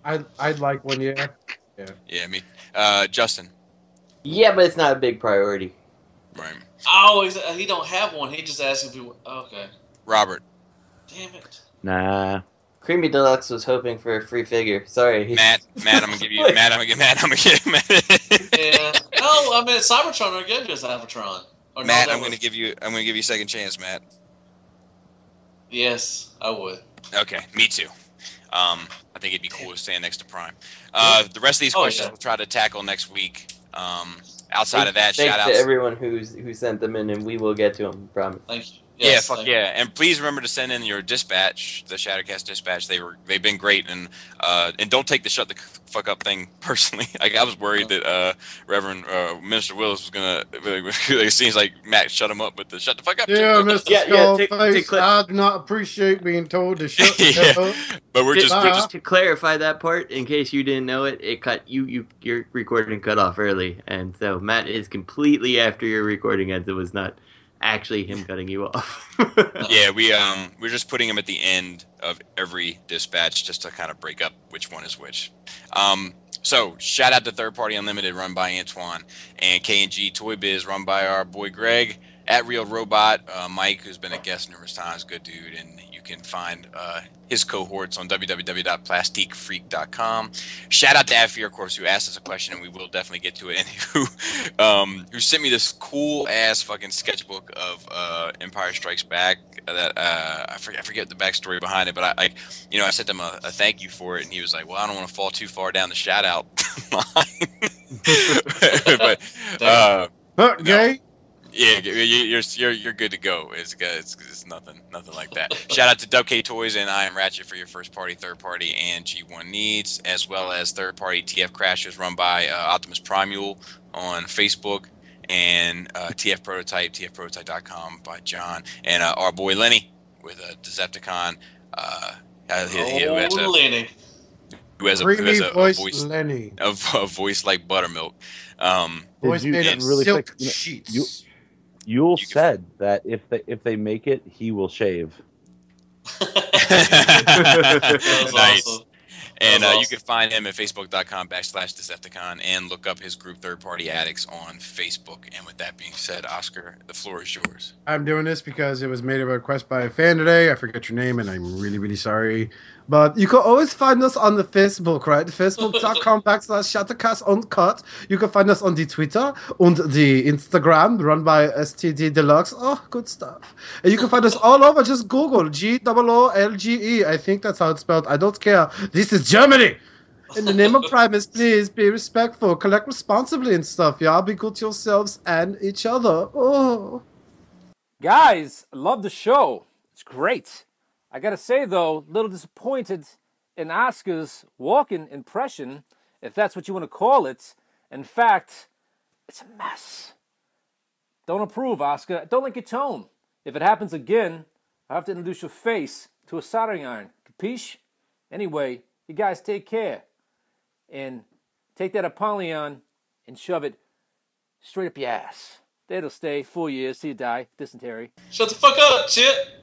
I'd like one, yeah. Yeah, me. Justin. Yeah, but it's not a big priority. Right. Oh, he don't have one. He just asked if he... Okay. Robert. Damn it. Nah. Creamy Deluxe was hoping for a free figure. Sorry. Matt, I'm gonna give you. Matt, I'm gonna give. Yeah. No, I mean Cybertron or Genji's Cybertron. Matt, I'm gonna give you a second chance, Matt. Yes, I would. Okay, me too. I think it'd be cool to stand next to Prime. The rest of these questions we'll try to tackle next week. Outside of that, thanks shout out to everyone who sent them in, and we will get to them. Promise. Thank you. Yes, fuck yeah! And please remember to send in your dispatch, the Shattercast dispatch. They've been great, and don't take the shut the fuck up thing personally. I was worried that Reverend Minister Willis was gonna. It seems like Matt shut him up with the shut the fuck up. Yeah, Mr. Skullface, I do not appreciate being told to shut the hell up. But we're just to clarify that part, in case you didn't know it, it cut your recording cut off early, and so Matt is completely after your recording ends. It was not actually him cutting you off. Yeah, we're just putting him at the end of every dispatch just to kind of break up which one is which. So shout out to Third Party Unlimited, run by Antoine, and G Toy Biz, run by our boy Greg, at Real Robot, Mike, who's been a guest numerous times, good dude, and you can find his cohorts on www.plastiquefreak.com. Shout out to Afir, of course, who asked us a question, and we will definitely get to it, and who sent me this cool ass fucking sketchbook of Empire Strikes Back. That I forget the backstory behind it, but I sent him a thank you for it, and he was like, "Well, I don't want to fall too far down the shout out line." but gay. Yeah, you're good to go. It's nothing like that. Shout out to WK Toys and I Am Ratchet for your first party, third party, and G1 needs, as well as third party TF Crashers run by Optimus Primule on Facebook, and TF Prototype, tfprototype.com by John, and our boy Lenny with a Dezefticon. Who has a voice, Lenny. a voice like buttermilk. Voice made of silk sheets. Yule said that if they make it, he will shave. Nice. Awesome. And you can find him at facebook.com/Dezefticon and look up his group Third Party Addicts on Facebook. And with that being said, Oscar, the floor is yours. I'm doing this because it was made a request by a fan today. I forget your name, and I'm really, really sorry. But you can always find us on the Facebook, right? Facebook.com/Shoutouts Uncut. You can find us on the Twitter and the Instagram, run by STD Deluxe. Oh, good stuff. And you can find us all over. Just Google GOOLGE. I think that's how it's spelled. I don't care. This is Germany. In the name of Primus, please be respectful, collect responsibly and stuff, y'all. Be good to yourselves and each other. Oh. Guys, I love the show. It's great. I gotta say, though, a little disappointed in Oscar's walking impression, if that's what you want to call it. In fact, it's a mess. Don't approve, Oscar. Don't like your tone. If it happens again, I have to introduce your face to a soldering iron. Capiche? Anyway, you guys take care. And take that Apollyon and shove it straight up your ass. There it'll stay 4 years till you die. Dysentery. Shut the fuck up, shit.